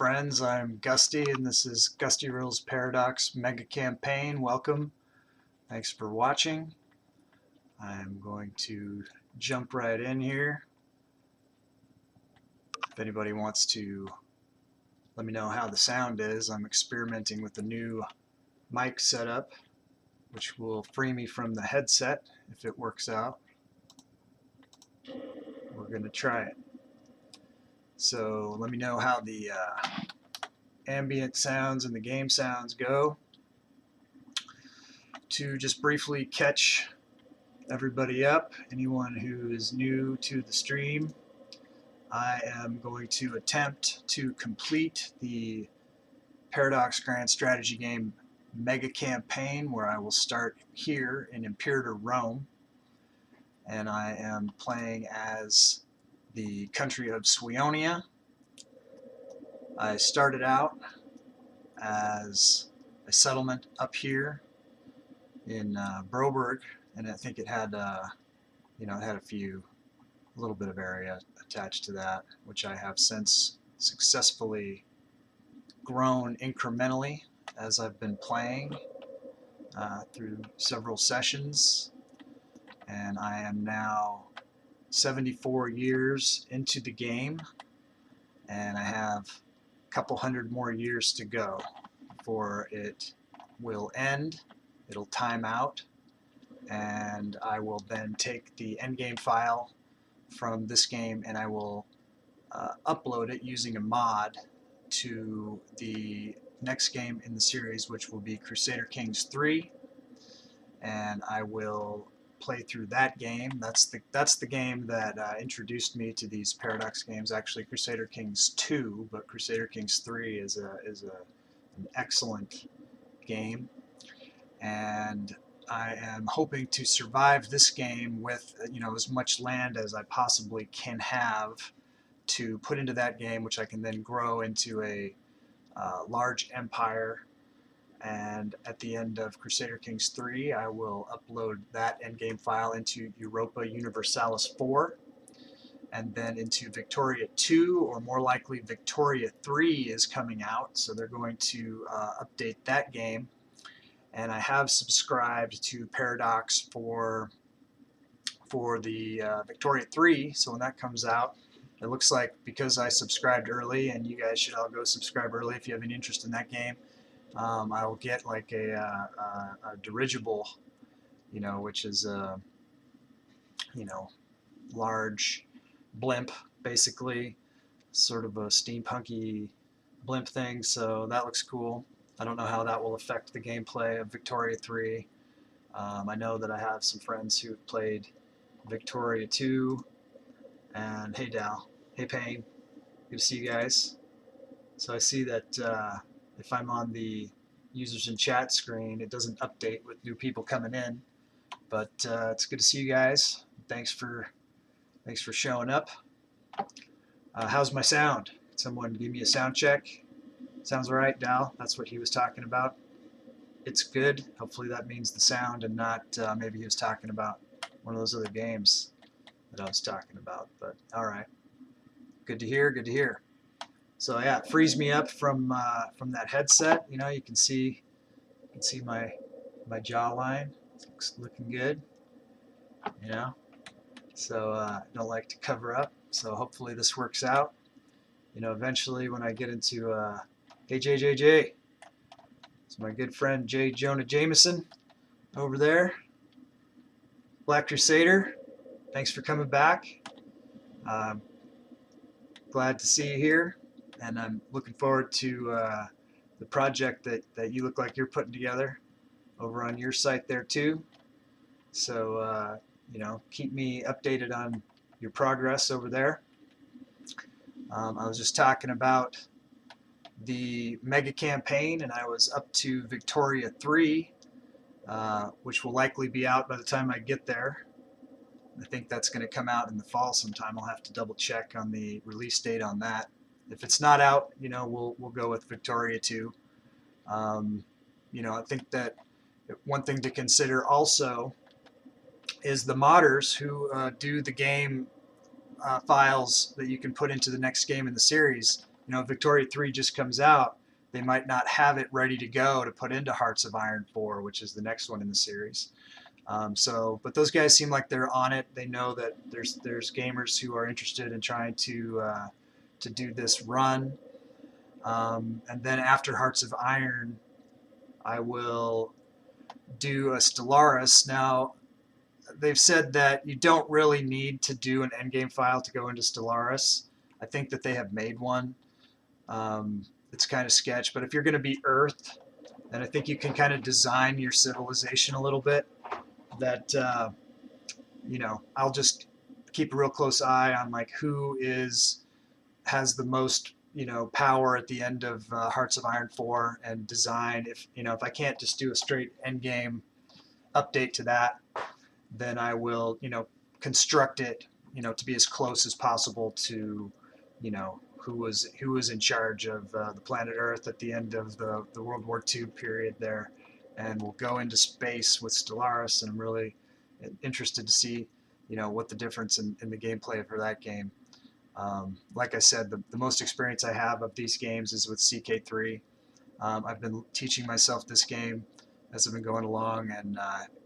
friends. I'm Gusty, and this is Gustyrill's Paradox Mega Campaign. Welcome. Thanks for watching. I'm going to jump right in here. If anybody wants to let me know how the sound is, I'm experimenting with the new mic setup, which will free me from the headset if it works out. We're going to try it. So let me know how the ambient sounds and the game sounds go. To just briefly catch everybody up, anyone who is new to the stream, I am going to attempt to complete the Paradox Grand Strategy Game Mega Campaign, where I will start here in Imperator Rome, and I am playing as the country of Suionia. I started out as a settlement up here in Broberg, and I think it had it had a little bit of area attached to that, which I have since successfully grown incrementally as I've been playing through several sessions, and I am now 74 years into the game, and I have a couple hundred more years to go before it will end. It'll time out, and I will then take the endgame file from this game and I will upload it using a mod to the next game in the series, which will be Crusader Kings 3, and I will play through that game. That's the game that introduced me to these Paradox games. Actually, Crusader Kings 2, but Crusader Kings 3 is an excellent game, and I am hoping to survive this game with as much land as I possibly can have to put into that game, which I can then grow into a large empire. And at the end of Crusader Kings 3, I will upload that endgame file into Europa Universalis 4, and then into Victoria 2, or more likely Victoria 3 is coming out, so they're going to update that game. And I have subscribed to Paradox for the Victoria 3, so when that comes out, it looks like, because I subscribed early, and you guys should all go subscribe early if you have any interest in that game, I will get like a dirigible, which is a large blimp, basically, sort of a steampunky blimp thing, so that looks cool. I don't know how that will affect the gameplay of Victoria 3. I know that I have some friends who have played Victoria 2, and hey Dal, hey Payne, good to see you guys. So I see that if I'm on the users in chat screen, it doesn't update with new people coming in, but it's good to see you guys. Thanks for showing up. How's my sound? Can someone give me a sound check? Sounds all right, Dal. That's what he was talking about. It's good. Hopefully that means the sound, and not maybe he was talking about one of those other games that I was talking about. But all right, good to hear. Good to hear. So yeah, it frees me up from that headset. You can see my jawline. It's looking good. So I don't like to cover up. So hopefully this works out. Eventually when I get into hey JJJ, it's my good friend J. Jonah Jameson over there. Black Crusader, thanks for coming back. Glad to see you here, and I'm looking forward to the project that you look like you're putting together over on your site there too. So keep me updated on your progress over there. I was just talking about the mega campaign, and I was up to Victoria 3, which will likely be out by the time I get there. I think that's going to come out in the fall sometime. I'll have to double check on the release date on that. If it's not out, we'll go with Victoria 2. I think that one thing to consider also is the modders who do the game files that you can put into the next game in the series. you know, Victoria 3 just comes out, they might not have it ready to go to put into Hearts of Iron 4, which is the next one in the series. But those guys seem like they're on it. They know that there's gamers who are interested in trying to do this run. And then after Hearts of Iron, I will do a Stellaris. Now, they've said that you don't really need to do an endgame file to go into Stellaris. I think that they have made one. It's kind of sketch, but if you're going to be Earth, then I think you can kind of design your civilization a little bit. That you know, I'll just keep a real close eye on like who has the most, you know, power at the end of Hearts of Iron 4 and design. If, you know, if I can't just do a straight end game update to that, then I will, you know, construct it, you know, to be as close as possible to, you know, who was in charge of the planet Earth at the end of the World War II period there. And we'll go into space with Stellaris, and I'm really interested to see, you know, what the difference in the gameplay for that game. Like I said, the most experience I have of these games is with CK3. I've been teaching myself this game as I've been going along, and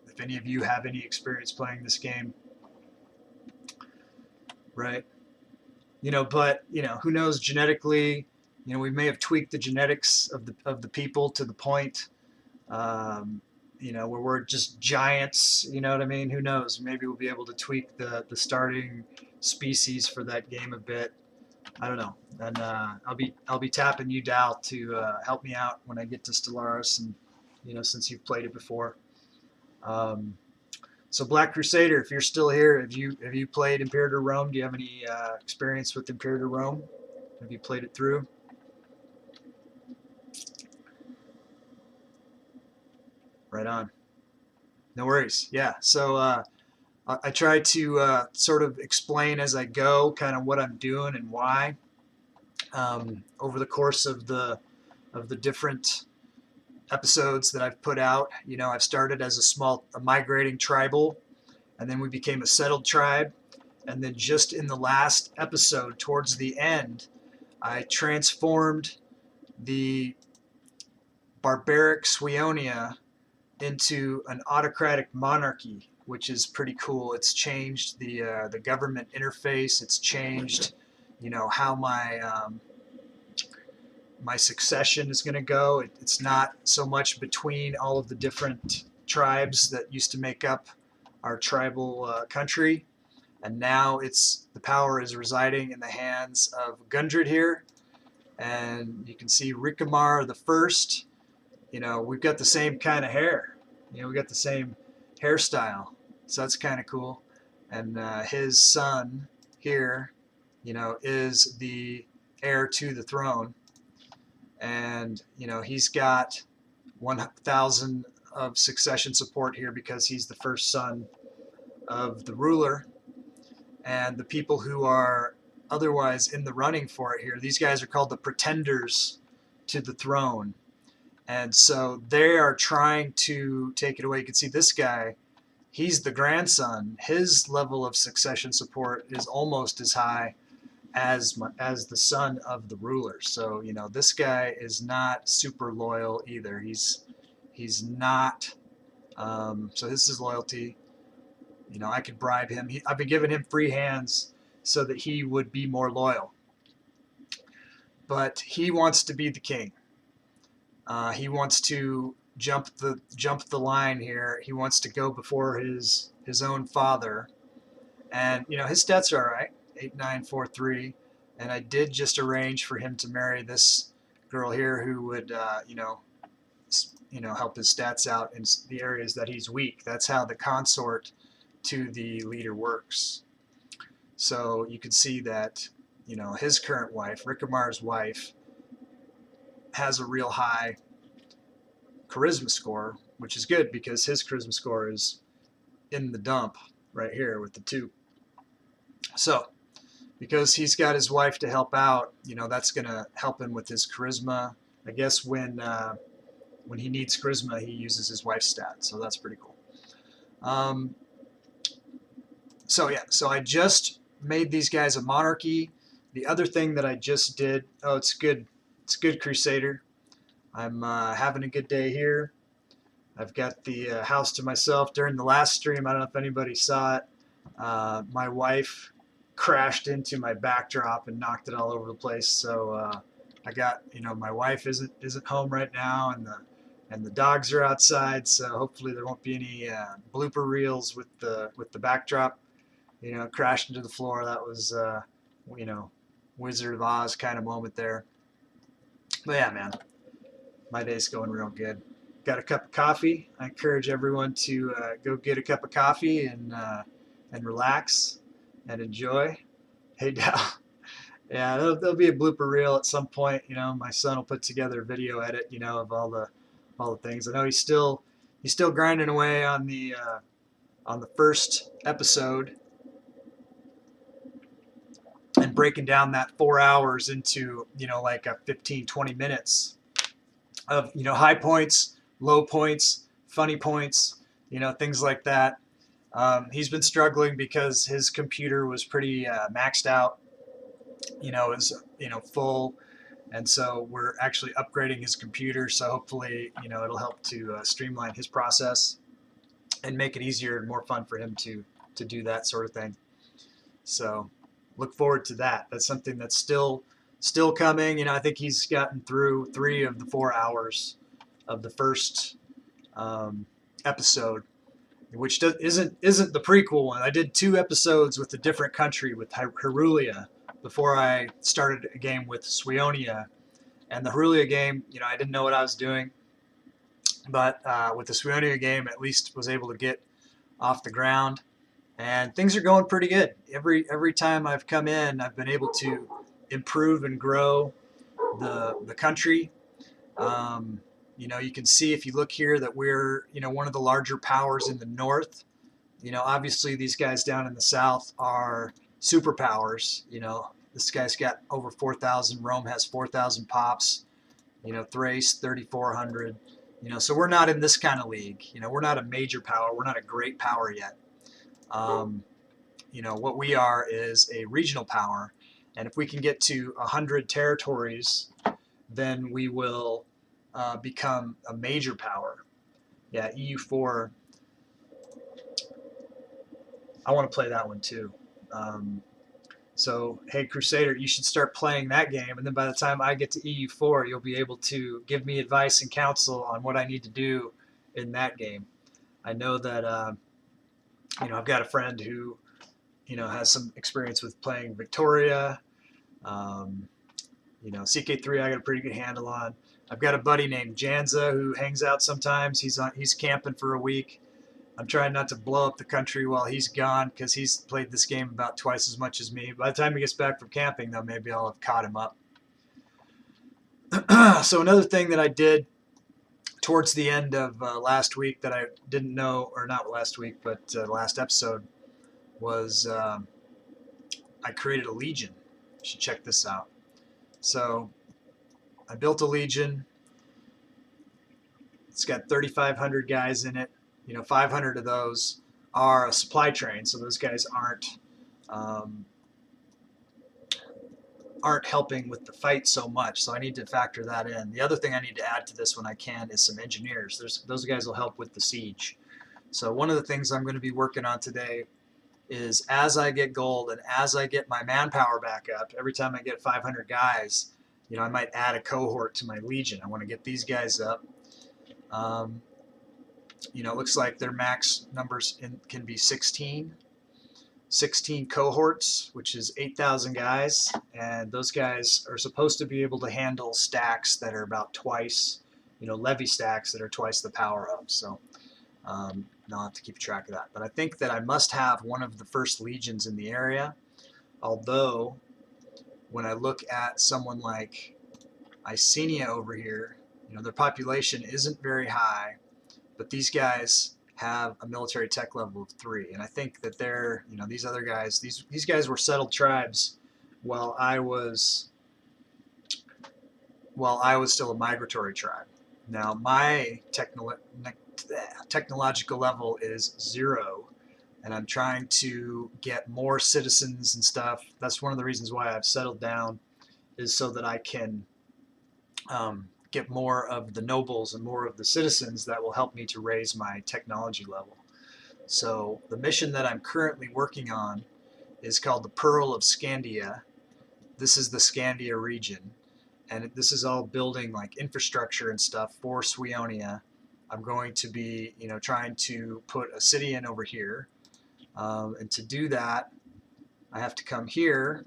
if any of you have any experience playing this game, right? You know, but you know, who knows genetically? You know, we may have tweaked the genetics of the people to the point, you know, where we're just giants. You know what I mean? Who knows? Maybe we'll be able to tweak the starting species for that game a bit. I don't know. And I'll be tapping you, Dal, to help me out when I get to Stellaris, and you know, since you've played it before. So Black Crusader, if you're still here, have you played Imperator Rome? Do you have any experience with Imperator Rome? Have you played it through? Right on. No worries. Yeah. So I try to sort of explain as I go, kind of what I'm doing and why. Over the course of the different episodes that I've put out, you know, I've started as a migrating tribal, and then we became a settled tribe, and then just in the last episode, towards the end, I transformed the barbaric Suionia into an autocratic monarchy, which is pretty cool. It's changed the government interface. It's changed, you know, how my succession is going to go. It's not so much between all of the different tribes that used to make up our tribal country, and now the power is residing in the hands of Gundred here. And you can see Rickamar the First. You know, we've got the same kind of hair. You know, we got the same hairstyle, so that's kind of cool. And his son here, you know, is the heir to the throne, and you know, he's got 1,000 of succession support here because he's the first son of the ruler. And the people who are otherwise in the running for it here, these guys are called the pretenders to the throne. And so they are trying to take it away. You can see this guy, he's the grandson. His level of succession support is almost as high as the son of the ruler. So, you know, this guy is not super loyal either. He's not, so this is loyalty. You know, I could bribe him. I've been giving him free hands so that he would be more loyal. But he wants to be the king. He wants to jump the line here. He wants to go before his own father. And you know, his stats are all right, 8943. And I did just arrange for him to marry this girl here who would you know, help his stats out in the areas that he's weak. That's how the consort to the leader works. So you can see that, you know, his current wife, Rickamar's wife, has a real high charisma score, which is good because his charisma score is in the dump right here with the 2. So because he's got his wife to help out, you know, that's going to help him with his charisma. I guess when he needs charisma, he uses his wife's stat, so that's pretty cool. So yeah, so I just made these guys a monarchy. The other thing that I just did, oh, it's good, Crusader. I'm having a good day here. I've got the house to myself. During the last stream, I don't know if anybody saw it, my wife crashed into my backdrop and knocked it all over the place. So I got, my wife isn't home right now, and the dogs are outside. So hopefully there won't be any blooper reels with the backdrop, crashed into the floor. That was, Wizard of Oz kind of moment there. But yeah, man, my day's going real good. Got a cup of coffee. I encourage everyone to go get a cup of coffee and relax and enjoy. Hey, Dal. Yeah, there'll be a blooper reel at some point. My son will put together a video edit, of all the things. I know he's still grinding away on the first episode and breaking down that 4 hours into like a 15-20 minutes of high points, low points, funny points, things like that. He's been struggling because his computer was pretty maxed out, is full, and so we're actually upgrading his computer. So hopefully, it'll help to streamline his process and make it easier and more fun for him to do that sort of thing. So look forward to that. That's something that's still coming. I think he's gotten through 3 of the 4 hours of the first episode, which isn't the prequel one. I did 2 episodes with a different country, with Herulia, before I started a game with Suionia. And the Herulia game, I didn't know what I was doing, but with the Suionia game, at least was able to get off the ground, and things are going pretty good. Every time I've come in, I've been able to improve and grow the country. You can see if you look here that we're one of the larger powers in the north. Obviously these guys down in the south are superpowers. This guy's got over 4,000. Rome has 4,000 pops. Thrace 3,400. So we're not in this kind of league. We're not a major power. We're not a great power yet. What we are is a regional power, and if we can get to 100 territories, then we will become a major power. Yeah, EU4. I want to play that one too. So, hey, Crusader, you should start playing that game, and then by the time I get to EU4, you'll be able to give me advice and counsel on what I need to do in that game. I know that, I've got a friend who, has some experience with playing Victoria. CK3 I got a pretty good handle on. I've got a buddy named Janza who hangs out sometimes. He's camping for a week. I'm trying not to blow up the country while he's gone, because he's played this game about twice as much as me. By the time he gets back from camping, though, maybe I'll have caught him up. So another thing that I did towards the end of last week that I didn't know, or not last week, but the last episode, was I created a legion. You should check this out. So I built a legion. It's got 3,500 guys in it. 500 of those are a supply train, so those guys aren't helping with the fight so much. So I need to factor that in. The other thing I need to add to this when I can is some engineers. Those guys will help with the siege. So one of the things I'm going to be working on today is, as I get gold and as I get my manpower back up, every time I get 500 guys, I might add a cohort to my legion. I want to get these guys up. It looks like their max numbers can be 16 cohorts, which is 8,000 guys, and those guys are supposed to be able to handle stacks that are about twice, levy stacks that are twice the power of. So I'll have to keep track of that. But I think that I must have one of the first legions in the area, although when I look at someone like Icenia over here, their population isn't very high, but these guys have a military tech level of 3, and I think that they're, these other guys, these guys were settled tribes while I was still a migratory tribe. Now my technological level is 0, and I'm trying to get more citizens and stuff. That's one of the reasons why I've settled down, is so that I can get more of the nobles and more of the citizens that will help me to raise my technology level. So the mission that I'm currently working on is called the Pearl of Scandia. This is the Scandia region, and this is all building like infrastructure and stuff for Suionia. I'm going to be, trying to put a city in over here, and to do that, I have to come here,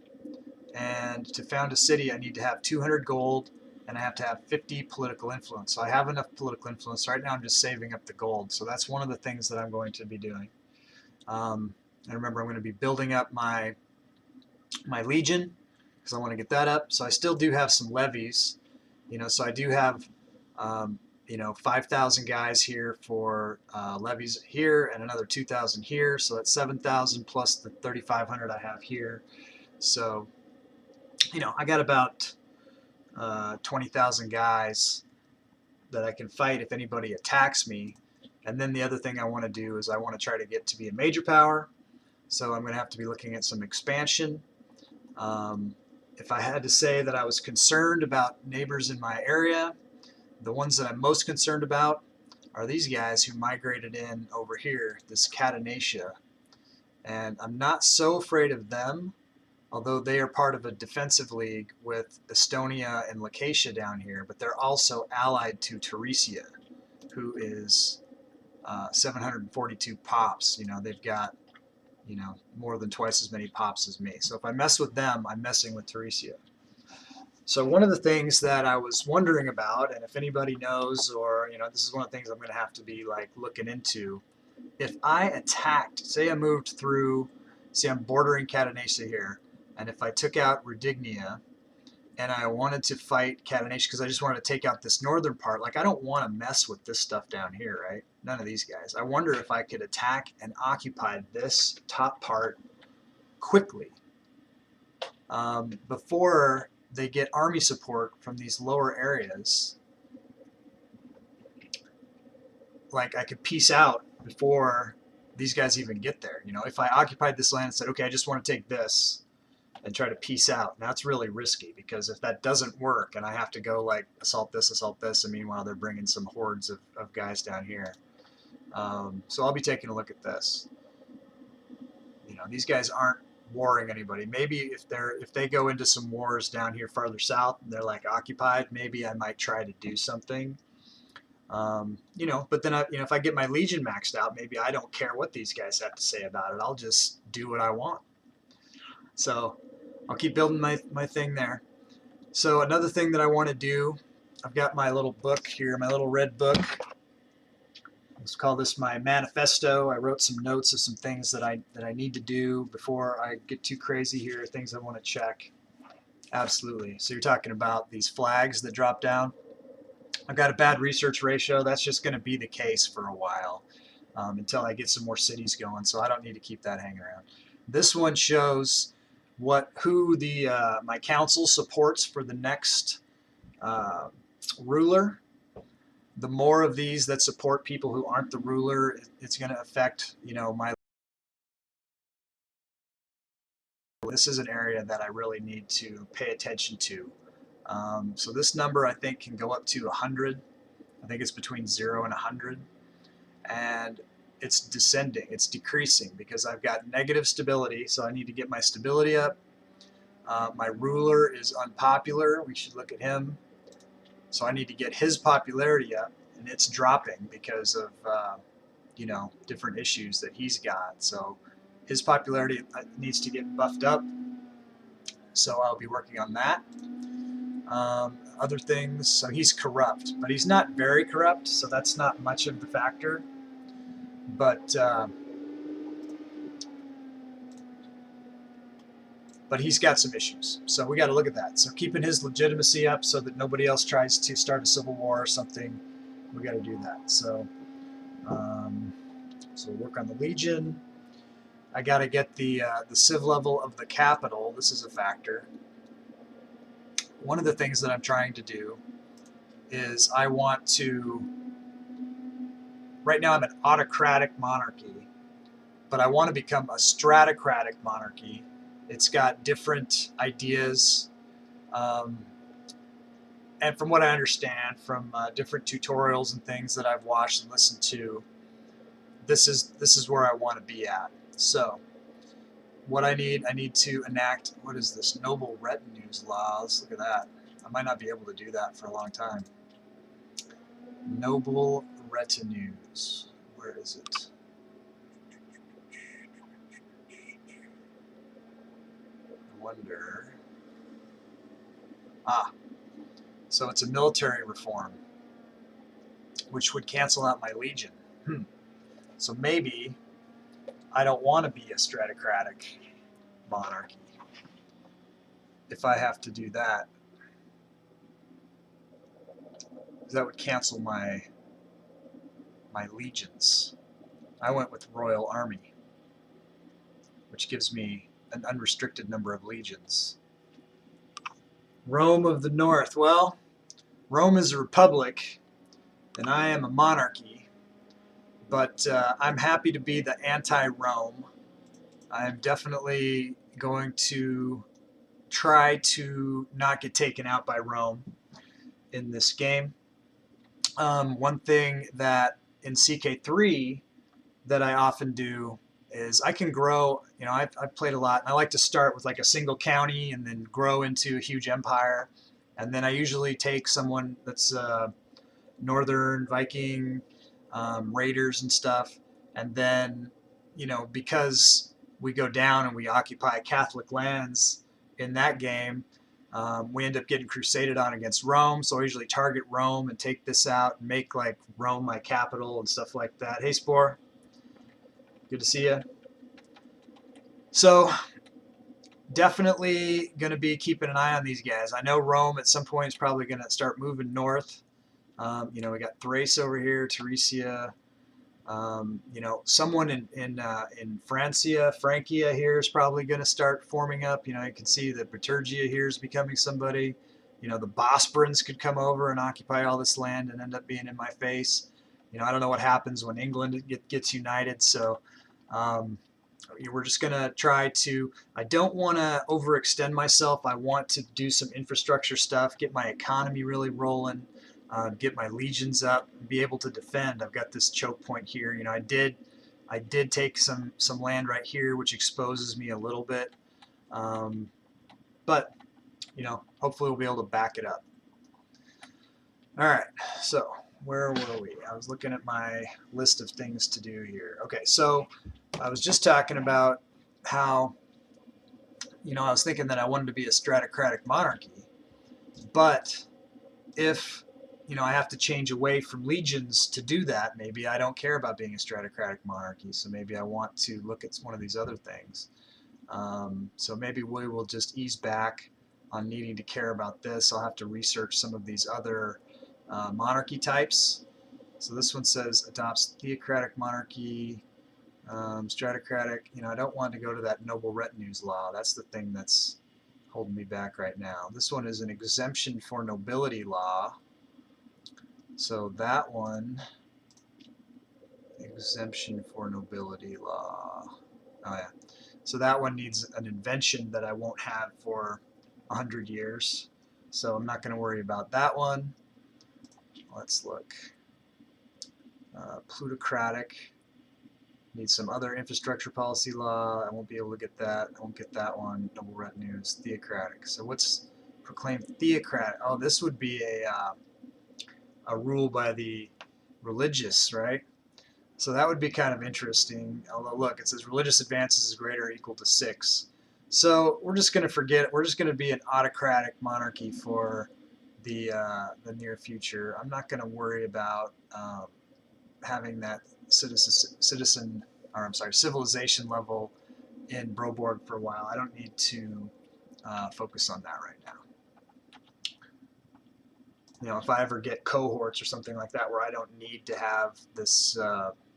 and to found a city, I need to have 200 gold, and I have to have 50 political influence. So I have enough political influence. Right now I'm just saving up the gold. So that's one of the things that I'm going to be doing. And remember, I'm going to be building up my legion, because I want to get that up. So I still do have some levies, so I do have 5,000 guys here for levies here, and another 2,000 here. So that's 7,000 plus the 3,500 I have here. So, I got about 20,000 guys that I can fight if anybody attacks me. And then the other thing I want to do is I want to try to get to be a major power. So I'm going to have to be looking at some expansion. If I had to say that I was concerned about neighbors in my area, the ones that I'm most concerned about are these guys who migrated in over here, this Cadenatia. And I'm not so afraid of them, although they are part of a defensive league with Estonia and Lacacia down here, but they're also allied to Teresia, who is 742 pops. They've got, more than twice as many pops as me. So if I mess with them, I'm messing with Teresia. So one of the things that I was wondering about, and if anybody knows, or, this is one of the things I'm going to have to be like looking into, if I attacked, say I moved through, see I'm bordering Cadenatia here, and if I took out Rudignia and I wanted to fight Cadenatia because I just wanted to take out this northern part, like I don't want to mess with this stuff down here, right? None of these guys. I wonder if I could attack and occupy this top part quickly before they get army support from these lower areas. Like I could peace out before these guys even get there. If I occupied this land and said, okay, I just want to take this and try to peace out, that's really risky, because if that doesn't work and I have to go like assault this, and meanwhile they're bringing some hordes of guys down here. So I'll be taking a look at this. These guys aren't warring anybody. Maybe if they go into some wars down here farther south and they're like occupied, maybe I might try to do something. But then if I get my legion maxed out, maybe I don't care what these guys have to say about it. I'll just do what I want. So I'll keep building my thing there. So another thing that I want to do, I've got my little book here, my little red book. Let's call this my manifesto. I wrote some notes of some things that I need to do before I get too crazy here, things I want to check. Absolutely. So you're talking about these flags that drop down. I've got a bad research ratio. That's just going to be the case for a while until I get some more cities going, so I don't need to keep that hanging around. This one shows who my council supports for the next ruler. The more of these that support people who aren't the ruler, it's going to affect, my. This is an area that I really need to pay attention to. So this number I think can go up to 100. I think it's between 0 and 100. And it's descending, it's decreasing because I've got negative stability, so I need to get my stability up. My ruler is unpopular, we should look at him. So I need to get his popularity up, and it's dropping because of different issues that he's got. So his popularity needs to get buffed up, so I'll be working on that. Other things, so he's corrupt, but he's not very corrupt, so that's not much of the factor. But he's got some issues, so we got to look at that. So keeping his legitimacy up so that nobody else tries to start a civil war or something, we got to do that. So so work on the Legion. I got to get the civ level of the capital. This is a factor. One of the things that I'm trying to do is I want to. Right now I'm an autocratic monarchy, but I want to become a stratocratic monarchy. It's got different ideas, and from what I understand from different tutorials and things that I've watched and listened to, this is where I want to be at. So what I need to enact, what is this, noble retinues law. Let's look at that. I might not be able to do that for a long time. Noble retinues, where is it? I wonder. So it's a military reform, which would cancel out my legion. So maybe I don't want to be a stratocratic monarchy if I have to do that. That would cancel my legions. I went with Royal Army, which gives me an unrestricted number of legions. Rome of the North. Well, Rome is a republic, and I am a monarchy, but I'm happy to be the anti-Rome. I'm definitely going to try to not get taken out by Rome in this game. One thing that in CK3 that I often do is I can grow, you know, I've played a lot, and I like to start with like a single county and then grow into a huge empire. And then I usually take someone that's northern Viking raiders and stuff. And then, you know, because we go down and we occupy Catholic lands in that game, we end up getting crusaded on against Rome. So I usually target Rome and take this out and make like Rome my capital and stuff like that. Hey, Spore. Good to see you. So definitely going to be keeping an eye on these guys. I know Rome at some point is probably going to start moving north. You know, we got Thrace over here, Teresia. You know, someone in Francia here is probably going to start forming up. You know, you can see that Bitergia here is becoming somebody. You know, the Bosporans could come over and occupy all this land and end up being in my face. You know, I don't know what happens when England gets united. So we're just going to try to, I don't want to overextend myself. I want to do some infrastructure stuff, get my economy really rolling, get my legions up, and be able to defend. I've got this choke point here. You know, I did take some land right here, which exposes me a little bit. But, you know, hopefully we'll be able to back it up. All right, so where were we? I was looking at my list of things to do here. Okay, so I was just talking about how, you know, I was thinking that I wanted to be a stratocratic monarchy, but if, you know, I have to change away from legions to do that, maybe I don't care about being a stratocratic monarchy, so maybe I want to look at one of these other things. So maybe we will just ease back on needing to care about this. I'll have to research some of these other monarchy types. So this one says adopts theocratic monarchy, stratocratic. You know, I don't want to go to that noble retinues law. That's the thing that's holding me back right now. This one is an exemption for nobility law. So that one, exemption for nobility law. Oh yeah. So that one needs an invention that I won't have for 100 years. So I'm not going to worry about that one. Let's look. Plutocratic. Need some other infrastructure policy law. I won't be able to get that. I won't get that one. Noble retinues. Theocratic. So what's proclaimed theocratic? Oh, this would be a rule by the religious, right? So that would be kind of interesting. Although, look, it says religious advances is greater or equal to 6. So we're just going to forget it. We're just going to be an autocratic monarchy for the near future. I'm not going to worry about having that civilization level in Broborg for a while. I don't need to focus on that right now. You know, if I ever get cohorts or something like that where I don't need to have this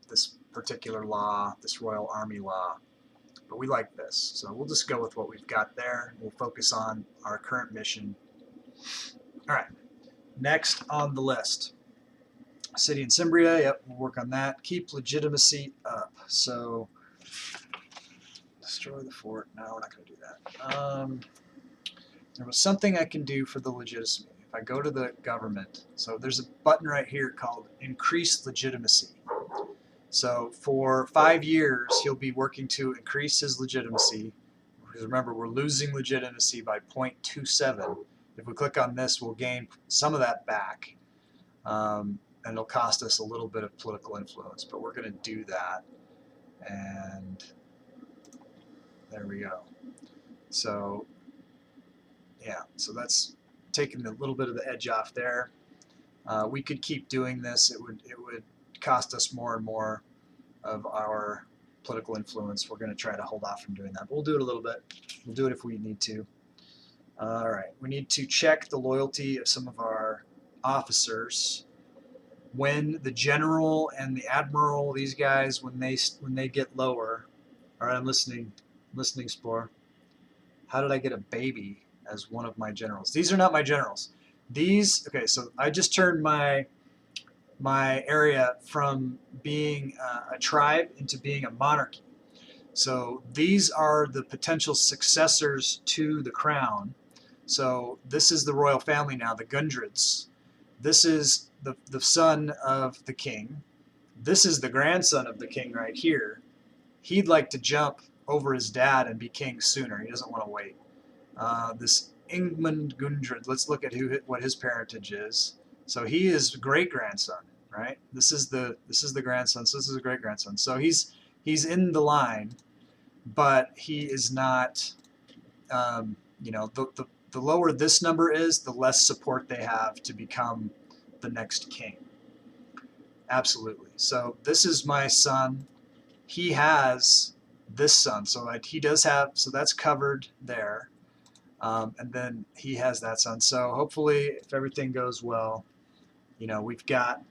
this particular law, this Royal Army law, but we like this, so we'll just go with what we've got there. We'll focus on our current mission. All right, next on the list, city in Cimbria. Yep, we'll work on that. Keep legitimacy up. So Destroy the fort. No, we're not going to do that. There was something I can do for the legitimacy. If I go to the government, so there's a button right here called Increase Legitimacy. So for 5 years, he'll be working to increase his legitimacy. Because remember, we're losing legitimacy by 0.27. If we click on this, we'll gain some of that back. And it'll cost us a little bit of political influence, but we're going to do that. And there we go. So, yeah, so that's taking a little bit of the edge off there. We could keep doing this. It would cost us more and more of our political influence. We're going to try to hold off from doing that. But we'll do it a little bit. We'll do it if we need to. All right, we need to check the loyalty of some of our officers. When the general and the admiral, these guys, when they get lower. All right, I'm listening, Spore. How did I get a baby as one of my generals? These are not my generals. These, okay, so I just turned my area from being a tribe into being a monarchy. So these are the potential successors to the crown. So this is the royal family now, the Gundrids. This is the son of the king. This is the grandson of the king right here. He'd like to jump over his dad and be king sooner. He doesn't want to wait. This Ingmund Gundrid, let's look at what his parentage is. So he is great-grandson, right? This is the grandson, so this is a great-grandson. So he's in the line, but he is not, you know, the lower this number is, the less support they have to become the next king. Absolutely. So this is my son. He has this son, so he does have, so that's covered there. And then he has that son. So hopefully, if everything goes well, you know, we've got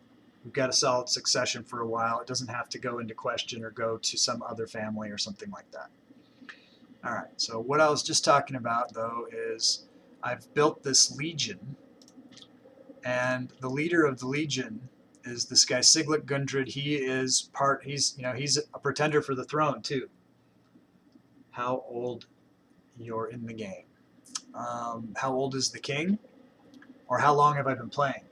a solid succession for a while. It doesn't have to go into question or go to some other family or something like that. All right, so what I was just talking about, though, is I've built this legion, and the leader of the legion is this guy Siglet Gundrid. He's a pretender for the throne too. How old you're in the game? How old is the king? Or how long have I been playing?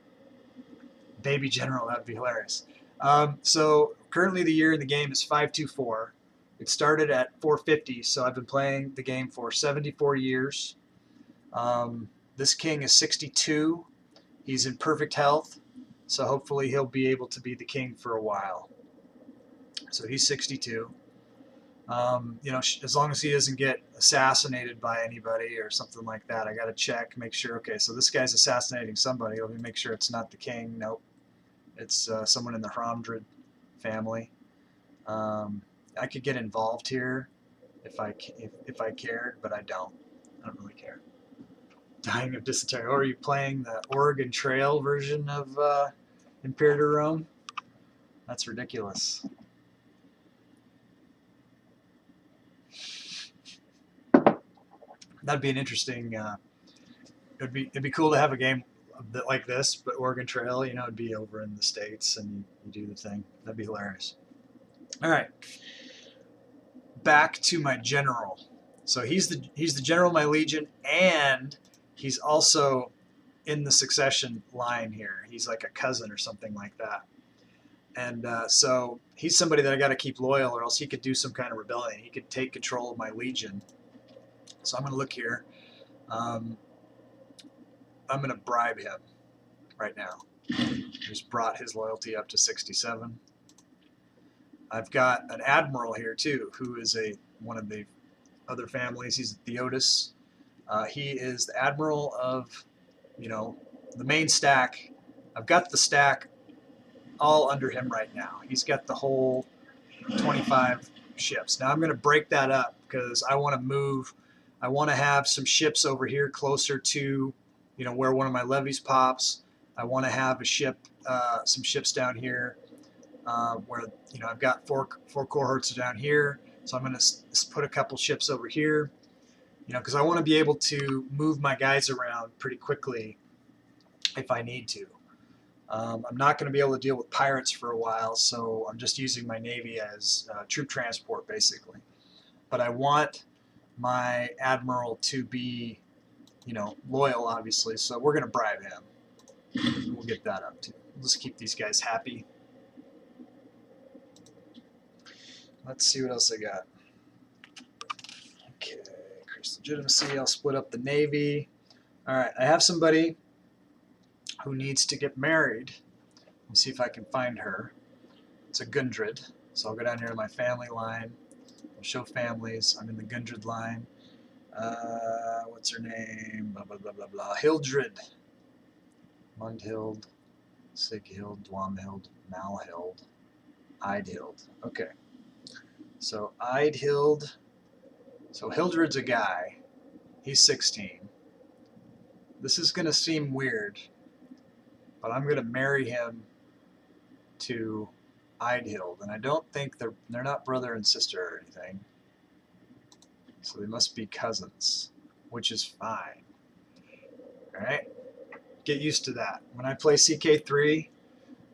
Baby general, that'd be hilarious. So currently the year in the game is 524. It started at 450, so I've been playing the game for 74 years. This king is 62. He's in perfect health, so hopefully he'll be able to be the king for a while. So he's 62. You know, as long as he doesn't get assassinated by anybody or something like that, I got to check, make sure, okay, so this guy's assassinating somebody. Let me make sure it's not the king. Nope. It's someone in the Hromdrid family. I could get involved here if I cared, but I don't. I don't really care. Dying of dysentery. Or are you playing the Oregon Trail version of Imperator Rome? That's ridiculous. That'd be an interesting. It'd be cool to have a game like this, but Oregon Trail, you know, it'd be over in the States and you do the thing. That'd be hilarious. All right, back to my general. So he's the general of my legion, and he's also in the succession line here. He's like a cousin or something like that. And so he's somebody that I got to keep loyal, or else he could do some kind of rebellion. He could take control of my legion. So I'm going to look here. I'm going to bribe him right now. Just brought his loyalty up to 67. I've got an admiral here too, who is one of the other families. He's a Theotis. He is the admiral of, you know, the main stack. I've got the stack all under him right now. He's got the whole 25 ships. Now I'm going to break that up because I want to move. I want to have some ships over here closer to, you know, where one of my levies pops. I want to have a ship, some ships down here where, you know, I've got four cohorts down here. So I'm going to put a couple ships over here, you know, because I want to be able to move my guys around pretty quickly if I need to. I'm not going to be able to deal with pirates for a while, so I'm just using my navy as troop transport, basically. but I want my admiral to be, you know, loyal, obviously, so we're going to bribe him. We'll get that up too. We'll just keep these guys happy. Let's see what else I got. Okay, increase legitimacy. I'll split up the navy. All right, I have somebody who needs to get married. Let's see if I can find her. It's a Gundred, so I'll go down here to my family line. I'll show families. I'm in the Gundred line. What's her name? Blah, blah, blah, blah, blah. Hildred. Mundhild, Sighild, Dwamhild, Malhild, Eidhild. Okay. So Eidhild. So Hildred's a guy. He's 16. This is going to seem weird, but I'm going to marry him to Eidhild, and I don't think they're not brother and sister or anything. So they must be cousins, which is fine. All right, get used to that. When I play CK3,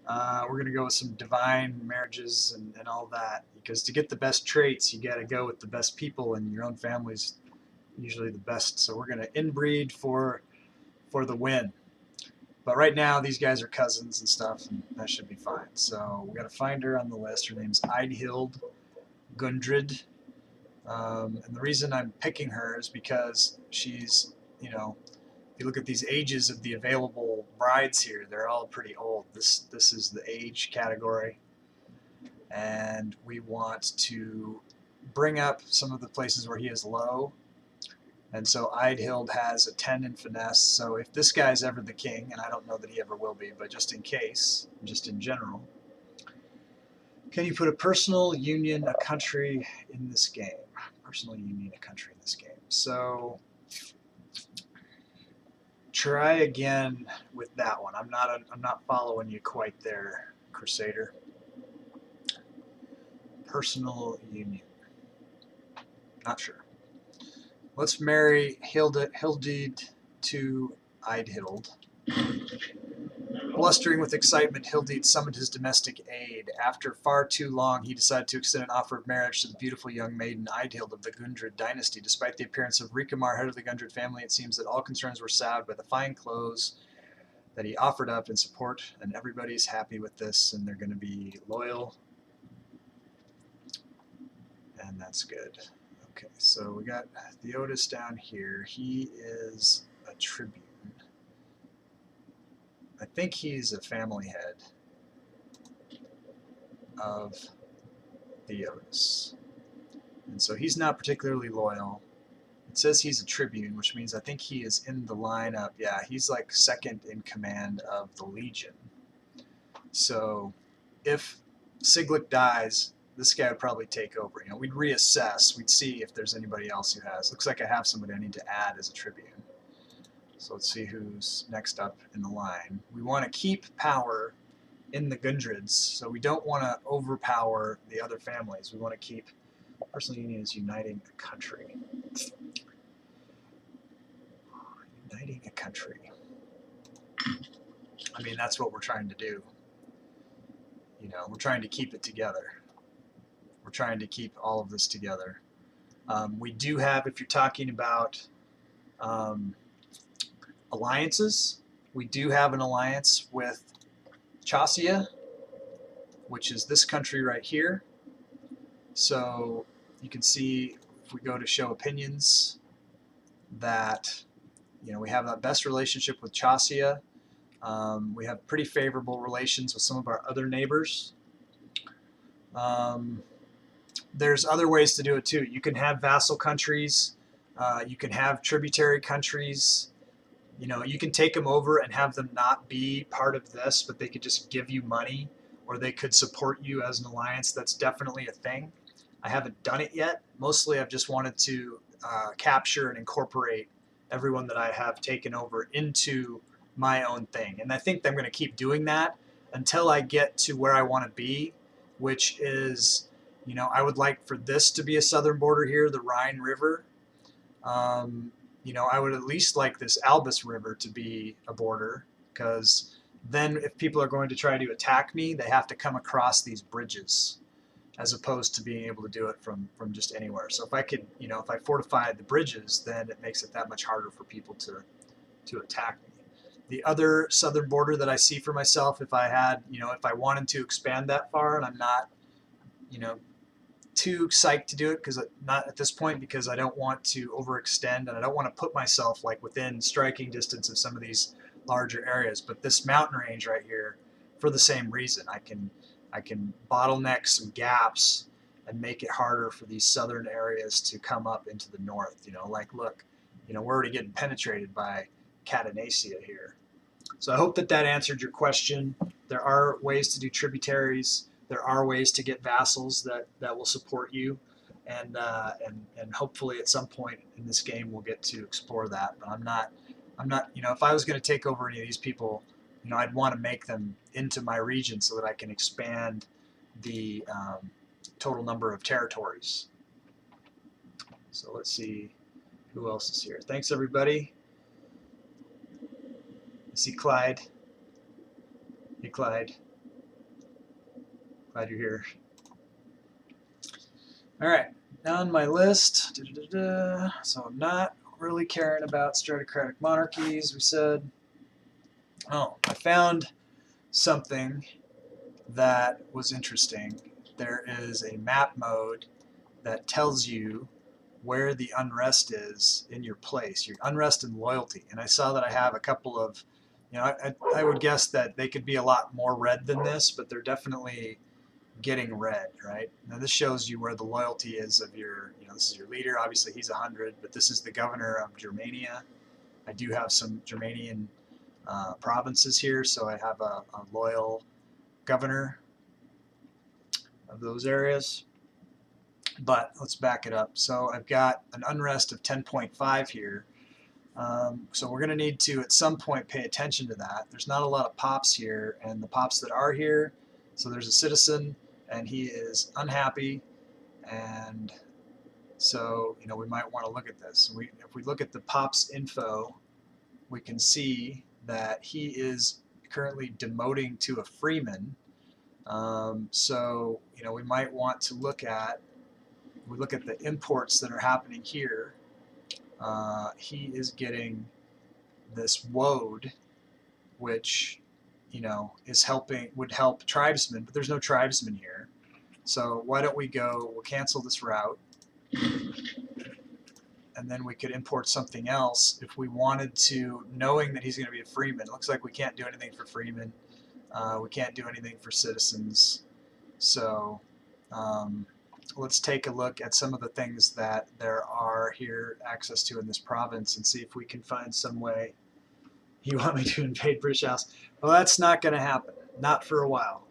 we're going to go with some divine marriages and all that, because to get the best traits, you got to go with the best people, and your own family's usually the best. So we're going to inbreed for the win. But right now, these guys are cousins and stuff, and that should be fine. So we got to find her on the list. Her name's Eidhild Gundred. And the reason I'm picking her is because she's, you know, if you look at these ages of the available brides here, they're all pretty old. This is the age category. And we want to bring up some of the places where he is low. And so Eidhild has a 10 in finesse. So if this guy's ever the king, and I don't know that he ever will be, but just in case, just in general, can you put a personal union, a country in this game? Personal union, a country in this game. So try again with that one. I'm not following you quite there, Crusader. Personal union. Not sure. Let's marry Hildid to Eidhild. Blustering with excitement, Hildid summoned his domestic aid. After far too long, he decided to extend an offer of marriage to the beautiful young maiden Eidhild of the Gundred dynasty. Despite the appearance of Rikamar, head of the Gundred family, it seems that all concerns were salved by the fine clothes that he offered up in support, and everybody's happy with this, and they're going to be loyal. And that's good. Okay, so we got Theodas down here. He is a tribune. I think he's a family head of Theodas. And so he's not particularly loyal. It says he's a tribune, which means I think he is in the lineup. Yeah, he's like second in command of the Legion. So if Siglik dies, this guy would probably take over. You know, we'd reassess. We'd see if there's anybody else who has. Looks like I have somebody I need to add as a tribune. So let's see who's next up in the line. We want to keep power in the Gundreds, so we don't want to overpower the other families. We want to keep personal unions uniting a country. Uniting a country. I mean, that's what we're trying to do. You know, we're trying to keep it together. We're trying to keep all of this together. We do have, if you're talking about alliances, we do have an alliance with Chassia, which is this country right here. So you can see if we go to show opinions that, you know, we have the best relationship with Chassia. We have pretty favorable relations with some of our other neighbors. There's other ways to do it too. You can have vassal countries. You can have tributary countries. You know, you can take them over and have them not be part of this, but they could just give you money, or they could support you as an alliance. That's definitely a thing. I haven't done it yet. Mostly I've just wanted to capture and incorporate everyone that I have taken over into my own thing. And I think I'm going to keep doing that until I get to where I want to be, which is, you know, I would like for this to be a southern border here, the Rhine River. You know, I would at least like this Albus River to be a border, because then if people are going to try to attack me, they have to come across these bridges. as opposed to being able to do it from just anywhere. So if I could, if I fortify the bridges, then it makes it that much harder for people to attack me. The other southern border that I see for myself, if I had, if I wanted to expand that far, and I'm not, too psyched to do it, because not at this point, because I don't want to overextend and I don't want to put myself like within striking distance of some of these larger areas. But this mountain range right here, for the same reason, I can bottleneck some gaps and make it harder for these southern areas to come up into the north. Like look, we're already getting penetrated by Cadenacia here. So I hope that answered your question. There are ways to do tributaries. There are ways to get vassals that will support you, and hopefully at some point in this game we'll get to explore that. But I'm not. If I was going to take over any of these people, I'd want to make them into my region so that I can expand the total number of territories. So let's see who else is here. Thanks everybody. I see Clyde. Hey Clyde. Glad you're here. All right, down my list. So I'm not really caring about stratocratic monarchies, we said. Oh, I found something that was interesting. There is a map mode that tells you where the unrest is in your place, your unrest and loyalty. And I saw that I have a couple of, I would guess that they could be a lot more red than this, but they're definitely getting red, right? Now this shows you where the loyalty is of your, this is your leader. Obviously he's 100, but this is the governor of Germania. I do have some Germanian provinces here, so I have a loyal governor of those areas. But let's back it up. So I've got an unrest of 10.5 here. So we're going to need to at some point pay attention to that. There's not a lot of pops here, and the pops that are here, so there's a citizen and he is unhappy, and so we might want to look at this. If we look at the pops info, we can see that he is currently demoting to a freeman. So we might want to look at, the imports that are happening here. He is getting this woad, which would help tribesmen, but there's no tribesmen here. So why don't we'll cancel this route, and then we could import something else if we wanted to, knowing that he's going to be a freeman. It looks like we can't do anything for freemen. We can't do anything for citizens. So let's take a look at some of the things that there are here access to in this province and see if we can find some way. You want me to invade British House? Well, that's not going to happen. Not for a while.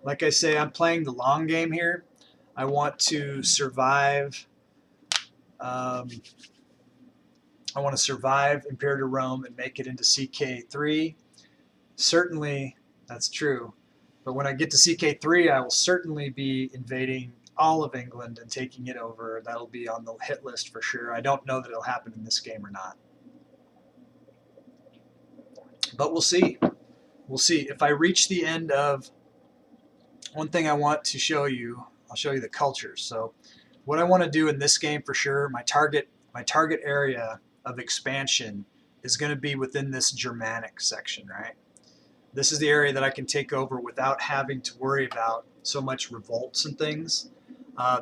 Like I say, I'm playing the long game here. I want to survive. I want to survive Imperator Rome and make it into CK3. Certainly, that's true. But when I get to CK3, I will certainly be invading all of England and taking it over. That'll be on the hit list for sure. I don't know that it'll happen in this game or not. But we'll see. We'll see. If I reach the end of one thing I want to show you, I'll show you the cultures. So what I want to do in this game for sure, my target area of expansion is going to be within this Germanic section, right? This is the area that I can take over without having to worry about so much revolts and things.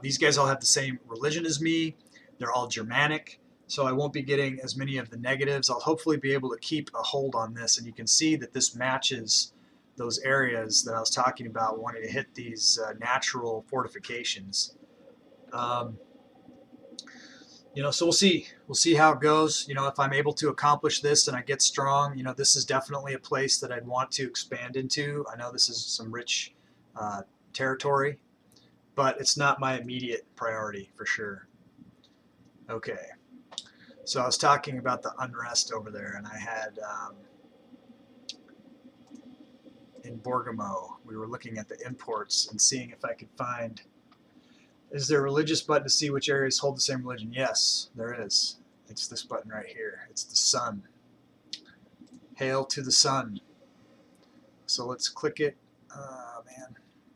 These guys all have the same religion as me. They're all Germanic, so I won't be getting as many of the negatives. I'll hopefully be able to keep a hold on this, and you can see that this matches those areas that I was talking about, wanting to hit these natural fortifications. So we'll see how it goes. If I'm able to accomplish this and I get strong, this is definitely a place that I'd want to expand into. I know this is some rich territory, but it's not my immediate priority for sure. Okay, so I was talking about the unrest over there, and I had in Bergamo, we were looking at the imports and seeing if I could find, is there a religious button to see which areas hold the same religion? Yes, there is. It's this button right here. It's the sun. Hail to the sun. So let's click it. Man,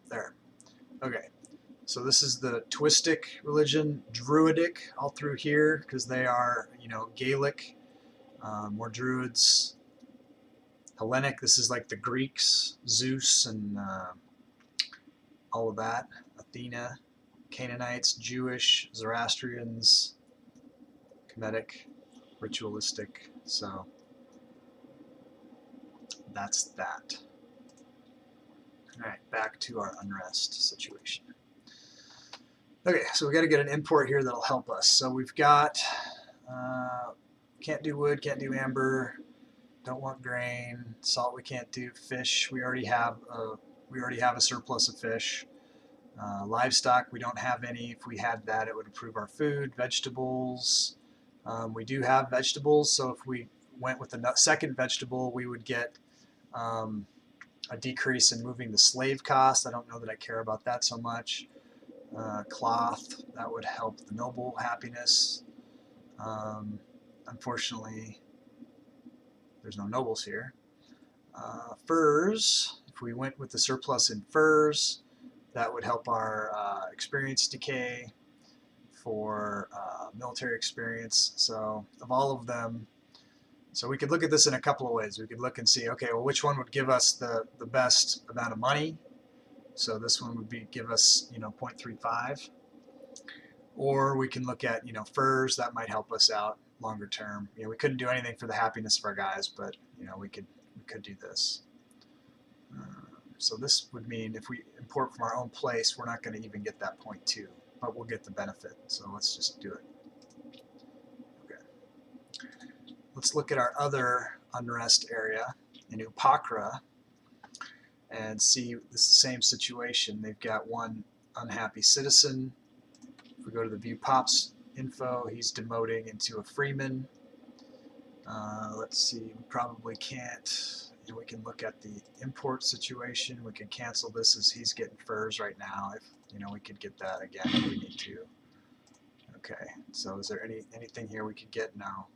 there. Okay, so this is the Twistic religion, Druidic all through here because they are, you know, Gaelic, more Druids. Hellenic, this is like the Greeks, Zeus and all of that. Athena, Canaanites, Jewish, Zoroastrians, Kemetic, ritualistic. So that's that. All right, back to our unrest situation. Okay, so we got to get an import here that'll help us. So we've got can't do wood, can't do amber, don't want grain, salt we can't do, fish we already have a surplus of fish. Livestock we don't have any. If we had that, it would improve our food. Vegetables, we do have vegetables, so if we went with the second vegetable, we would get a decrease in moving the slave cost. I don't know that I care about that so much. Cloth, that would help the noble happiness. Unfortunately, there's no nobles here. Furs, if we went with the surplus in furs, that would help our experience decay for military experience. So of all of them, so we could look at this in a couple of ways. We could look and see, okay, well, which one would give us the best amount of money? So this one would give us, you know, 0.35. Or we can look at, you know, furs, that might help us out longer term. You know, we couldn't do anything for the happiness of our guys, but, you know, we could do this. So this would mean if we import from our own place, we're not going to even get that 0.2, but we'll get the benefit. So let's just do it. Okay. Let's look at our other unrest area in Upakra and see this same situation. They've got one unhappy citizen. If we go to the view pops info, he's demoting into a freeman. Let's see, we probably can't. We can look at the import situation. We can cancel this as he's getting furs right now. If you know, we could get that again if we need to. Okay, so is there anything here we could get now?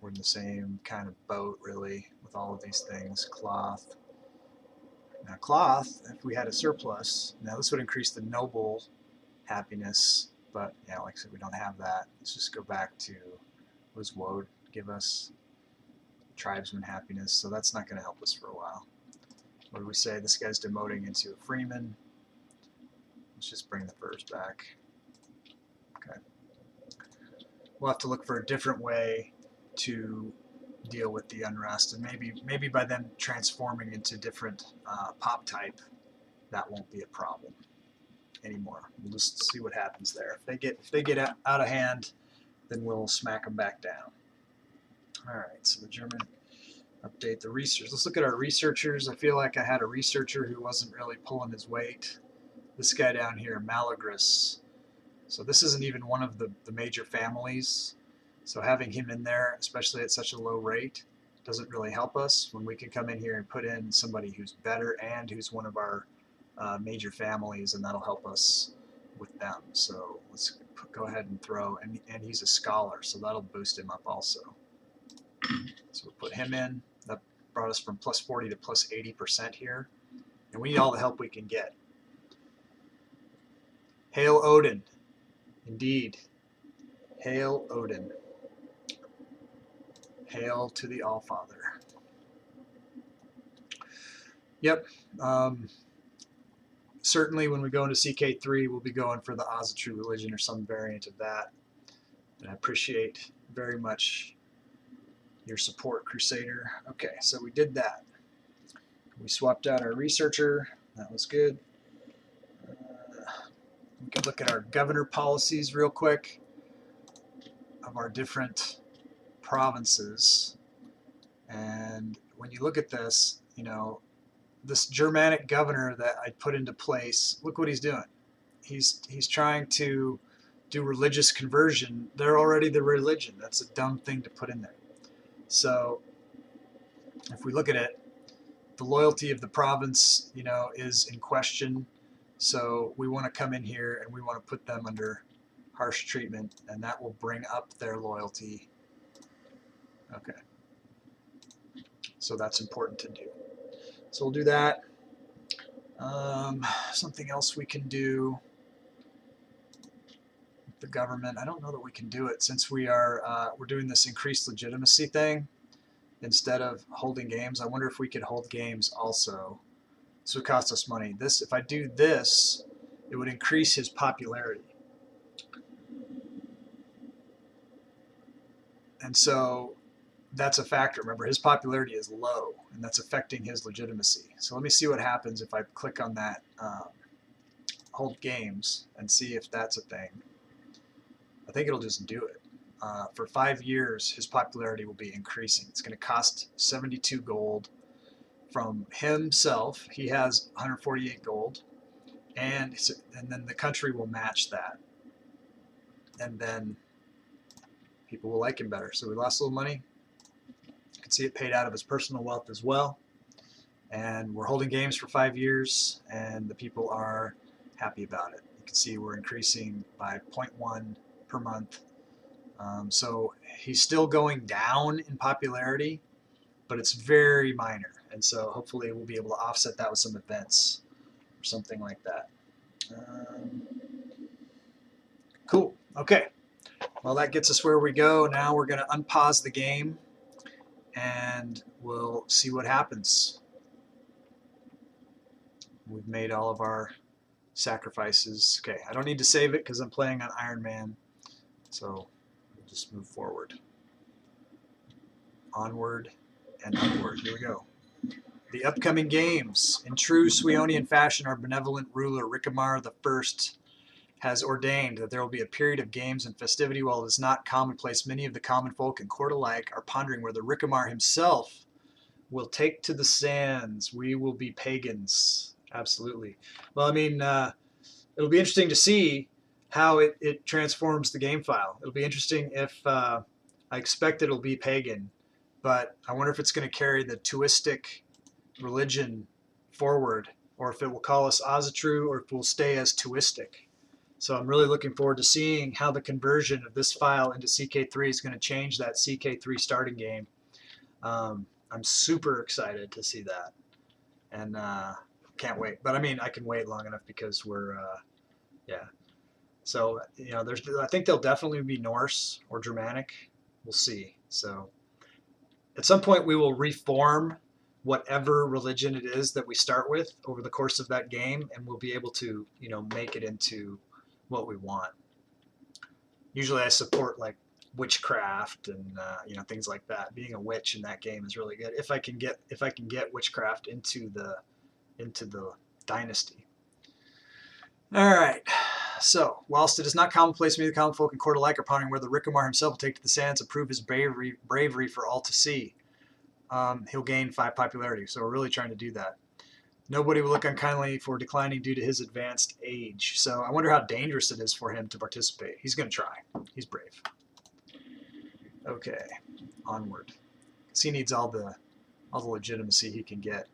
We're in the same kind of boat really with all of these things. Cloth. Now cloth, if we had a surplus, now this would increase the noble happiness, but yeah, like I said, we don't have that. Let's just go back to what does woad give us? Tribesman happiness, so that's not going to help us for a while. What do we say? This guy's demoting into a freeman. Let's just bring the furs back. Okay. We'll have to look for a different way to deal with the unrest, and maybe by them transforming into different pop type, that won't be a problem anymore. We'll just see what happens there. If they get out of hand, then we'll smack them back down. All right, so the German update the research. Let's look at our researchers. I feel like I had a researcher who wasn't really pulling his weight. This guy down here, Malagris. So this isn't even one of the major families. So having him in there, especially at such a low rate, doesn't really help us when we can come in here and put in somebody who's better and who's one of our major families, and that'll help us with them. So let's go ahead and throw, and he's a scholar, so that'll boost him up also. So we'll put him in. That brought us from plus 40 to plus 80% here. And we need all the help we can get. Hail Odin. Indeed. Hail Odin. Hail to the Allfather. Yep. Certainly when we go into CK3, we'll be going for the Asatru religion or some variant of that. And I appreciate very much your support, Crusader. Okay, so we did that. We swapped out our researcher. That was good. We can look at our governor policies real quick of our different provinces. And when you look at this, you know, this Germanic governor that I put into place, look what he's doing. He's trying to do religious conversion. They're already the religion. That's a dumb thing to put in there. So if we look at it, the loyalty of the province, you know, is in question. So we want to come in here and we want to put them under harsh treatment, and that will bring up their loyalty. Okay. So that's important to do. So we'll do that. Something else we can do. The government, I don't know that we can do it since we're doing this increased legitimacy thing instead of holding games. I wonder if we could hold games also. So it costs us money. This, if I do this, it would increase his popularity. And so that's a factor. Remember, his popularity is low, and that's affecting his legitimacy. So let me see what happens if I click on that hold games and see if that's a thing. I think it'll just do it. For 5 years, his popularity will be increasing. It's going to cost 72 gold from himself. He has 148 gold, and then the country will match that. And then people will like him better. So we lost a little money. You can see it paid out of his personal wealth as well. And we're holding games for 5 years, and the people are happy about it. You can see we're increasing by 0.1 per month. So he's still going down in popularity, but it's very minor. And so hopefully we'll be able to offset that with some events or something like that. Cool. Okay. Well, that gets us where we go. Now we're going to unpause the game, and we'll see what happens. We've made all of our sacrifices. Okay, I don't need to save it because I'm playing on Ironman. So we'll just move forward. Onward and upward. Here we go. The upcoming games. In true Suionian fashion, our benevolent ruler Rickamar I has ordained that there will be a period of games and festivity. While it is not commonplace, many of the common folk and court alike are pondering whether Rickamar himself will take to the sands. We will be pagans. Absolutely. Well, I mean, it'll be interesting to see how it transforms the game file. It'll be interesting if I expect it'll be pagan, but I wonder if it's going to carry the Tuistic religion forward, or if it will call us Asatru, or if it will stay as Tuistic. So I'm really looking forward to seeing how the conversion of this file into CK3 is going to change that CK3 starting game. I'm super excited to see that, and can't wait. But I mean, I can wait long enough because we're, yeah. So, you know, I think they'll definitely be Norse or Germanic. We'll see. So at some point we will reform whatever religion it is that we start with over the course of that game, and we'll be able to, you know, make it into what we want. Usually I support like witchcraft and you know, things like that. Being a witch in that game is really good if I can get witchcraft into the dynasty. All right. So, whilst it is not commonplace, many of the common folk and court alike are pondering whether Rickamar himself will take to the sands and prove his bravery for all to see. He'll gain 5 popularity, so we're really trying to do that. Nobody will look unkindly for declining due to his advanced age. So I wonder how dangerous it is for him to participate. He's going to try. He's brave. Okay, onward. Because he needs all the legitimacy he can get.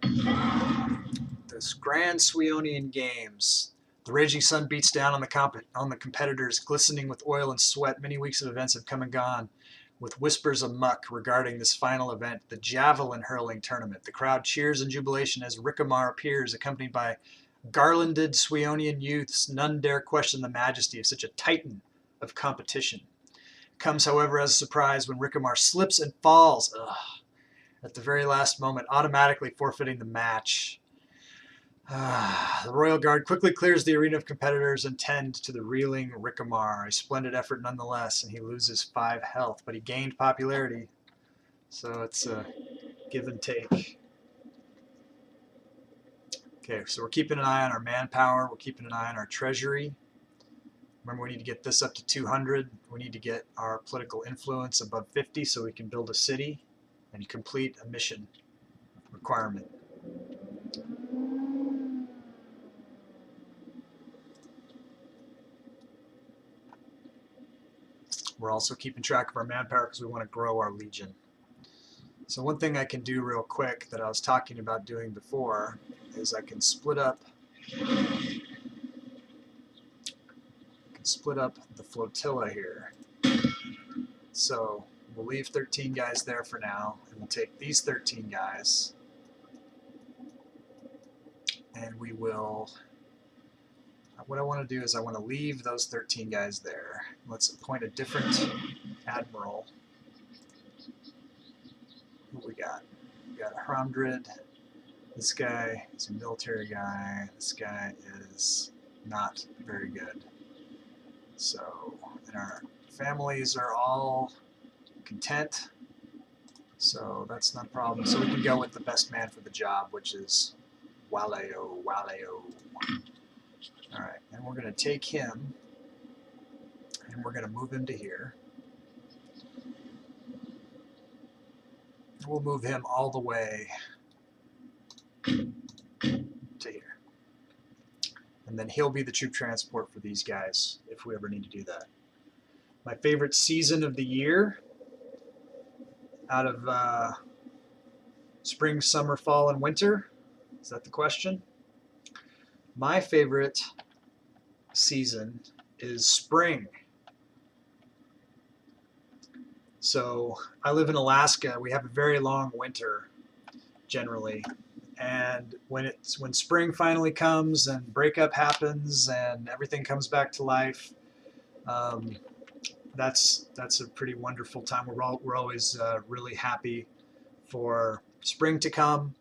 The Grand Suionian Games. The raging sun beats down on the competitors, glistening with oil and sweat. Many weeks of events have come and gone, with whispers amuck regarding this final event, the javelin hurling tournament. The crowd cheers in jubilation as Rickamar appears, accompanied by garlanded Suionian youths. None dare question the majesty of such a titan of competition. It comes, however, as a surprise when Rickamar slips and falls at the very last moment, automatically forfeiting the match. The Royal Guard quickly clears the arena of competitors and tends to the reeling Rickamar. A splendid effort nonetheless, and he loses 5 health, but he gained popularity. So it's a give and take. Okay, so we're keeping an eye on our manpower. We're keeping an eye on our treasury. Remember, we need to get this up to 200. We need to get our political influence above 50 so we can build a city and complete a mission requirement. We're also keeping track of our manpower because we want to grow our legion. So one thing I can do real quick that I was talking about doing before is I can split up the flotilla here. So we'll leave 13 guys there for now, and we'll take these 13 guys and we will, what I want to do is I want to leave those 13 guys there. Let's appoint a different admiral. What we got? We got a Hromdrid. This guy is a military guy. This guy is not very good. So, and our families are all content. So that's not a problem. So we can go with the best man for the job, which is Waleo. All right, and we're going to take him, and we're going to move him to here. We'll move him all the way to here. And then he'll be the troop transport for these guys if we ever need to do that. My favorite season of the year out of spring, summer, fall, and winter? Is that the question? My favorite season is spring. So I live in Alaska. We have a very long winter generally. And when spring finally comes and breakup happens and everything comes back to life, that's a pretty wonderful time. We're always really happy for spring to come.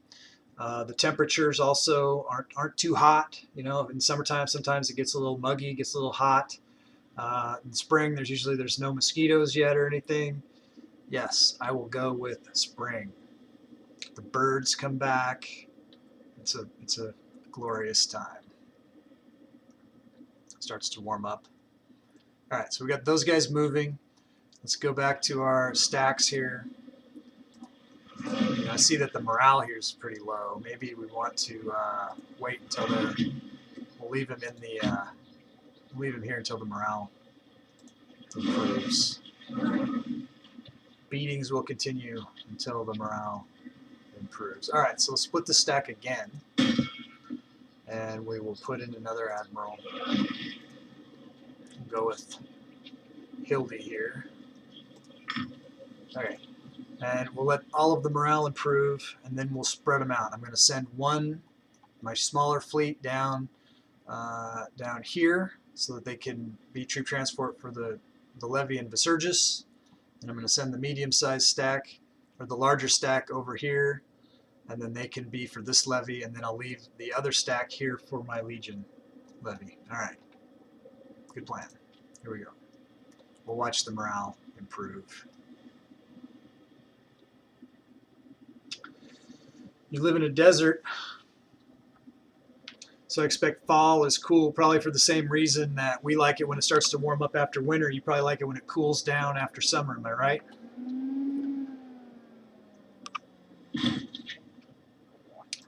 The temperatures also aren't too hot. You know, in summertime sometimes it gets a little muggy, gets a little hot. In spring there's no mosquitoes yet or anything. Yes, I will go with spring. The birds come back. It's a glorious time. It starts to warm up. All right, so we got those guys moving. Let's go back to our stacks here. I see that the morale here is pretty low. Maybe we want to wait until we'll leave him in the leave him here until the morale improves. Beatings will continue until the morale improves. All right, so we'll split the stack again, and we will put in another admiral. We'll go with Hildy here. Okay. And we'll let all of the morale improve, and then we'll spread them out. I'm going to send my smaller fleet down here so that they can be troop transport for the levy in Visurgis. And I'm going to send the medium-sized stack, or the larger stack, over here, and then they can be for this levy, and then I'll leave the other stack here for my Legion levy. All right. Good plan. Here we go. We'll watch the morale improve. You live in a desert, so I expect fall is cool, probably for the same reason that we like it when it starts to warm up after winter. You probably like it when it cools down after summer, am I right?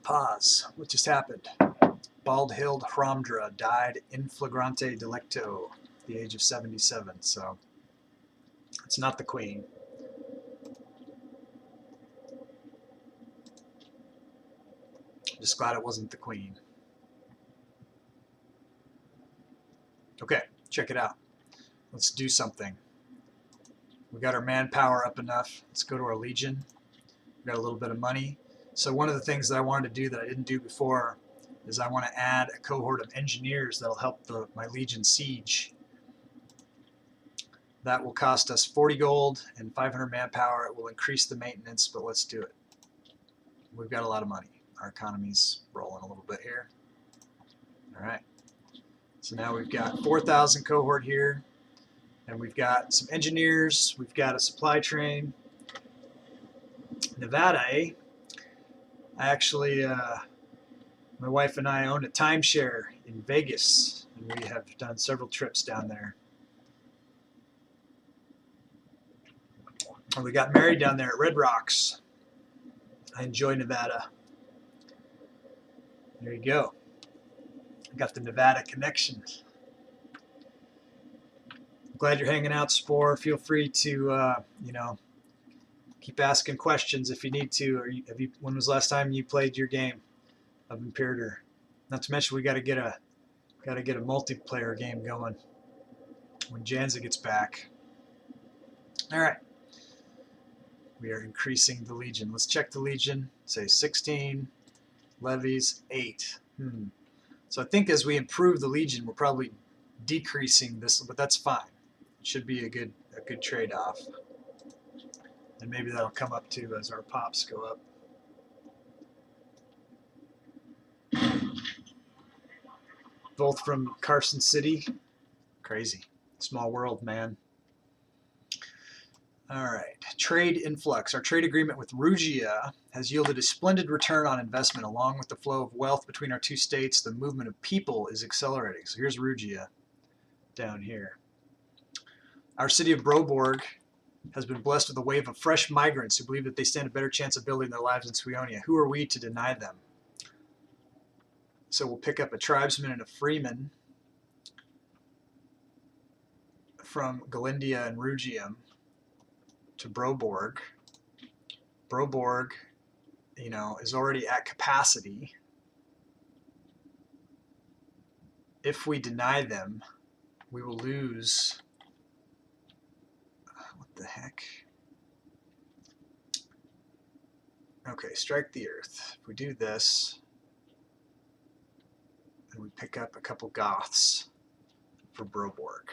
Pause. What just happened? Bald-Hild Hromdra died in flagrante delicto at the age of 77, so it's not the queen. Just glad it wasn't the queen. Okay, check it out. Let's do something. We got our manpower up enough. Let's go to our Legion. We got a little bit of money. So one of the things that I wanted to do that I didn't do before is I want to add a cohort of engineers that'll help my Legion siege. That will cost us 40 gold and 500 manpower. It will increase the maintenance, but let's do it. We've got a lot of money. Our economy's rolling a little bit here. All right. So now we've got 4,000 cohort here, and we've got some engineers. We've got a supply train. Nevada, eh? I actually, my wife and I own a timeshare in Vegas, and we have done several trips down there. And we got married down there at Red Rocks. I enjoy Nevada. There you go. I got the Nevada connection. I'm glad you're hanging out, Spore. Feel free to, keep asking questions if you need to. Or when was the last time you played your game of Imperator? Not to mention, we got to get a multiplayer game going when Janza gets back. All right. We are increasing the Legion. Let's check the Legion. Say 16. Levies 8. So I think as we improve the Legion, we're probably decreasing this, but that's fine. It should be a good trade-off. And maybe that'll come up too as our pops go up. Both from Carson City. Crazy. Small world, man. All right. Trade influx. Our trade agreement with Rugia has yielded a splendid return on investment. Along with the flow of wealth between our two states, the movement of people is accelerating. So here's Rugia down here. Our city of Broborg has been blessed with a wave of fresh migrants who believe that they stand a better chance of building their lives in Suionia. Who are we to deny them? So we'll pick up a tribesman and a freeman from Galindia and Rugium to Broborg. Broborg, you know, is already at capacity. If we deny them, we will lose. What the heck? Okay, strike the earth. If we do this, and we pick up a couple Goths for Broborg.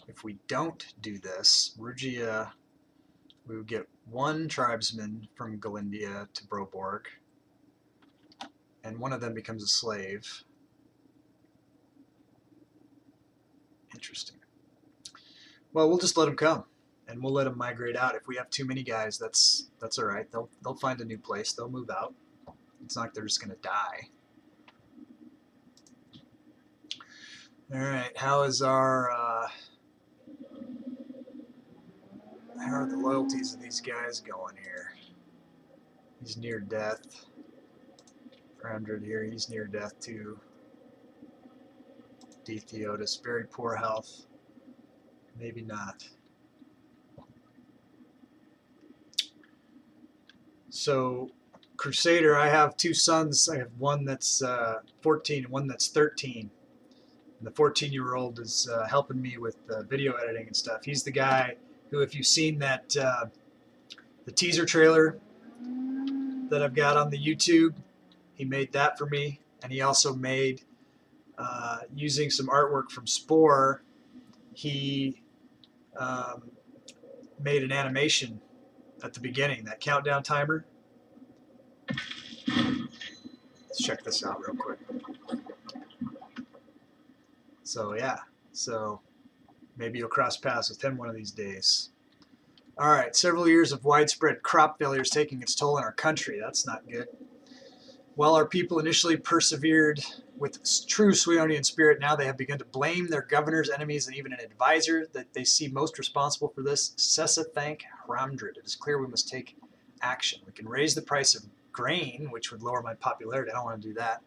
If we don't do this, Rugia, we would get one tribesman from Galindia to Broborg, and one of them becomes a slave. Interesting. Well, we'll just let them come, and we'll let them migrate out. If we have too many guys, that's all right. They'll find a new place. They'll move out. It's not like they're just going to die. All right. How is our how are the loyalties of these guys going here? He's near death. 400 here. He's near death too. D. Theotis, very poor health. Maybe not. So, Crusader, I have two sons. I have one that's 14 and one that's 13. And the 14-year-old is helping me with video editing and stuff. He's the guy who, if you've seen that the teaser trailer that I've got on the YouTube, he made that for me. And he also made, using some artwork from Spore, he made an animation at the beginning, that countdown timer. Let's check this out real quick. So yeah, so maybe you'll cross paths with him one of these days. All right, several years of widespread crop failures taking its toll on our country. That's not good. While our people initially persevered with true Suionian spirit, now they have begun to blame their governors, enemies, and even an advisor that they see most responsible for this. Cessa thank Hramdrid. It is clear we must take action. We can raise the price of grain, which would lower my popularity. I don't want to do that.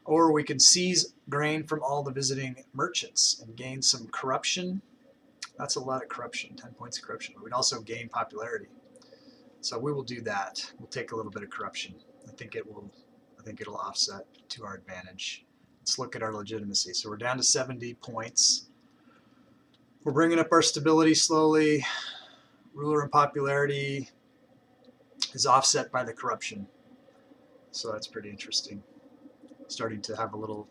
Or we can seize grain from all the visiting merchants and gain some corruption. That's a lot of corruption, 10 points of corruption. But we'd also gain popularity. So we will do that. We'll take a little bit of corruption. I think it'll offset to our advantage. Let's look at our legitimacy. So we're down to 70 points. We're bringing up our stability slowly. Ruler and popularity is offset by the corruption. So that's pretty interesting. Starting to have a little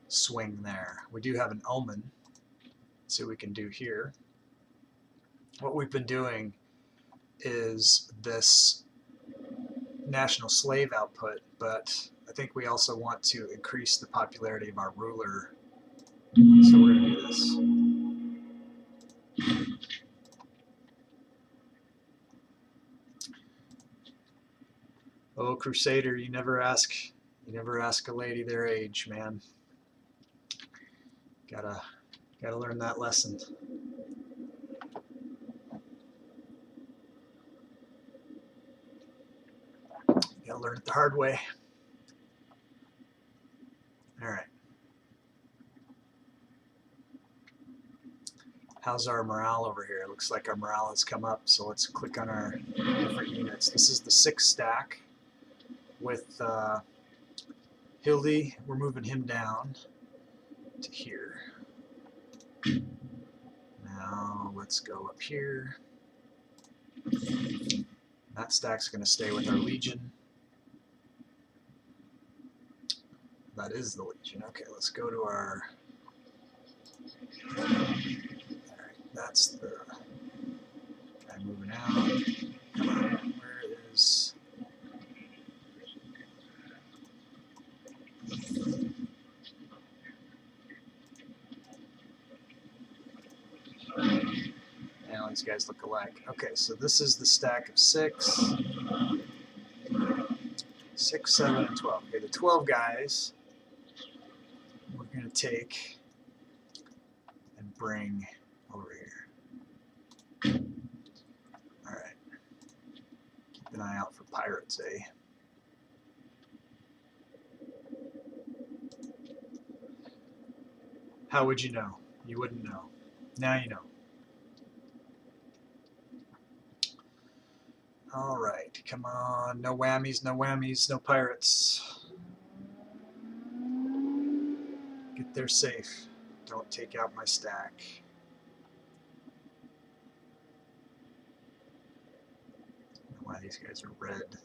swing there. We do have an omen. Let's see what we can do here. What we've been doing is this national slave output, but I think we also want to increase the popularity of our ruler. So we're going to do this. Oh, Crusader, you never ask a lady their age, man. Gotta learn that lesson. Gotta learn it the hard way. All right. How's our morale over here? It looks like our morale has come up, so let's click on our different units. This is the 6 stack with Hildy. We're moving him down to here. Now let's go up here. That stack's going to stay with our Legion. that is the Legion. Okay, let's go to our... Alright, that's the guy moving out. Come on, where is... And all these guys look alike. Okay, so this is the stack of 6. 6, 7, and 12. Okay, the 12 guys we're going to take and bring over here. Alright. Keep an eye out for pirates, eh? How would you know? You wouldn't know. Now you know. Alright, come on. No whammies, no whammies, no pirates. Get there safe. Don't take out my stack. I don't know why these guys are red.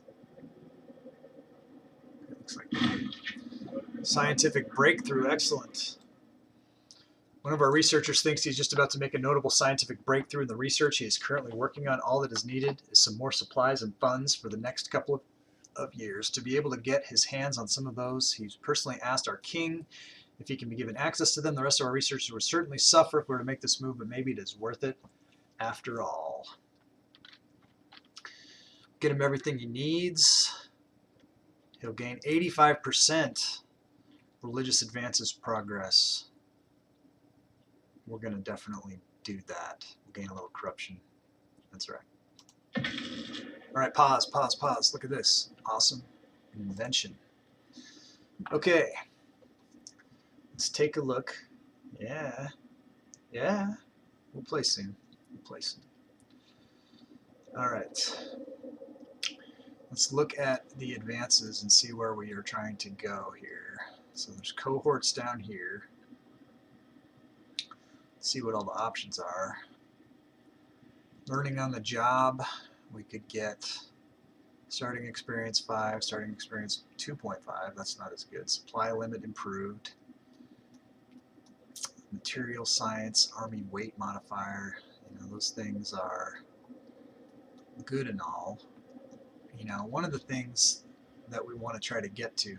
It looks like scientific breakthrough. Excellent. One of our researchers thinks he's just about to make a notable scientific breakthrough in the research he is currently working on. All that is needed is some more supplies and funds for the next couple of years. To be able to get his hands on some of those, he's personally asked our king if he can be given access to them. The rest of our researchers would certainly suffer if we were to make this move, but maybe it is worth it after all. Get him everything he needs. He'll gain 85% religious advances progress. We're going to definitely do that. We'll gain a little corruption. That's right. All right, pause, pause, pause. Look at this. Awesome invention. Okay. Let's take a look. Yeah. Yeah. We'll play soon. We'll play soon. All right. Let's look at the advances and see where we are trying to go here. So there's cohorts down here. See what all the options are. Learning on the job, we could get starting experience 5, starting experience 2.5. That's not as good. Supply limit improved. Material science, army weight modifier. You know, those things are good and all. You know, one of the things that we want to try to get to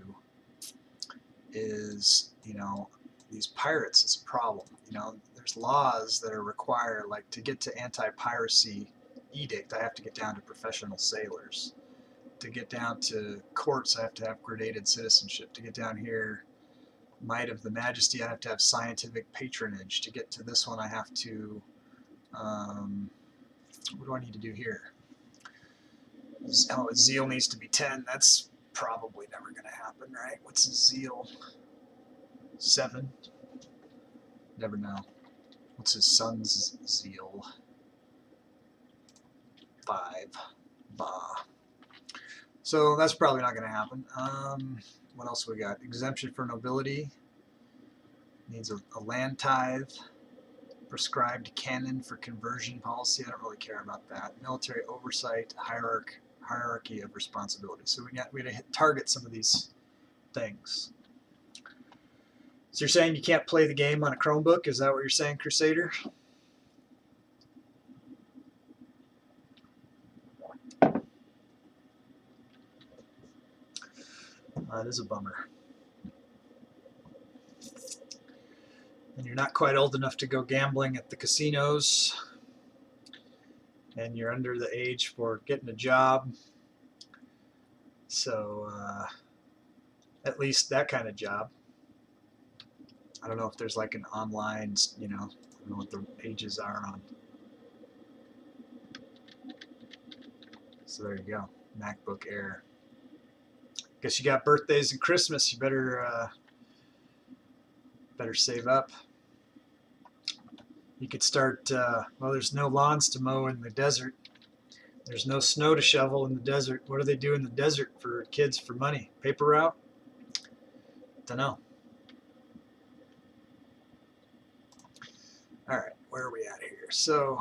is, you know, these pirates is a problem. You know, there's laws that are required, like to get to anti-piracy edict, I have to get down to professional sailors. To get down to courts, I have to have gradated citizenship. To get down here, might of the majesty, I have to have scientific patronage. To get to this one, I have to, what do I need to do here? Oh, zeal needs to be 10. That's probably never going to happen, right? What's his zeal? 7? Never know. What's his son's zeal? 5. Bah. So that's probably not going to happen. What else we got? Exemption for nobility. Needs a land tithe. Prescribed canon for conversion policy. I don't really care about that. Military oversight. Hierarchy of responsibility. So we got to target some of these things. So you're saying you can't play the game on a Chromebook? Is that what you're saying, Crusader? That is a bummer. And you're not quite old enough to go gambling at the casinos. And you're under the age for getting a job. So, at least that kind of job. I don't know if there's like an online, you know, I don't know what the ages are on. So there you go, MacBook Air. Guess you got birthdays and Christmas. You better save up. You could start. Well, there's no lawns to mow in the desert. There's no snow to shovel in the desert. What do they do in the desert for kids for money? Paper route? Don't know. All right, where are we at here? So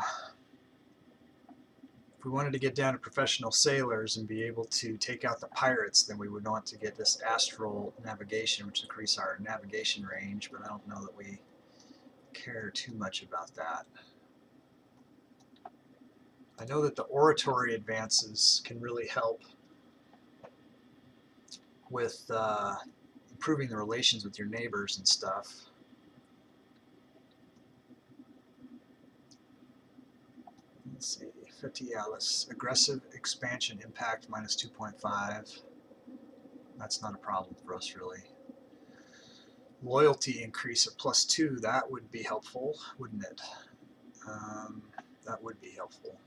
we wanted to get down to professional sailors and be able to take out the pirates, then we would want to get this astral navigation, which increase our navigation range, but I don't know that we care too much about that. I know that the oratory advances can really help with improving the relations with your neighbors and stuff. Let's see, Fetialis, aggressive expansion impact minus 2.5. That's not a problem for us really. Loyalty increase of +2, that would be helpful, wouldn't it? That would be helpful.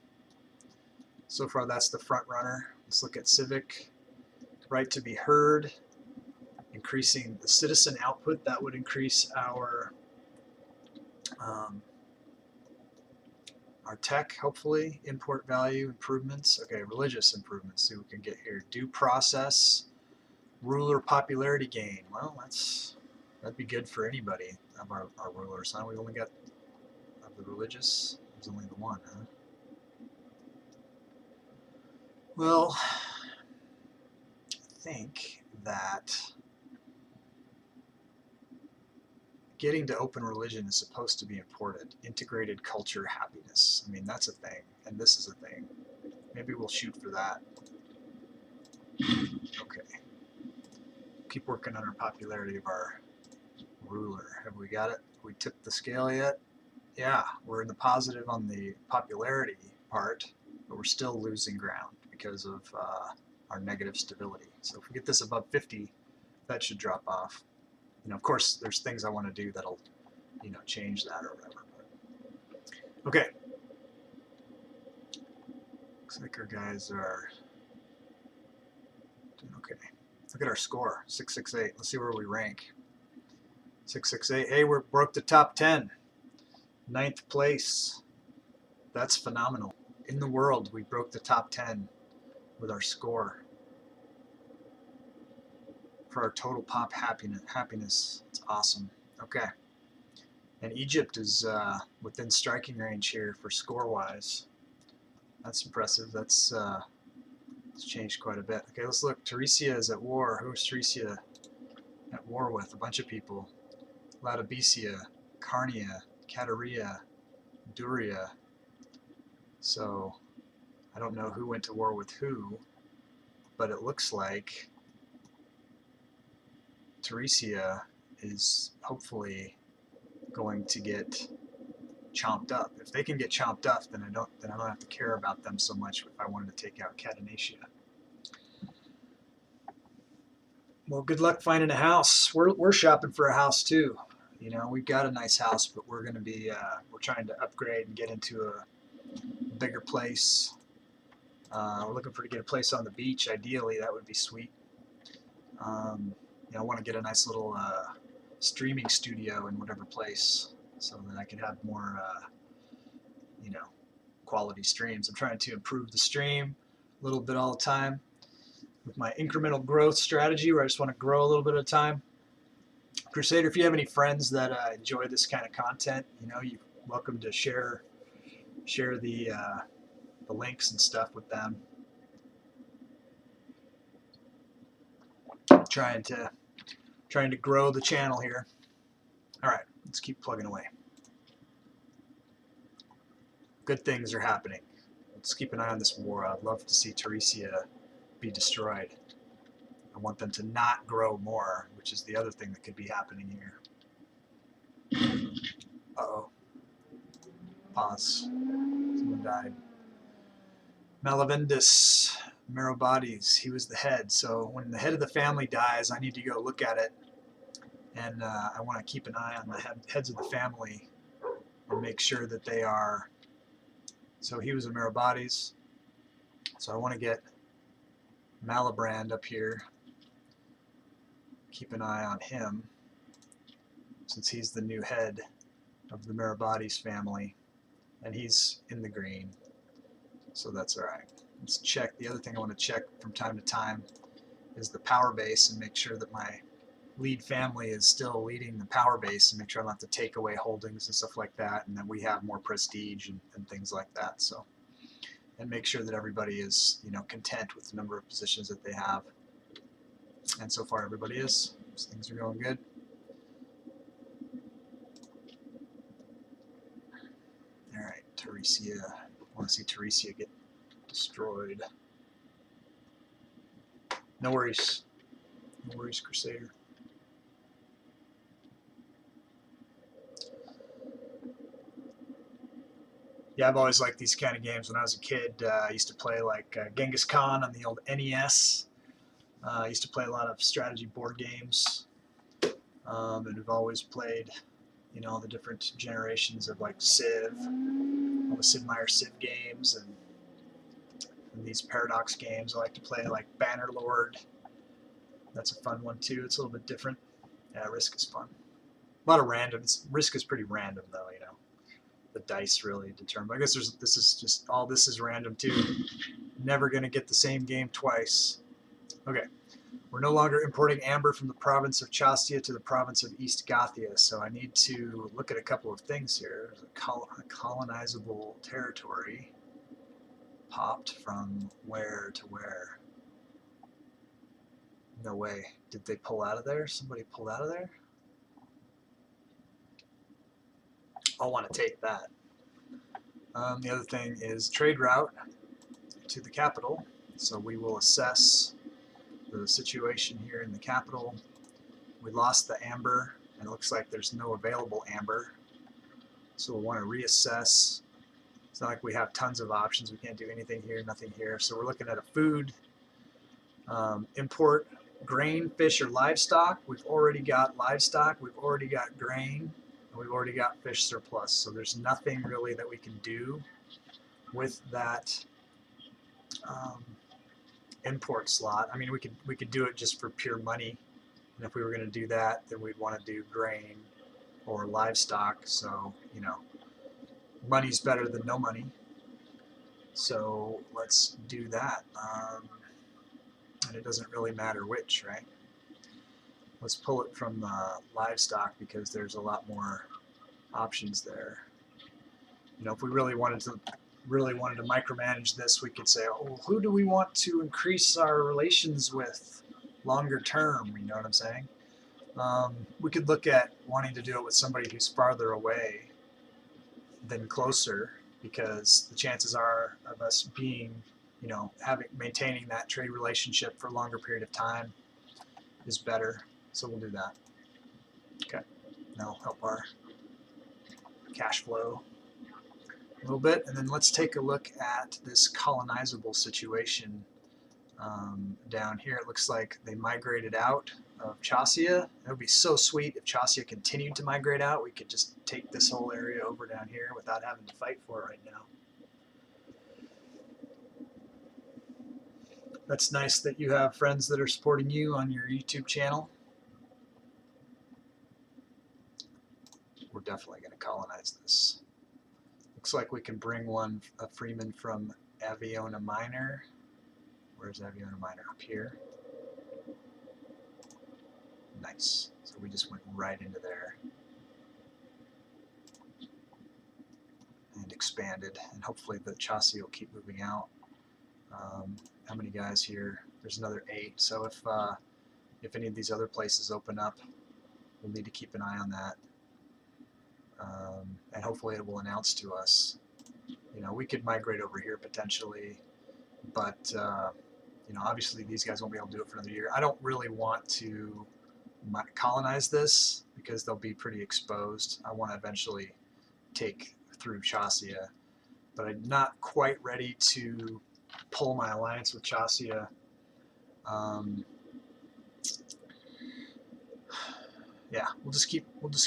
So far that's the front runner. Let's look at civic. Right to be heard, increasing the citizen output, that would increase our tech, hopefully. Import value improvements. Okay, religious improvements. See what we can get here. Due process, ruler popularity gain. Well, that'd be good for anybody of our rulers, huh? We only got of the religious. There's only the one, huh? Well, I think that getting to open religion is supposed to be important. Integrated culture happiness. I mean, that's a thing, and this is a thing. Maybe we'll shoot for that. Okay. Keep working on our popularity of our ruler. Have we got it? We tipped the scale yet? Yeah, we're in the positive on the popularity part, but we're still losing ground because of our negative stability. So if we get this above 50, that should drop off. You know, of course, there's things I want to do that'll, you know, change that or whatever. But, okay. Looks like our guys are doing okay. Look at our score, 668. Let's see where we rank. 668. Hey, we broke the top 10. 9th place. That's phenomenal. In the world, we broke the top 10 with our score. For our total pop happiness. It's awesome. Okay. And Egypt is within striking range here for score-wise. That's impressive. That's it's changed quite a bit. Okay, let's look. Teresia is at war. Who's Teresia at war with? A bunch of people. Laodicea, Carnia, Cataria, Duria. So I don't know who went to war with who, but it looks like Teresia is hopefully going to get chomped up. If they can get chomped up, then I don't have to care about them so much if I wanted to take out Catanacia. Well, good luck finding a house. We're shopping for a house too. You know, we've got a nice house, but we're going to be we're trying to upgrade and get into a bigger place. We're looking to get a place on the beach. Ideally, that would be sweet. You know, I want to get a nice little streaming studio in whatever place, so that I can have more, you know, quality streams. I'm trying to improve the stream a little bit all the time with my incremental growth strategy, where I just want to grow a little bit at a time. Crusader, if you have any friends that enjoy this kind of content, you know, you're welcome to share the links and stuff with them. Trying to grow the channel here. All right, let's keep plugging away. Good things are happening. Let's keep an eye on this war. I'd love to see Teresia be destroyed. I want them to not grow more, which is the other thing that could be happening here. Uh-oh. Pause. Someone died. Malavendus Merobades, he was the head. So when the head of the family dies, I need to go look at it. And I want to keep an eye on the heads of the family and make sure that they are. So he was a Merobades. So I want to get Malabrand up here. Keep an eye on him, since he's the new head of the Merobades family, and he's in the green, so that's all right. Let's check. The other thing I want to check from time to time is the power base and make sure that my lead family is still leading the power base, and make sure I don't have to take away holdings and stuff like that, and that we have more prestige and things like that. So and make sure that everybody is, you know, content with the number of positions that they have. And so far everybody is. So things are going good. Alright, Teresia. I want to see Teresia get destroyed. No worries. No worries, Crusader. Yeah, I've always liked these kind of games. When I was a kid, I used to play like Genghis Khan on the old NES. I used to play a lot of strategy board games, and have always played, you know, the different generations of like Civ, all the Sid Meier Civ games, and these Paradox games. I like to play like Bannerlord. That's a fun one too. It's a little bit different. Yeah, Risk is fun. A lot of random. Risk is pretty random though, you know. The dice really determine. I guess this is just all this is random too. Never gonna get the same game twice. Okay, we're no longer importing amber from the province of Chastia to the province of East Gothia, so I need to look at a couple of things here. There's a colonizable territory popped from where to where? No way. Did they pull out of there? Somebody pulled out of there? I'll want to take that. The other thing is trade route to the capital. So we will assess the situation here in the capital. We lost the amber, and it looks like there's no available amber. So we'll want to reassess. It's not like we have tons of options. We can't do anything here, nothing here. So we're looking at a food, import grain, fish, or livestock. We've already got livestock. We've already got grain. And we've already got fish surplus. So there's nothing really that we can do with that import slot. I mean, we could do it just for pure money. And if we were going to do that, then we'd want to do grain or livestock. So, you know, money's better than no money. So let's do that. And it doesn't really matter which, right? Let's pull it from livestock because there's a lot more options there. You know, if we really wanted to micromanage this, we could say, oh, who do we want to increase our relations with longer term? You know what I'm saying? We could look at wanting to do it with somebody who's farther away than closer, because the chances are of us being, you know, maintaining that trade relationship for a longer period of time is better. So we'll do that. Okay, that'll help our cash flow a little bit. And then let's take a look at this colonizable situation down here. It looks like they migrated out of Chassia. It would be so sweet if Chassia continued to migrate out. We could just take this whole area over down here without having to fight for it right now. That's nice that you have friends that are supporting you on your YouTube channel. We're definitely going to colonize this. Looks like we can bring a freeman from Aviona Minor. Where's Aviona Minor? Up here. Nice. So we just went right into there and expanded, and hopefully the chassis will keep moving out. How many guys here? There's another 8. So if any of these other places open up, we'll need to keep an eye on that. And hopefully it will announce to us. You know, we could migrate over here potentially, but you know, obviously these guys won't be able to do it for another year. I don't really want to colonize this because they'll be pretty exposed. I want to eventually take through Chassia, but I'm not quite ready to pull my alliance with Chassia. Yeah, we'll just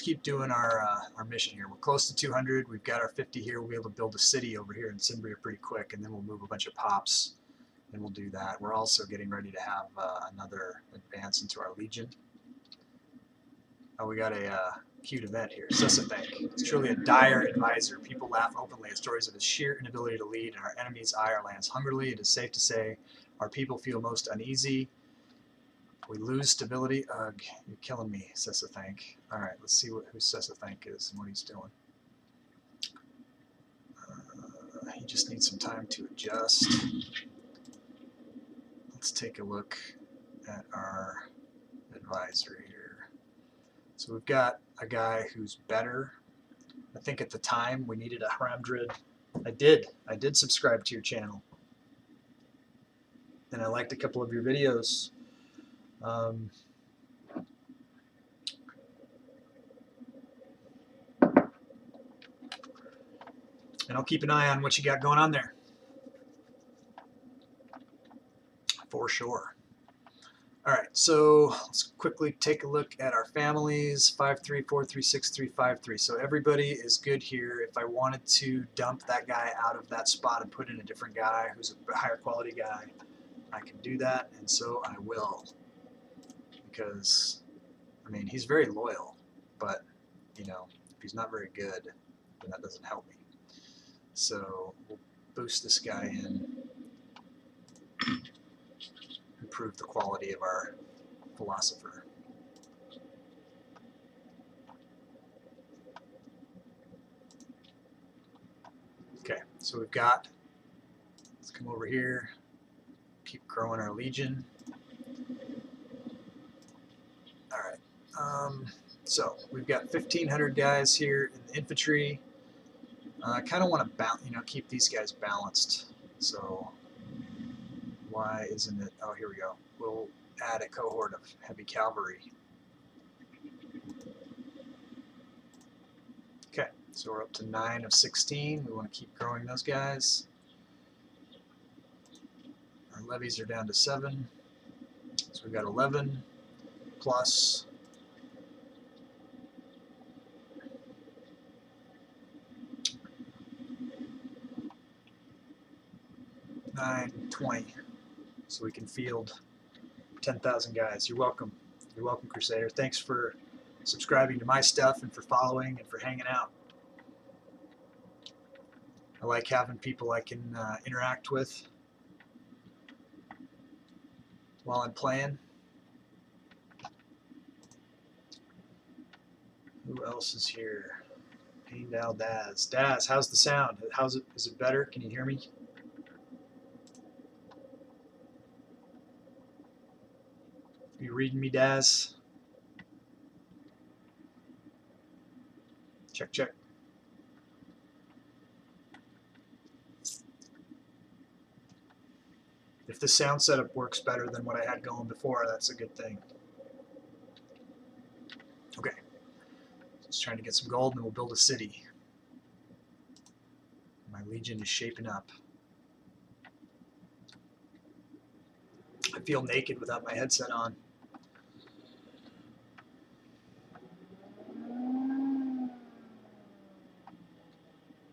keep doing our mission here. We're close to 200. We've got our 50 here. We'll be able to build a city over here in Cimbria pretty quick, and then we'll move a bunch of pops, and we'll do that. We're also getting ready to have another advance into our legion. Oh, we got a cute event here. Sessabank. It's truly a dire advisor. People laugh openly at stories of his sheer inability to lead, and our enemies eye our lands hungrily. It is safe to say our people feel most uneasy. We lose stability. Ugh, you're killing me, Sessabank. Alright, let's see who Sessabank is and what he's doing. he just needs some time to adjust. Let's take a look at our advisor here. So we've got a guy who's better. I think at the time we needed a Haramdrid. I did subscribe to your channel, and I liked a couple of your videos. And I'll keep an eye on what you got going on there, for sure. All right, so let's quickly take a look at our families. 534365353. So everybody is good here. If I wanted to dump that guy out of that spot and put in a different guy who's a higher quality guy, I can do that, and so I will. Because, I mean, he's very loyal, but, you know, if he's not very good, then that doesn't help me. So we'll boost this guy in, improve the quality of our philosopher. Okay, so we've got, let's come over here, keep growing our legion. All right, so we've got 1,500 guys here in the infantry. I kind of want to keep these guys balanced. So why isn't it? Oh, here we go. We'll add a cohort of heavy cavalry. Okay, so we're up to 9 of 16. We want to keep growing those guys. Our levies are down to 7. So we've got 11 plus 9, 20. So we can field 10,000 guys. You're welcome. You're welcome, Crusader. Thanks for subscribing to my stuff and for following and for hanging out. I like having people I can interact with while I'm playing. Who else is here? Paindal Daz. Daz, how's the sound? Is it better? Can you hear me? Are you reading me, Daz? Check, check. If the sound setup works better than what I had going before, that's a good thing. Okay. Just trying to get some gold, and then we'll build a city. My legion is shaping up. I feel naked without my headset on.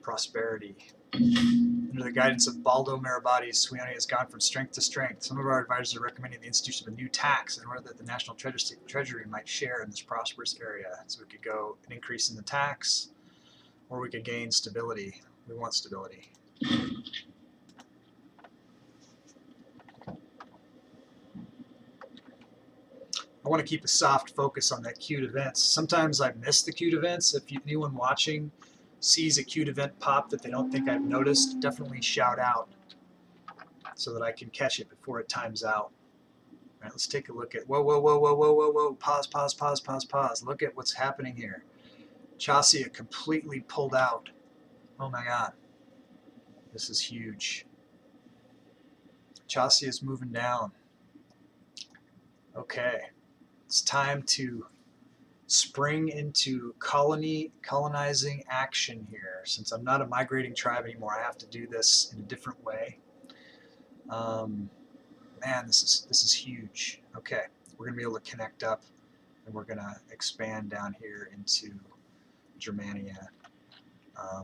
Prosperity. Under the guidance of Baldo Marabati, Suionia has gone from strength to strength. Some of our advisors are recommending the institution of a new tax in order that the national treasury might share in this prosperous area. So we could go an increase in the tax, or we could gain stability. We want stability. I want to keep a soft focus on that queued events. Sometimes I miss the queued events. If anyone watching sees a queued event pop that they don't think I've noticed, definitely shout out so that I can catch it before it times out. All right, let's take a look at, whoa, pause. Look at what's happening here. Chassia completely pulled out. Oh my God, this is huge. Chassia is moving down. Okay, it's time to spring into colonizing action here. Since I'm not a migrating tribe anymore, I have to do this in a different way. Man, this is huge. Okay, we're gonna be able to connect up, and we're gonna expand down here into Germania.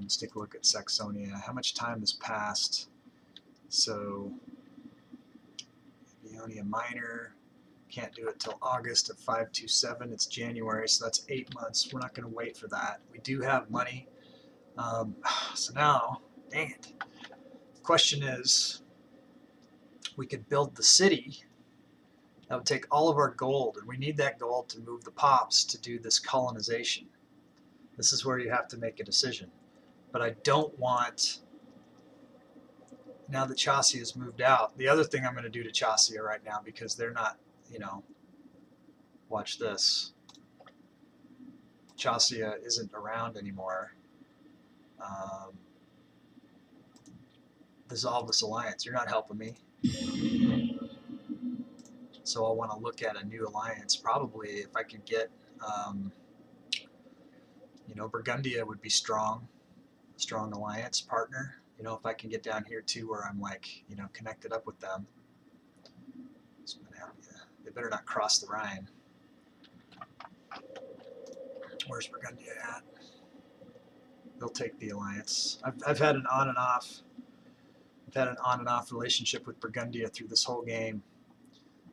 Let's take a look at Saxonia. How much time has passed? So, Ionia Minor. Can't do it till August of 527. It's January, so that's 8 months. We're not going to wait for that. We do have money. So now, dang it. The question is, we could build the city. That would take all of our gold, and we need that gold to move the pops to do this colonization. This is where you have to make a decision. But I don't want now that Chassia has moved out. The other thing I'm going to do to Chassia right now, because they're not, watch this. Chassia isn't around anymore. Dissolve this alliance. You're not helping me. So I'll want to look at a new alliance. Probably if I could get, Burgundia would be strong alliance partner. If I can get down here too, where I'm like, connected up with them. So they better not cross the Rhine. Where's Burgundia at? They'll take the alliance. I've had an on and off. I've had an on and off relationship with Burgundia through this whole game,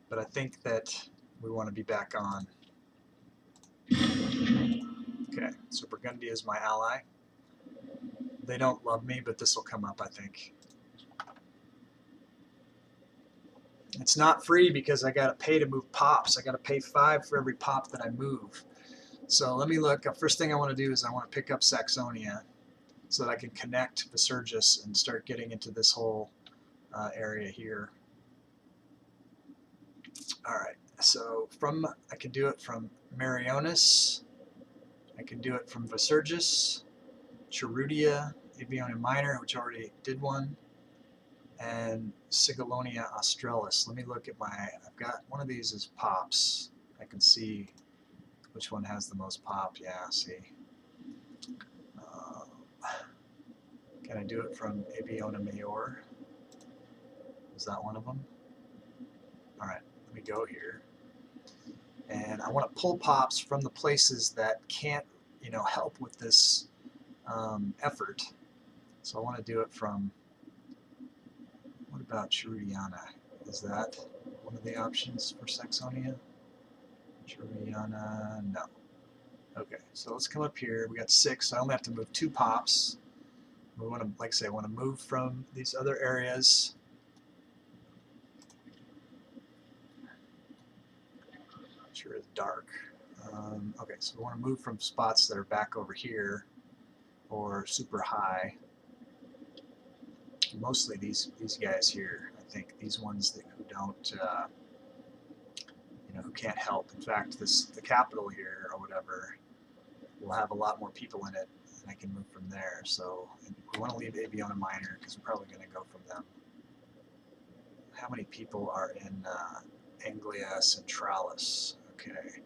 but I think that we want to be back on. Okay, so Burgundia is my ally. They don't love me, but this will come up, I think. It's not free because I got to pay to move pops. I got to pay 5 for every pop that I move. So let me look. First thing I want to do is I want to pick up Saxonia so that I can connect Visurgis and start getting into this whole area here. All right. So I can do it from Marionis. I can do it from Visurgis, Cherudia, Aviona Minor, which already did one, and Suionia Australis. Let me look at I've got one of these is pops. I can see which one has the most pop. Yeah, see. Can I do it from Aviona Mayor? Is that one of them? All right, let me go here. And I want to pull pops from the places that can't, help with this effort. So I want to do it from, what about Cherudiana? Is that one of the options for Saxonia? Cherudiana, no. Okay, so let's come up here. We got 6. I only have to move 2 pops. We want to, like I say, I want to move from these other areas. Sure is dark. Okay, so we want to move from spots that are back over here or super high. Mostly these guys here. I think these ones who don't, who can't help. In fact, the capital here or whatever will have a lot more people in it, and I can move from there. So we want to leave Aviona Minor because we're probably going to go from them. How many people are in Anglia Centralis? Okay.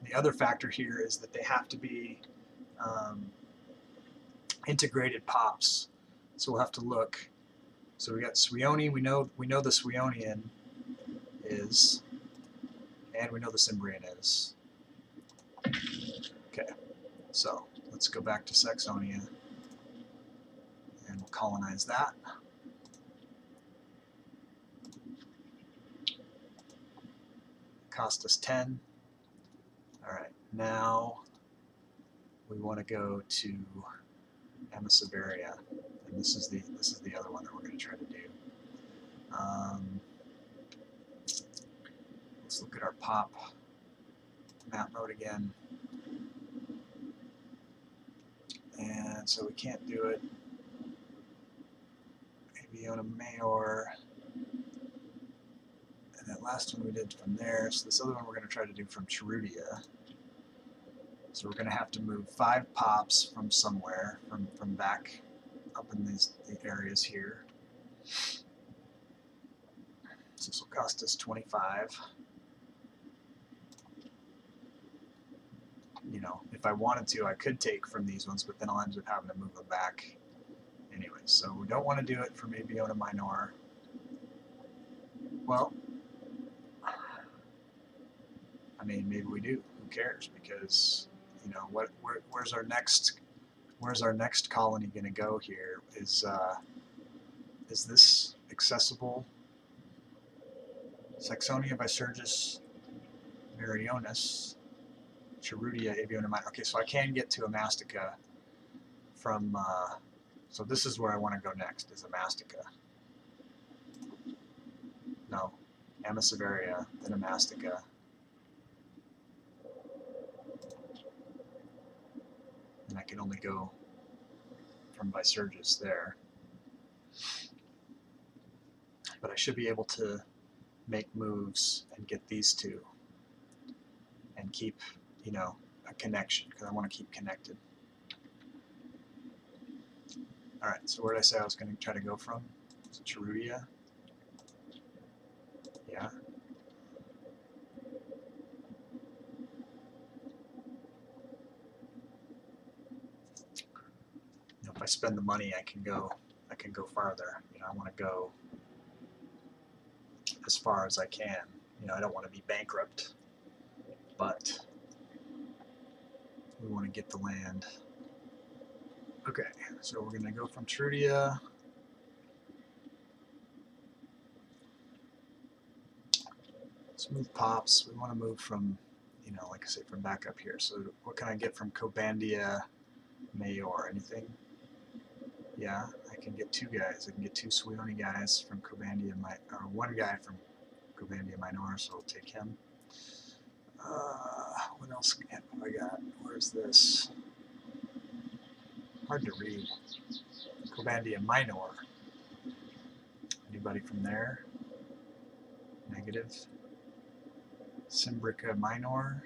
The other factor here is that they have to be integrated pops. So we'll have to look. So we got Suionia. We know the Suionian is, and we know the Cimbrian is. Okay. So let's go back to Saxonia, and we'll colonize that. Cost us 10. All right, now we want to go to Emisaveria, and this is the other one that we're going to try to do. Let's look at our pop map mode again, and so we can't do it. Aviona Mayor, and that last one we did from there. So this other one we're going to try to do from Cherudia. So we're going to have to move 5 pops from somewhere, from back up in the areas here. So this will cost us 25. If I wanted to, I could take from these ones, but then I'll end up having to move them back anyway. So we don't want to do it from Aviona Minor. Well, I mean, maybe we do. Who cares? Because where's our next colony going to go here? Is this accessible? Saxonia, Visurgis, Marionis, Cherudia, Aviona Minor. Okay, so I can get to Amastica from. So this is where I want to go next. Is Amastica? No, Emisaveria, then Amastica. And I can only go from Visurgis there. but I should be able to make moves and get these two and keep, you know, a connection, because I want to keep connected. Alright, so where did I say I was going to try to go from? Is it Cherudia? Yeah. You know, if I spend the money, I can go farther. You know, I want to go as far as I can. You know, I don't want to be bankrupt, but we want to get the land. Okay, so we're going to go from Trudia. Let's move pops. We want to move from, you know, like I said, from back up here. So what can I get from Cobandia Mayor? Anything? Yeah, I can get two guys. I can get two Suionia guys from Cobandia Minor, or one guy from Cobandia Minor, so I'll take him. What else have I got? Where's this? Hard to read. Cobandia Minor. Anybody from there? Negative. Simbrica Minor.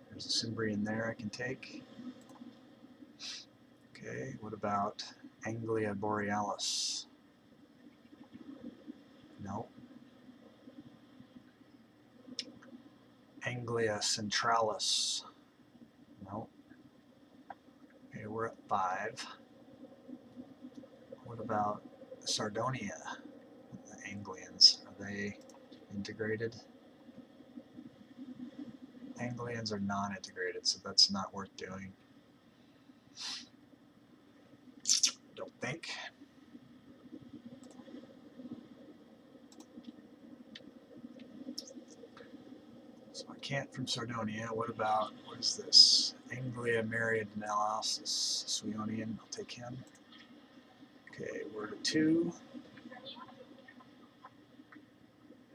There's a Cimbrian there I can take. Okay, what about Anglia Borealis? No. Anglia Centralis? No. Okay, we're at 5. What about Sardonia? The Anglians, are they integrated? Anglians are non-integrated, so that's not worth doing. Don't think. So I can't from Sardonia. What about, what is this? Anglia Meridianalis, Suionian. I'll take him. Okay, we're to 2.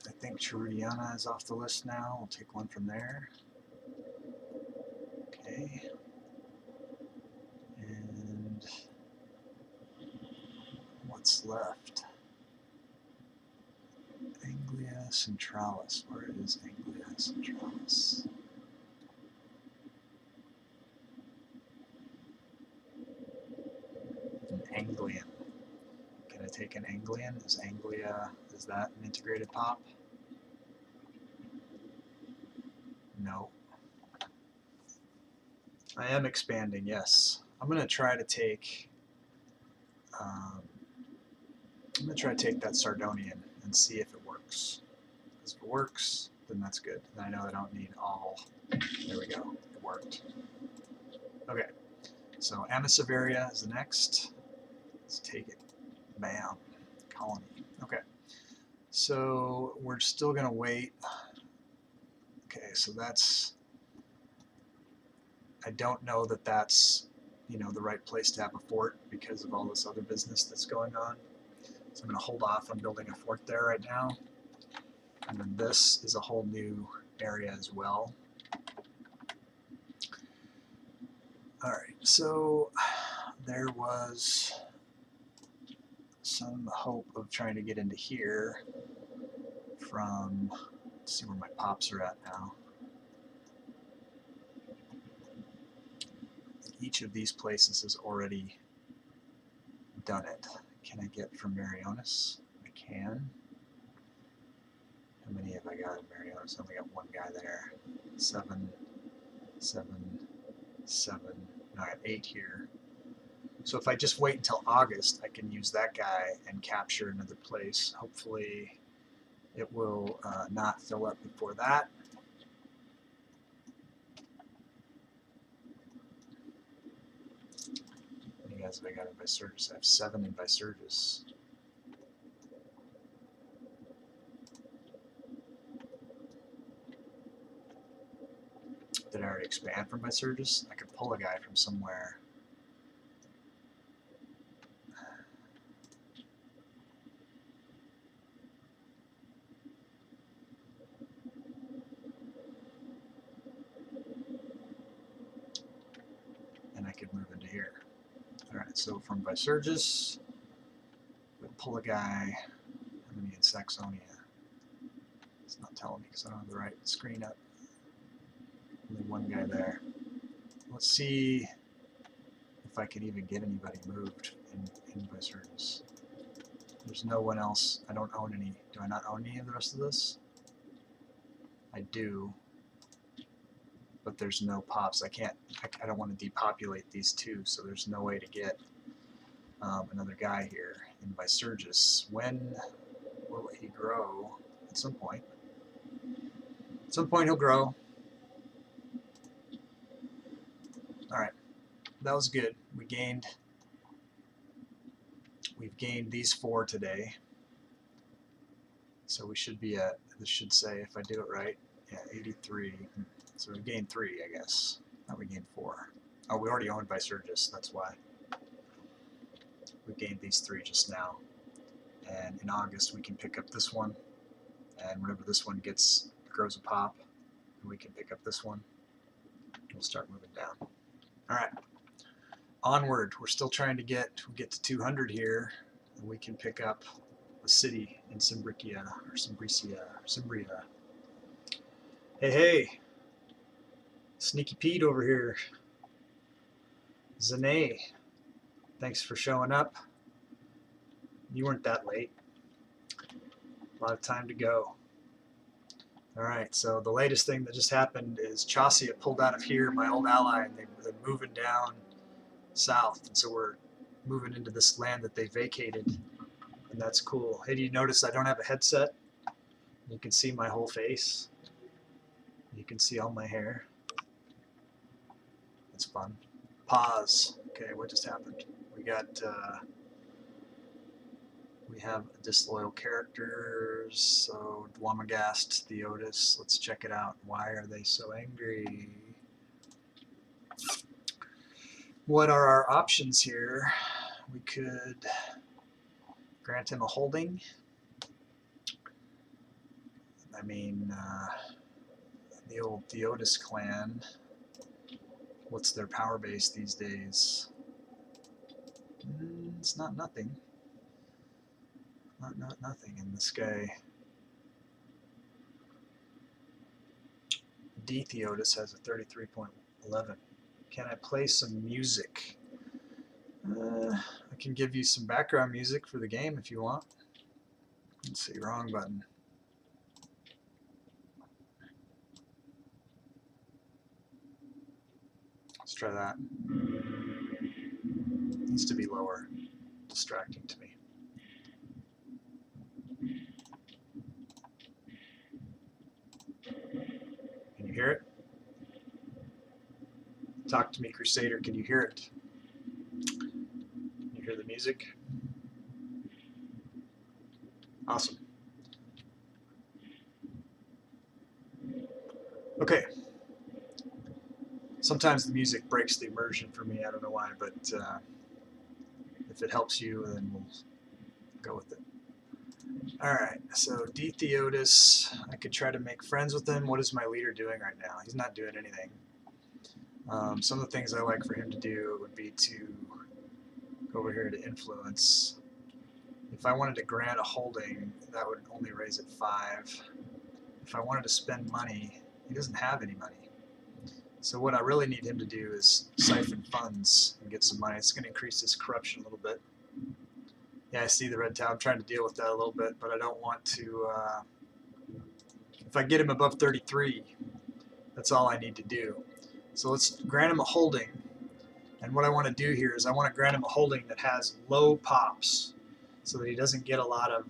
I think Cherudiana is off the list now. We'll take one from there. Okay. And what's left? Anglia Centralis. Where is Anglia Centralis? An Anglian. Can I take an Anglian? Is Anglia, is that an integrated pop? No. I am expanding, yes. I'm going to try to take that Sardonian and see if it works. Because if it works, then that's good. Then I know I don't need all. There we go. It worked. Okay. So Amiseveria is the next. Let's take it. Bam. Colony. Okay. So we're still going to wait. Okay, so that's... I don't know that that's, you know, the right place to have a fort because of all this other business that's going on. So I'm going to hold off on building a fort there right now. And then this is a whole new area as well. Alright, so there was some hope of trying to get into here from, let's see where my pops are at now. Each of these places has already done it. Can I get from Marionis? I can. How many have I got in Marionis? I only got one guy there. 7, 7, 7. No, I got 8 here. So if I just wait until August, I can use that guy and capture another place. Hopefully it will not fill up before that. How many guys have I got in Visurgis? I have 7 in Visurgis. Did I already expand from Visurgis? I could pull a guy from somewhere. And I could move into here. Alright, so from Visurgis, we'll pull a guy. Saxonia. It's not telling me because I don't have the right screen up. Only one guy there. Let's see if I can even get anybody moved in Viserys. There's no one else. I don't own any. Do I not own any of the rest of this? I do. But there's no pops. I don't want to depopulate these two, so there's no way to get another guy here in Viserys. When will he grow? At some point. At some point he'll grow. Alright. That was good. We've gained these 4 today. So we should be at, this should say, if I do it right, yeah, 83. So we gained 3, I guess. Now we gained 4. Oh, we already owned Viserys, that's why. We gained these 3 just now. And in August we can pick up this one. And whenever this one grows a pop, we can pick up this one. We'll start moving down. Alright. Onward. We're still trying to get to 200 here. And we can pick up a city in Cimbria. Hey, hey. Sneaky Pete over here. Zane. Thanks for showing up. You weren't that late. A lot of time to go. Alright, so the latest thing that just happened is Chaucia pulled out of here, my old ally, and they're moving down south. And so we're moving into this land that they vacated. And that's cool. Hey, do you notice I don't have a headset? You can see my whole face. You can see all my hair. That's fun. Pause. Okay, what just happened? We have disloyal characters, so Dwamagast, Theotis, let's check it out. Why are they so angry? What are our options here? We could grant him a holding. I mean, the old Theotis clan, what's their power base these days? It's not nothing. Not nothing in this guy. D Theotis has a 33.11. Can I play some music? I can give you some background music for the game if you want. Let's see, wrong button. Let's try that. Needs to be lower. Distracting to me. Can you hear it? Talk to me, Crusader. Can you hear it? Can you hear the music? Awesome. Okay. Sometimes the music breaks the immersion for me. I don't know why, but if it helps you, then we'll go with it. Alright, so D Theotis, I could try to make friends with him. What is my leader doing right now? He's not doing anything. Some of the things I like for him to do would be to go over here to influence. If I wanted to grant a holding, that would only raise it 5. If I wanted to spend money, he doesn't have any money. So what I really need him to do is siphon funds and get some money. It's going to increase his corruption a little bit. Yeah, I see the red tab. I'm trying to deal with that a little bit, but I don't want to... if I get him above 33, that's all I need to do. So let's grant him a holding. And what I want to do here is I want to grant him a holding that has low pops so that he doesn't get a lot of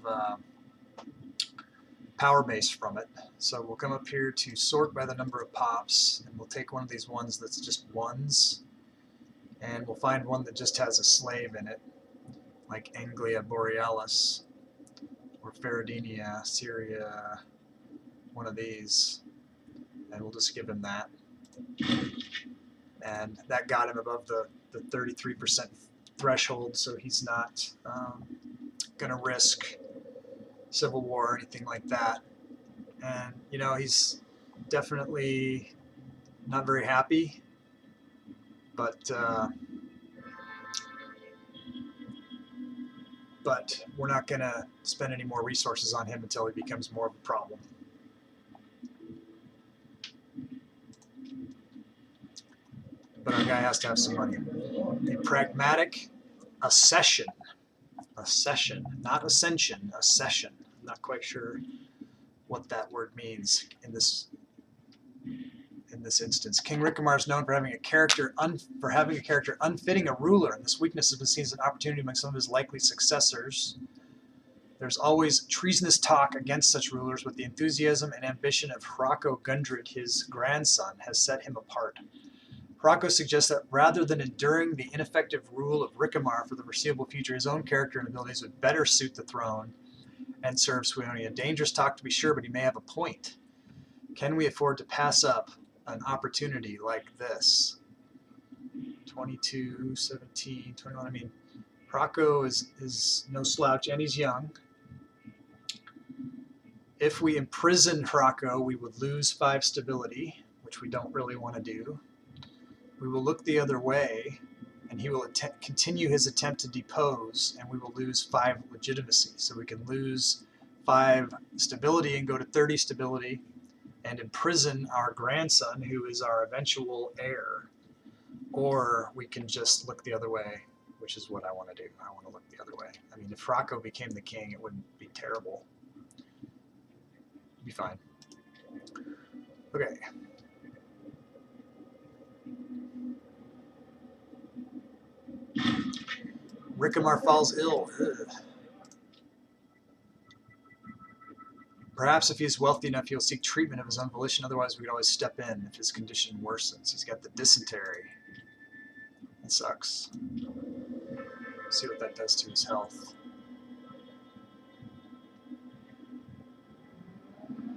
power base from it. So we'll come up here to sort by the number of pops, and we'll take one of these ones that's just ones, and we'll find one that just has a slave in it, like Anglia Borealis, or Ferradinia, Syria, one of these, and we'll just give him that. And that got him above the 33% threshold, so he's not going to risk civil war or anything like that. And, you know, he's definitely not very happy, but but we're not going to spend any more resources on him until he becomes more of a problem. But our guy has to have some money. A pragmatic accession. Accession, not ascension, accession. I'm not quite sure what that word means in this instance. King Rickamar is known for having a character unfitting a ruler, and this weakness has been seen as an opportunity among some of his likely successors. There's always treasonous talk against such rulers, but the enthusiasm and ambition of Hrocco Gundred, his grandson, has set him apart. Hrocco suggests that rather than enduring the ineffective rule of Rickamar for the foreseeable future, his own character and abilities would better suit the throne and serve Suionia. Dangerous talk to be sure, but he may have a point. Can we afford to pass up an opportunity like this? 22, 17, 21. I mean, Hrocco is no slouch, and he's young. If we imprison Hrocco, we would lose 5 stability, which we don't really want to do. We will look the other way, and he will continue his attempt to depose, and we will lose 5 legitimacy. So we can lose 5 stability and go to 30 stability and imprison our grandson, who is our eventual heir. Or we can just look the other way, which is what I want to do. I want to look the other way. I mean, if Hrocco became the king, it wouldn't be terrible. It'd be fine. Okay. Rickamar falls ill. Ugh. Perhaps if he is wealthy enough, he'll seek treatment of his own volition. Otherwise, we could always step in if his condition worsens. He's got the dysentery. That sucks. Let's see what that does to his health.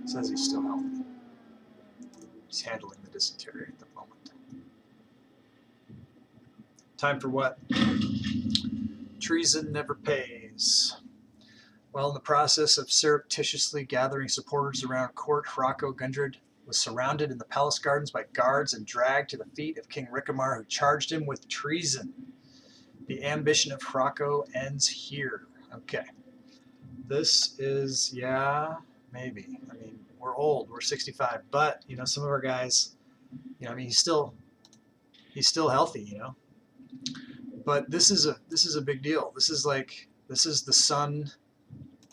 It says he's still healthy. He's handling the dysentery at the moment. Time for what? Treason never pays. While in the process of surreptitiously gathering supporters around court, Hrocco Gundred was surrounded in the palace gardens by guards and dragged to the feet of King Rickamar, who charged him with treason. The ambition of Hrocco ends here. Okay. This is, yeah, maybe. I mean, we're old. We're 65. But, you know, some of our guys, you know, I mean, he's still healthy, you know. But this is a big deal. This is the son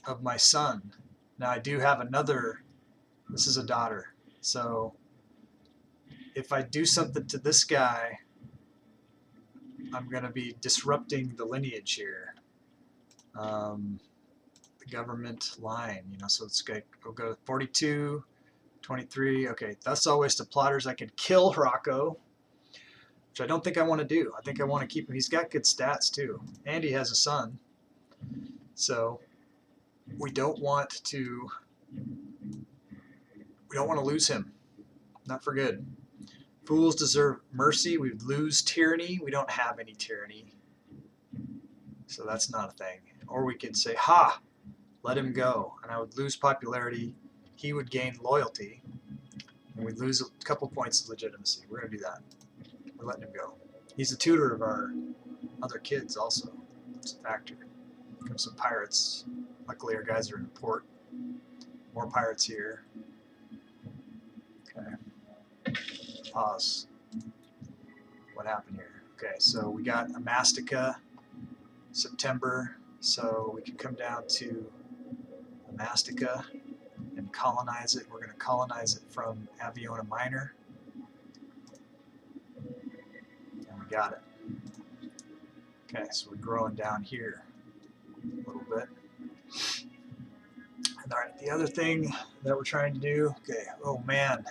of my son. Now I do have another, this is a daughter. So if I do something to this guy, I'm going to be disrupting the lineage here. The government line, you know, so it's like, we'll go 42, 23. Okay, that's always to plotters. I could kill Hrocco, which I don't think I want to do. I think I want to keep him. He's got good stats too. And he has a son. So we don't want to lose him. Not for good. Fools deserve mercy. We would lose tyranny. We don't have any tyranny. So that's not a thing. Or we could say, ha, let him go. And I would lose popularity. He would gain loyalty. And we'd lose a couple points of legitimacy. We're going to do that. We're letting him go. He's a tutor of our other kids also. That's a factor. Come some pirates. Luckily our guys are in port. More pirates here. Okay. Pause. What happened here? Okay, so we got Amastica, September, so we can come down to Amastica and colonize it. We're going to colonize it from Aviona Minor. And we got it. Okay, so we're growing down here a little bit. And all right, the other thing that we're trying to do, okay, oh man,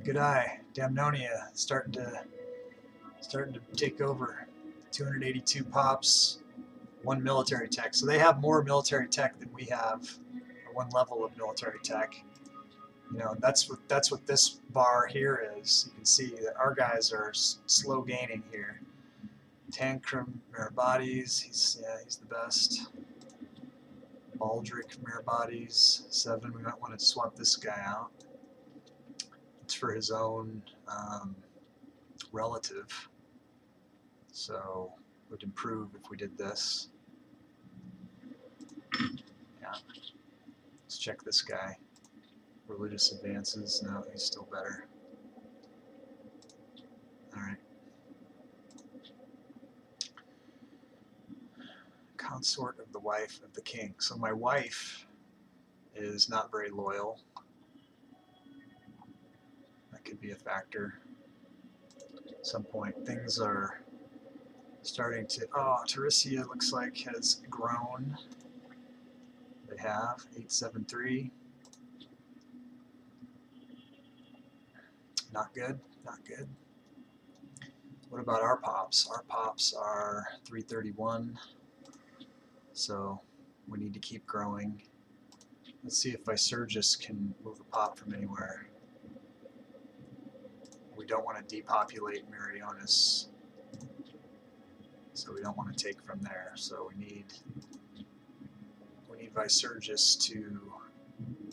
good eye, Damnonia starting to take over. 282 pops, 1 military tech. So they have more military tech than we have, or 1 level of military tech. You know, that's what this bar here is. You can see that our guys are slow gaining here. Tancred Meribades, he's the best. Baldric Meribades, 7. We might want to swap this guy out. It's for his own relative. So it would improve if we did this. Yeah. Let's check this guy. Religious advances. No, he's still better. Alright. Consort of the wife of the king. So my wife is not very loyal. That could be a factor. At some point, things are starting to... Oh, Teresia looks like has grown. They have 873. Not good. Not good. What about our pops? Our pops are 331. So we need to keep growing. Let's see if Visurgis can move a pop from anywhere. We don't want to depopulate Marionis, so we don't want to take from there. So we need Visurgis to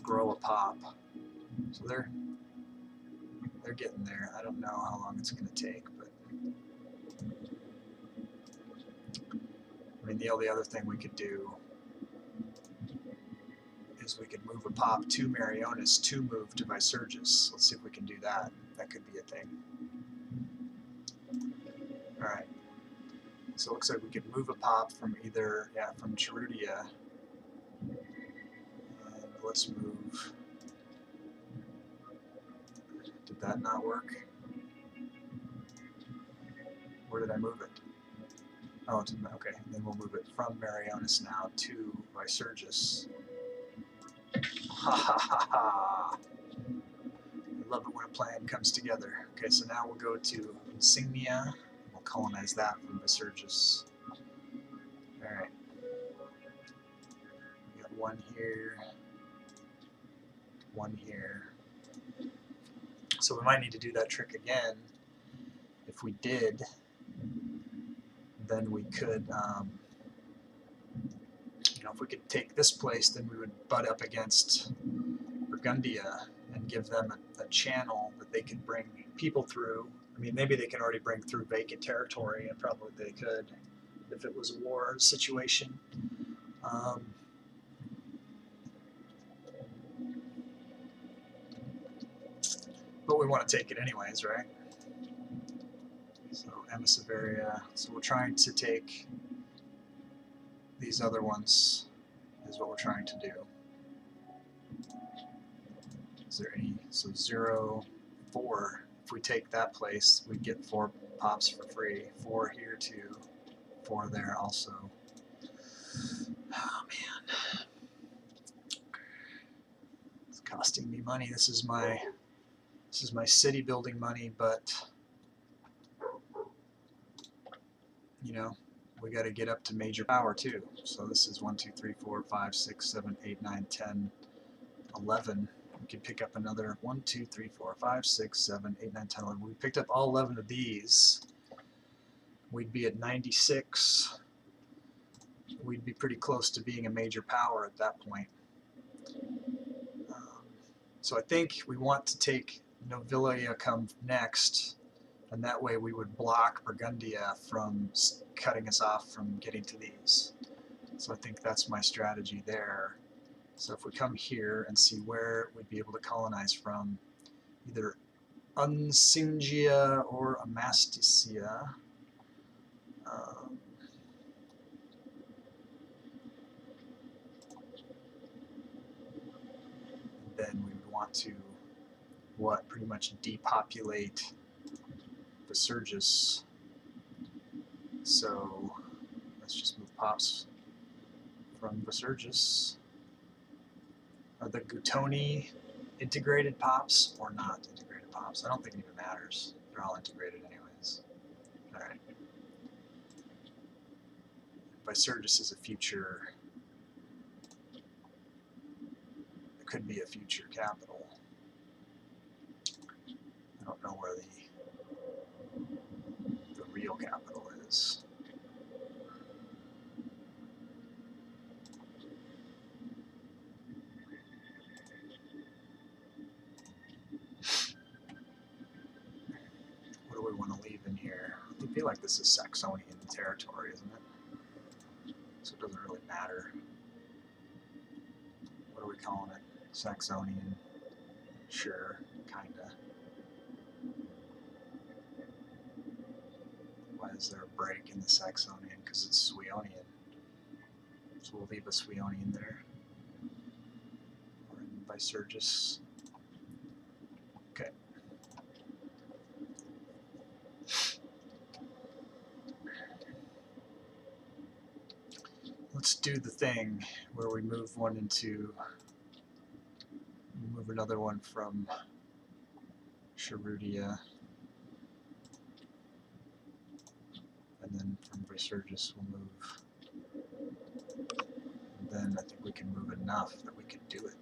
grow a pop. So they're getting there. I don't know how long it's going to take, but I mean the only other thing we could do is we could move a pop to Marionis to move to Visurgis. Let's see if we can do that. That could be a thing. Alright. So it looks like we could move a pop from either, yeah, from Gerudia. And let's move. Did that not work? Where did I move it? Oh, it's okay. And then we'll move it from Marionis now to Visurgis. Ha ha ha ha! I love it when a plan comes together. Okay, so now we'll go to Insignia. We'll colonize that from Visurgis. Alright. We got one here. One here. So we might need to do that trick again. If we did, then we could, you know, if we could take this place, then we would butt up against Burgundia and give them a channel that they could bring people through. I mean, maybe they can already bring through vacant territory, and probably they could if it was a war situation. But we want to take it anyways, right? So Emissaveria. So we're trying to take these other ones is what we're trying to do. Is there any? So 0, 4. If we take that place, we'd get 4 pops for free. 4 here too. 4 there also. Oh man. It's costing me money. This is my city building money, but you know, we got to get up to major power too. So this is 1, 2, 3, 4, 5, 6, 7, 8, 9, 10, 11. We could pick up another 1, 2, 3, 4, 5, 6, 7, 8, 9, 10, 11. We picked up all 11 of these. We'd be at 96. We'd be pretty close to being a major power at that point. So I think we want to take Novilia come next, and that way we would block Burgundia from cutting us off from getting to these. So I think that's my strategy there. So if we come here and see where we'd be able to colonize from, either Unsingia or Amasticia. Then we would want to, pretty much depopulate Visurgis. So let's just move pops from Visurgis. Are the Guttoni integrated pops or not integrated pops? I don't think it even matters. They're all integrated anyways. Alright. Visurgis is a future. It could be a future capital. I don't know where the real capital is. What do we want to leave in here? I feel like this is Saxonian territory, isn't it? So it doesn't really matter. what are we calling it? Saxonian. Sure, kinda. Why is there a break in the Saxonian? Because it's Suionian. So we'll leave a Suionian there. Or in Visurgis. Okay. Let's do the thing where we move another one from Sharudia, and then from Visurgis we'll move. And then I think we can move enough that we can do it.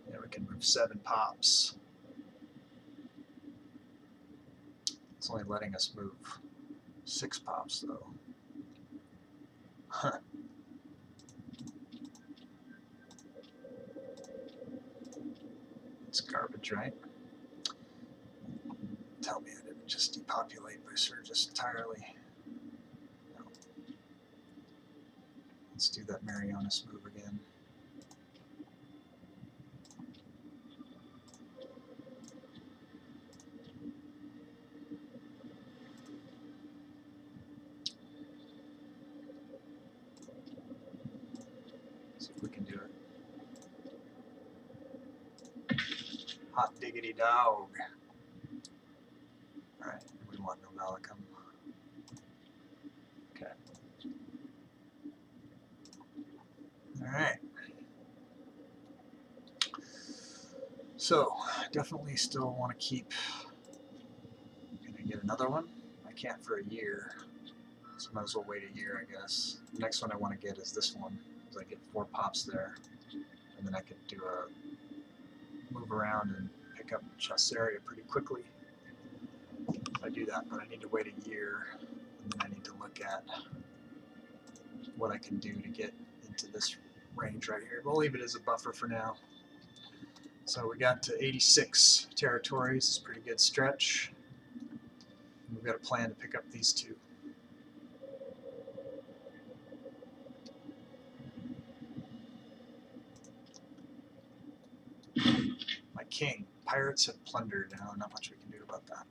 Yeah, we can move 7 pops. It's only letting us move 6 pops though. Huh. It's garbage, right? Tell me I didn't just depopulate Visurgis entirely. No. Let's do that Marianas move again. See if we can do it. Hot diggity dog. Alright, we want no Malachum. Okay. Alright. So, definitely still want to keep. Can I get another one? I can't for a year. So might as well wait a year, I guess. The next one I want to get is this one, because I get 4 pops there. And then I could do a move around and pick up Chauceria pretty quickly. If I do that, but I need to wait a year, and then I need to look at what I can do to get into this range right here. We'll leave it as a buffer for now. So we got to 86 territories. It's a pretty good stretch. And we've got a plan to pick up these 2. My king. Pirates have plundered. No, not much we can do about that.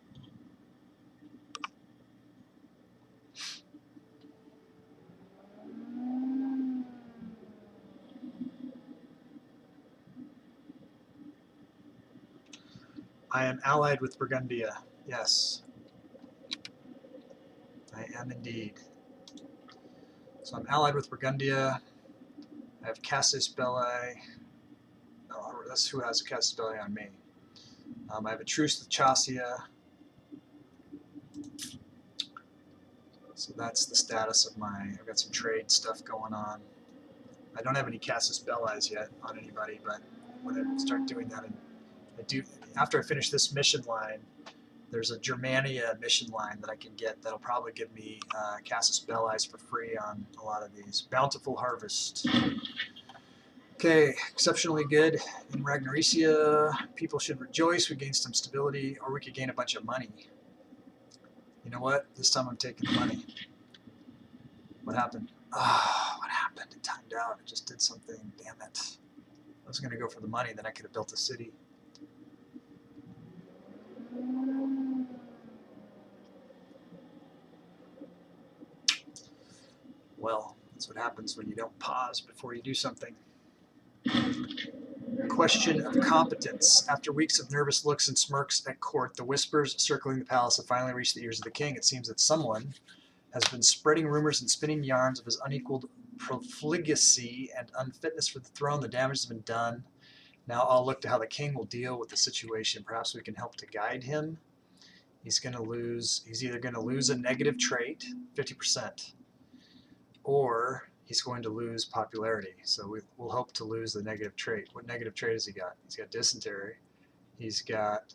I am allied with Burgundia. Yes. I am indeed. So I'm allied with Burgundia. I have Casus Belli. Oh, that's who has a Casus Belli on me. I have a truce with Chaucia. So that's the status of I've got some trade stuff going on. I don't have any Casus Bellis yet on anybody, but when I start doing that, after I finish this mission line, there's a Germania mission line that I can get that'll probably give me Casus Bellis for free on a lot of these. Bountiful Harvest. Okay, exceptionally good in Ragnaresia. People should rejoice. We gain some stability, or we could gain a bunch of money. You know what? This time I'm taking the money. What happened? Ah, what happened? It timed out. It just did something. Damn it. I was going to go for the money, then I could have built a city. Well, that's what happens when you don't pause before you do something. Question of competence. After weeks of nervous looks and smirks at court, the whispers circling the palace have finally reached the ears of the king. It seems that someone has been spreading rumors and spinning yarns of his unequaled profligacy and unfitness for the throne. The damage has been done. Now I'll look to how the king will deal with the situation. Perhaps we can help to guide him. He's either going to lose a negative trait, 50%, or he's going to lose popularity. So we'll hope to lose the negative trait. What negative trait has he got? He's got dysentery. He's got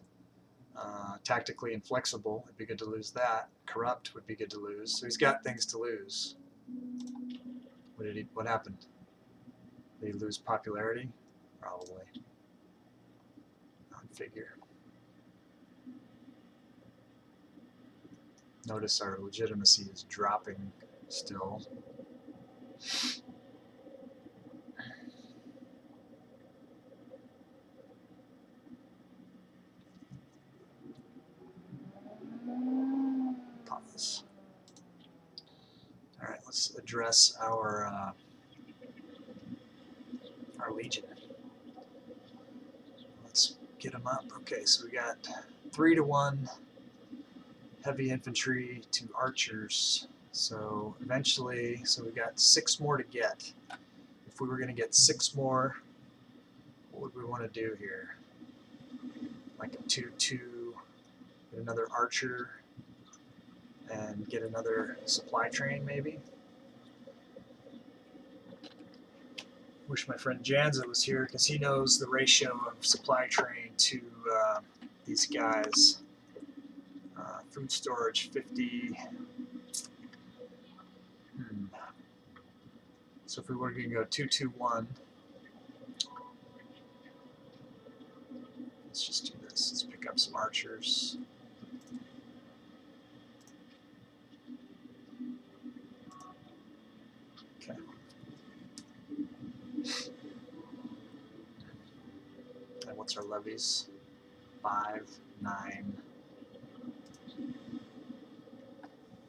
tactically inflexible. It'd be good to lose that. Corrupt would be good to lose. So he's got things to lose. What happened? Did he lose popularity? Probably. Non-figure. Notice our legitimacy is dropping still. let's address our legion. Let's get them up. Okay, so we got 3-to-1 heavy infantry to archers. So eventually, so we got 6 more to get. If we were going to get 6 more, what would we want to do here? Like a 2-2, get another archer, and get another supply train maybe? Wish my friend Janza was here because he knows the ratio of supply train to these guys. Food storage 50. So if we were going to go 2-2-1, let's just do this. Let's pick up some archers. Okay. And what's our levies? 5, 9,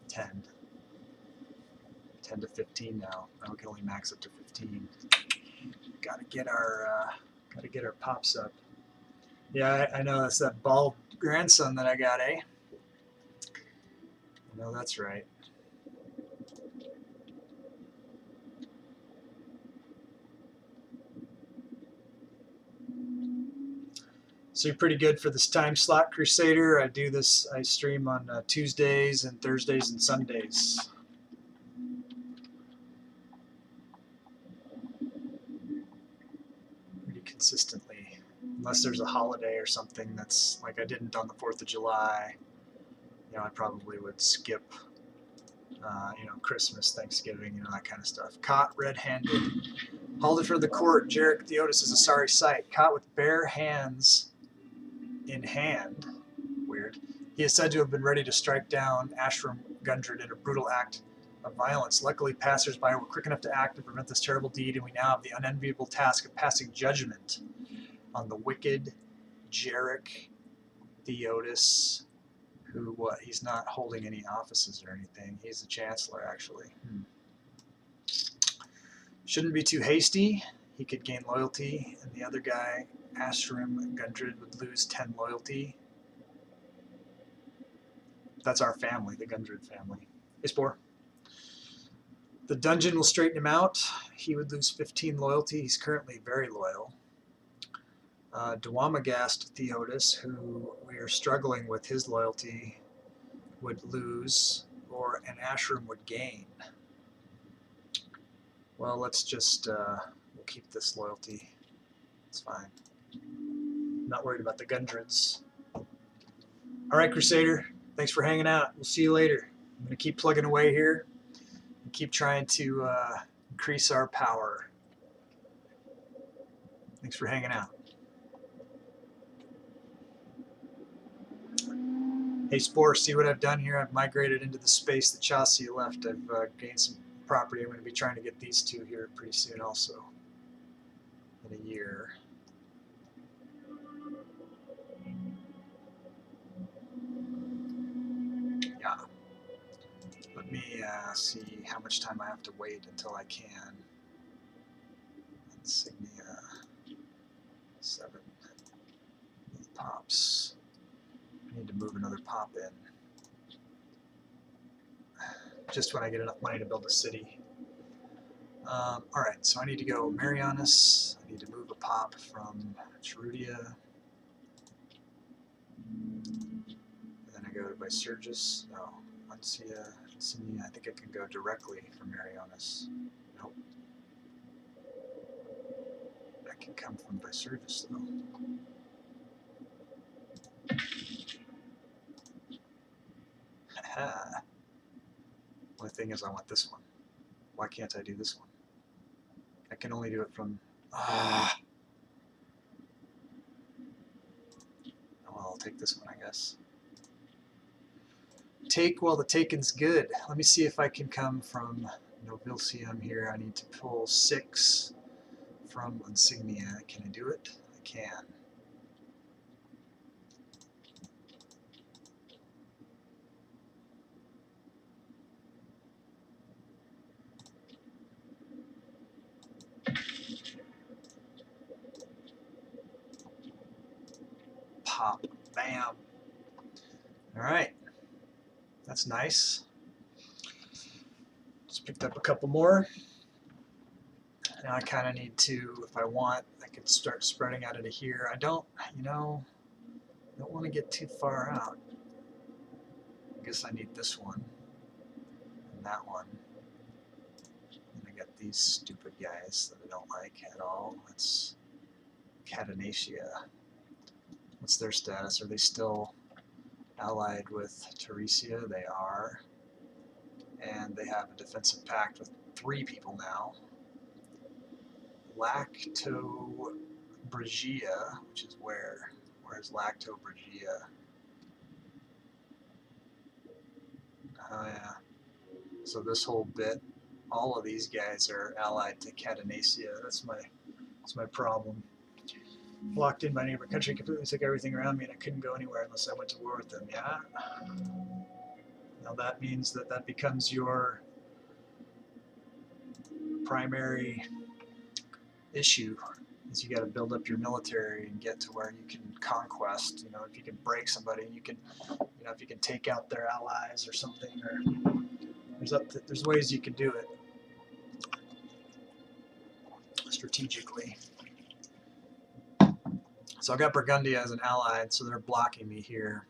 10. 10 to 15 now. Now we can only max up to 15. Gotta get our pops up. Yeah, I know that's that bald grandson that I got, eh? I know that's right. So you're pretty good for this time slot, Crusader. I do this. I stream on Tuesdays and Thursdays and Sundays. Pretty consistently, unless there's a holiday or something that's like I didn't on the 4th of July. You know, I probably would skip. You know, Christmas, Thanksgiving, you know, that kind of stuff. Caught red-handed. Hauled it for the court. Jarek Theotis is a sorry sight. Caught with bare hands in hand. Weird. He is said to have been ready to strike down Ashram Gundred in a brutal act of violence. Luckily, passers-by were quick enough to act and prevent this terrible deed, and we now have the unenviable task of passing judgment on the wicked Jarek Theotis, who, what, he's not holding any offices or anything. He's the chancellor, actually. Shouldn't be too hasty. He could gain loyalty, and the other guy, Ashram Gundred, would lose 10 loyalty. That's our family, the Gundred family. Hey, Spore. The dungeon will straighten him out. He would lose 15 loyalty. He's currently very loyal. Dwamagast Theotis, who we are struggling with his loyalty, would lose, or an Ashram would gain. Well, let's just we'll keep this loyalty. It's fine. Not worried about the Gundreds. All right, Crusader. Thanks for hanging out. We'll see you later. I'm going to keep plugging away here and keep trying to increase our power. Thanks for hanging out. Hey, Spore, see what I've done here? I've migrated into the space that Chassis left. I've gained some property. I'm going to be trying to get these two here pretty soon also, in a year. Yeah. Let me see how much time I have to wait until I can. Insignia 7 pops. I need to move another pop in. Just when I get enough money to build a city. Alright, so I need to go Marianus. I need to move a pop from Cherudia. And then I go to Visurgis. No, Uncia, Insignia. I think I can go directly from Marianus. Nope. I can come from Visurgis though. Haha. Only thing is I want this one. Why can't I do this one? I can only do it from... Well, I'll take this one, I guess. Take while the taken's good. Let me see if I can come from Nobilcium here. I need to pull 6 from Insignia. Can I do it? I can. Bam. All right. That's nice. Just picked up a couple more. Now I kind of need to, if I want, I could start spreading out into here. I don't, you know, I don't want to get too far out. I guess I need this one and that one. And I got these stupid guys that I don't like at all. That's Cadenacia. What's their status? Are they still allied with Teresia? They are. And they have a defensive pact with 3 people now. Lactobragia, which is where? Where's Lactobragia? Oh yeah. So this whole bit, all of these guys are allied to Cadenacia. That's my problem. Locked in my neighbor country, completely took everything around me, and I couldn't go anywhere unless I went to war with them. Yeah. Now that means that that becomes your primary issue. Is you got to build up your military and get to where you can conquest. You know, if you can break somebody, you can, you know, if you can take out their allies or something, or there's ways you can do it strategically. So I got Burgundia as an ally, so they're blocking me here.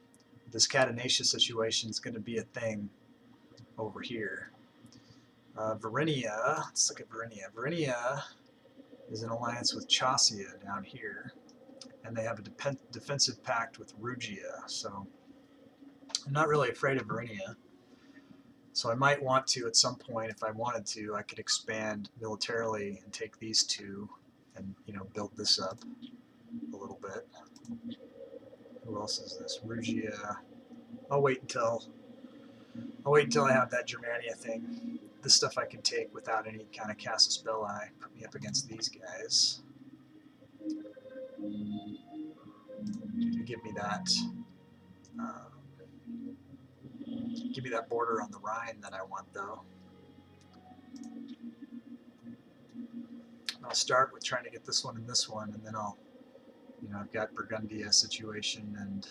This Cadenacia situation is going to be a thing over here. Varinia, let's look at Varinia. Varinia is in alliance with Chaucia down here, and they have a defensive pact with Rugia, so I'm not really afraid of Varinia. So I might want to, at some point, if I wanted to, I could expand militarily and take these 2 and, you know, build this up a little bit. Who else is this? Rugia. I'll wait until I have that Germania thing. This stuff I can take without any kind of casus belli. Put me up against these guys. Give me that. Give me that border on the Rhine that I want, though. I'll start with trying to get this one and this one, and then I'll, you know, I've got Burgundia situation and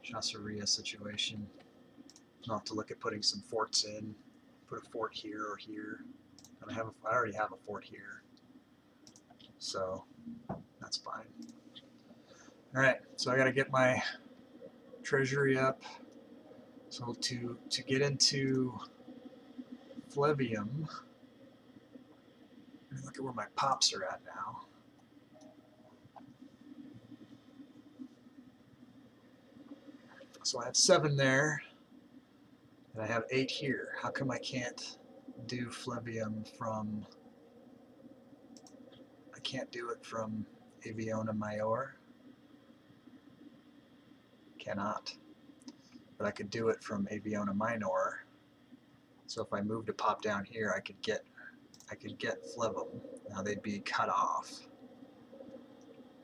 Chasseria situation. I'll have to look at putting some forts in. Put a fort here or here. I already have a fort here, so that's fine. All right, so I got to get my treasury up. So to get into Flevium, look at where my pops are at now. So I have 7 there, and I have 8 here. How come I can't do Flevium from? I can't do it from Aviona Major. Cannot. But I could do it from Aviona Minor. So if I move to pop down here, I could get Flevum. Now they'd be cut off,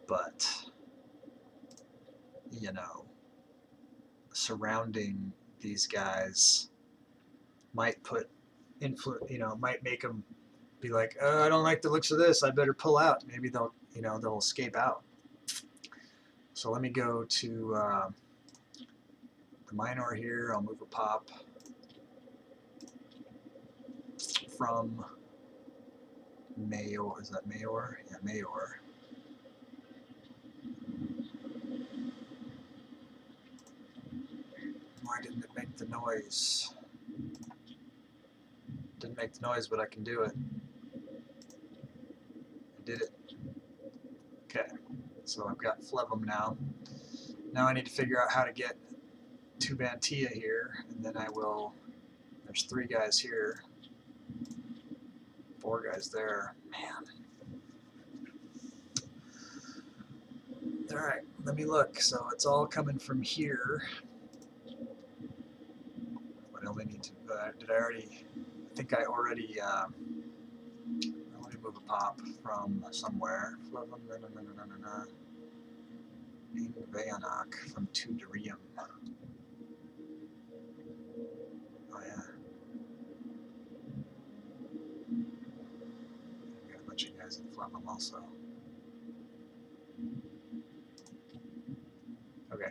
but you know, surrounding these guys might put you know, might make them be like, oh, I don't like the looks of this. I better pull out. Maybe they'll, you know, they'll escape out. So let me go to the minor here. I'll move a pop from Major. Is that Major? Yeah, Major. Why didn't it make the noise? Didn't make the noise, but I can do it. I did it. Okay, so I've got Flevum now. Now I need to figure out how to get to Bantia here, and then I will. There's 3 guys here, 4 guys there. Man. All right, let me look. So it's all coming from here. But I only need to. Did I already? I think I already. Let me move a pop from somewhere. Flevum, Vayanok from Tudorium. Oh yeah. We got a bunch of guys in Flevum also. Okay,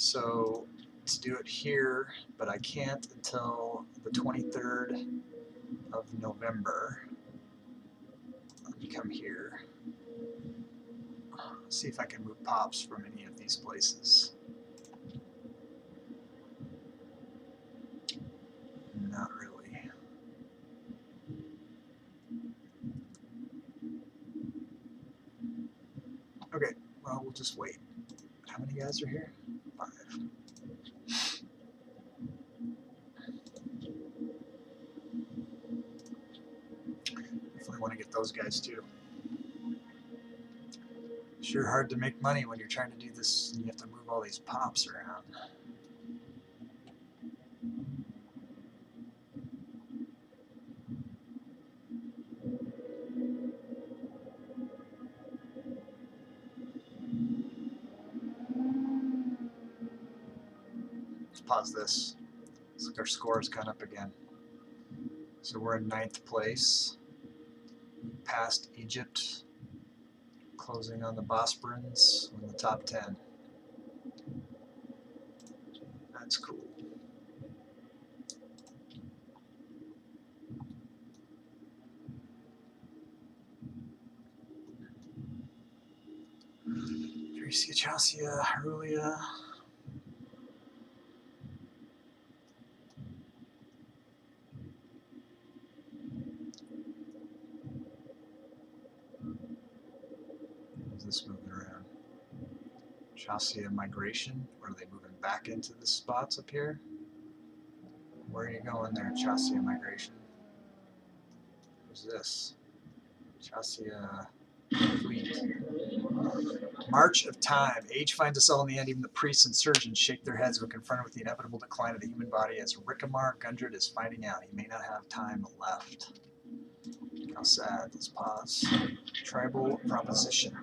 So to do it here, but I can't until the 23rd of November. Let me come here. See if I can move pops from any of these places. Not really. Okay, well, we'll just wait. How many guys are here? 5. Definitely want to get those guys too. Sure hard to make money when you're trying to do this and you have to move all these pops around. Let's pause this. Looks like our score has gone up again. So we're in 9th place. Past Egypt. Closing on the Bosporans. We're in the top 10. That's cool. Thracia, Chassia, Herulia. What's this moving around? Chassia migration. Or are they moving back into the spots up here? Where are you going there, Chassia migration? Who's this? Chassia fleet. March of time. Age finds us all in the end. Even the priests and surgeons shake their heads when confronted with the inevitable decline of the human body, as Rickamar Gundred is finding out he may not have time left. How sad. Let's pause. Tribal proposition.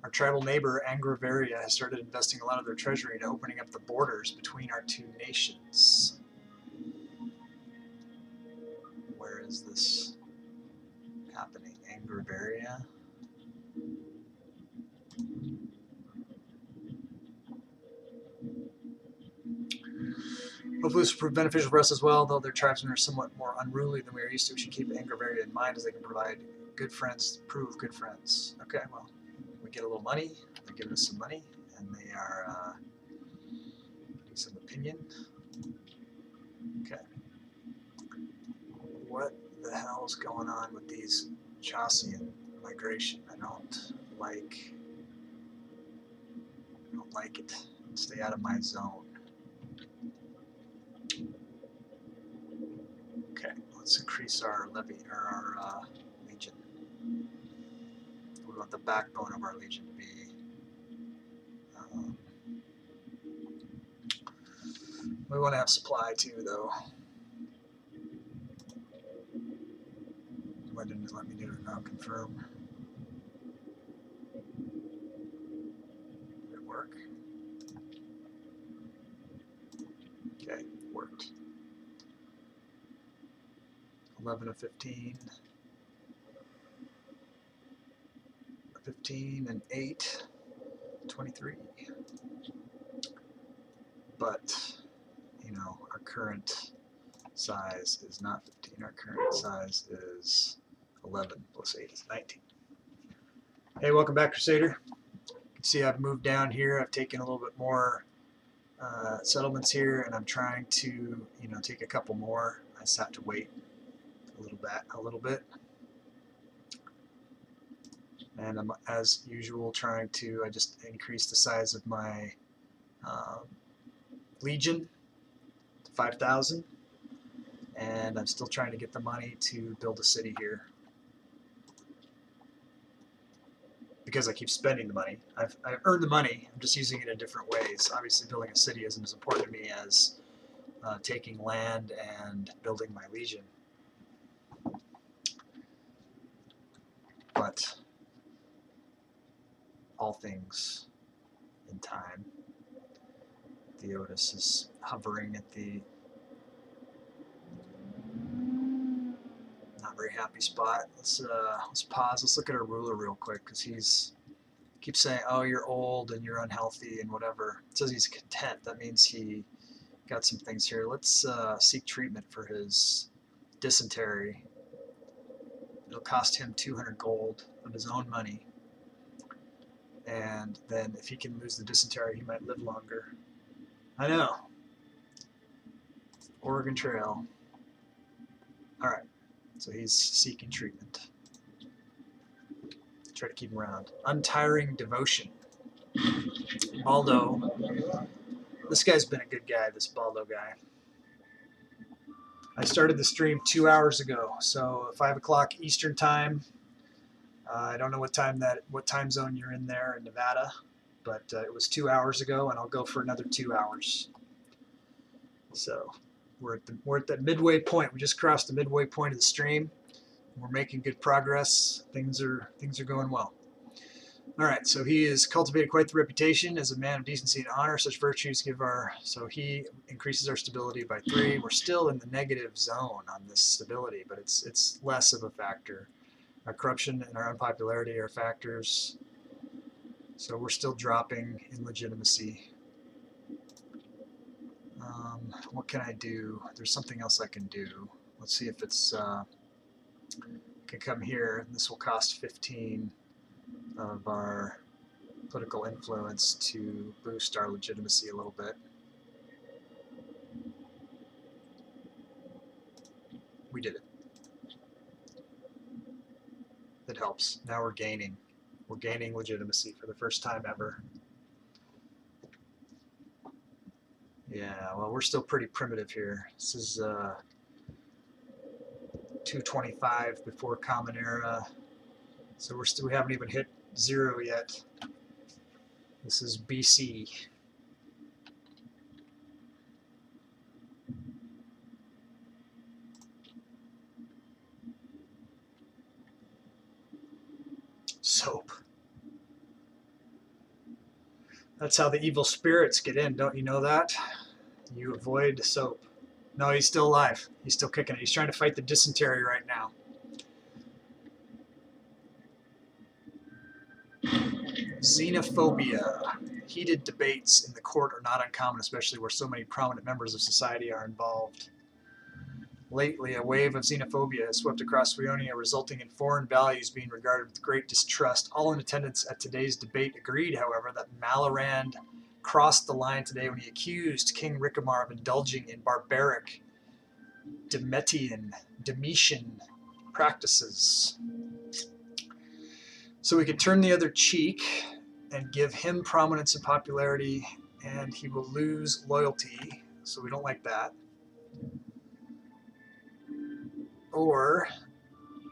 Our tribal neighbor, Angraveria, has started investing a lot of their treasury into opening up the borders between our two nations. Where is this happening? Angraveria? Hopefully this will prove beneficial for us as well, though their tribesmen are somewhat more unruly than we are used to. We should keep Angraveria in mind as they can provide good friends, prove good friends. Okay, well, we get a little money. They're giving us some money, and they are getting some opinion. Okay. What the hell is going on with these Chassian migration? I don't like it. Stay out of my zone. Okay, let's increase our levy or our legion. We want the backbone of our legion to be. We want to have supply too, though. Why didn't it let me do it now? Confirm. Did it work? Okay, worked. 11 of 15. 15 and 8. 23. But, you know, our current size is not 15. Our current size is 11 plus 8 is 19. Hey, welcome back, Crusader. You can see I've moved down here. I've taken a little bit more settlements here, and I'm trying to, you know, take a couple more. I just have to wait a little bit. And I'm, as usual, trying to, I just increase the size of my legion to 5,000. And I'm still trying to get the money to build a city here. Because I keep spending the money. I've earned the money, I'm just using it in different ways. Obviously building a city isn't as important to me as taking land and building my legion. But all things in time. Theotis is hovering at the not very happy spot. Let's pause. Let's look at our ruler real quick because he's Keeps saying, oh, you're old and you're unhealthy and whatever. It says he's content. That means he got some things here. Let's seek treatment for his dysentery. It'll cost him 200 gold of his own money. And then if he can lose the dysentery, he might live longer. I know. Oregon Trail. All right. So he's seeking treatment. Try to keep him around. Untiring devotion. Baldo. This guy's been a good guy, this Baldo guy. I started the stream 2 hours ago, so 5 o'clock Eastern time. I don't know what time zone you're in there in Nevada, but it was 2 hours ago, and I'll go for another 2 hours. So we're at the midway point. We just crossed the midway point of the stream. We're making good progress. Things are going well. All right, so he has cultivated quite the reputation as a man of decency and honor. Such virtues so he increases our stability by 3. We're still in the negative zone on this stability, but it's less of a factor. Our corruption and our unpopularity are factors, so we're still dropping in legitimacy. What can I do? There's something else I can do. Let's see if it's can come here. This will cost 15 of our political influence to boost our legitimacy a little bit. We did it. That helps. Now we're gaining. We're gaining legitimacy for the first time ever. Yeah, well, we're still pretty primitive here. This is 225 before Common Era. So we haven't even hit 0 yet. This is BC. Soap. That's how the evil spirits get in, don't you know that? You avoid soap. No, he's still alive. He's still kicking it. He's trying to fight the dysentery right now. Xenophobia. Heated debates in the court are not uncommon, especially where so many prominent members of society are involved. Lately, a wave of xenophobia has swept across Suionia, resulting in foreign values being regarded with great distrust. All in attendance at today's debate agreed, however, that Malorand crossed the line today when he accused King Ricamar of indulging in barbaric Domitian practices. So we could turn the other cheek and give him prominence and popularity, and he will lose loyalty, so we don't like that. Or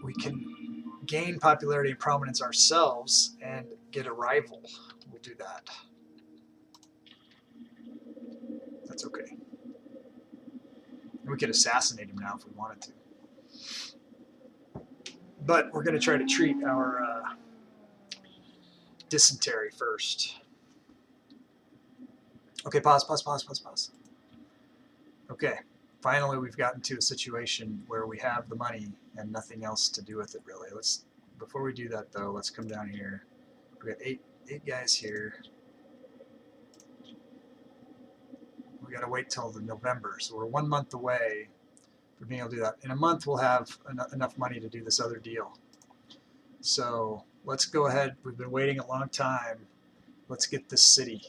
we can gain popularity and prominence ourselves and get a rival. We'll do that. That's okay. We could assassinate him now if we wanted to. But we're going to try to treat our dysentery first. Okay, pause. Okay, finally we've gotten to a situation where we have the money and nothing else to do with it really. Before we do that though, let's come down here. We got eight guys here. We got to wait till the November, so we're 1 month away from being able to do that. In a month we'll have enough money to do this other deal. So let's go ahead. We've been waiting a long time. Let's get this city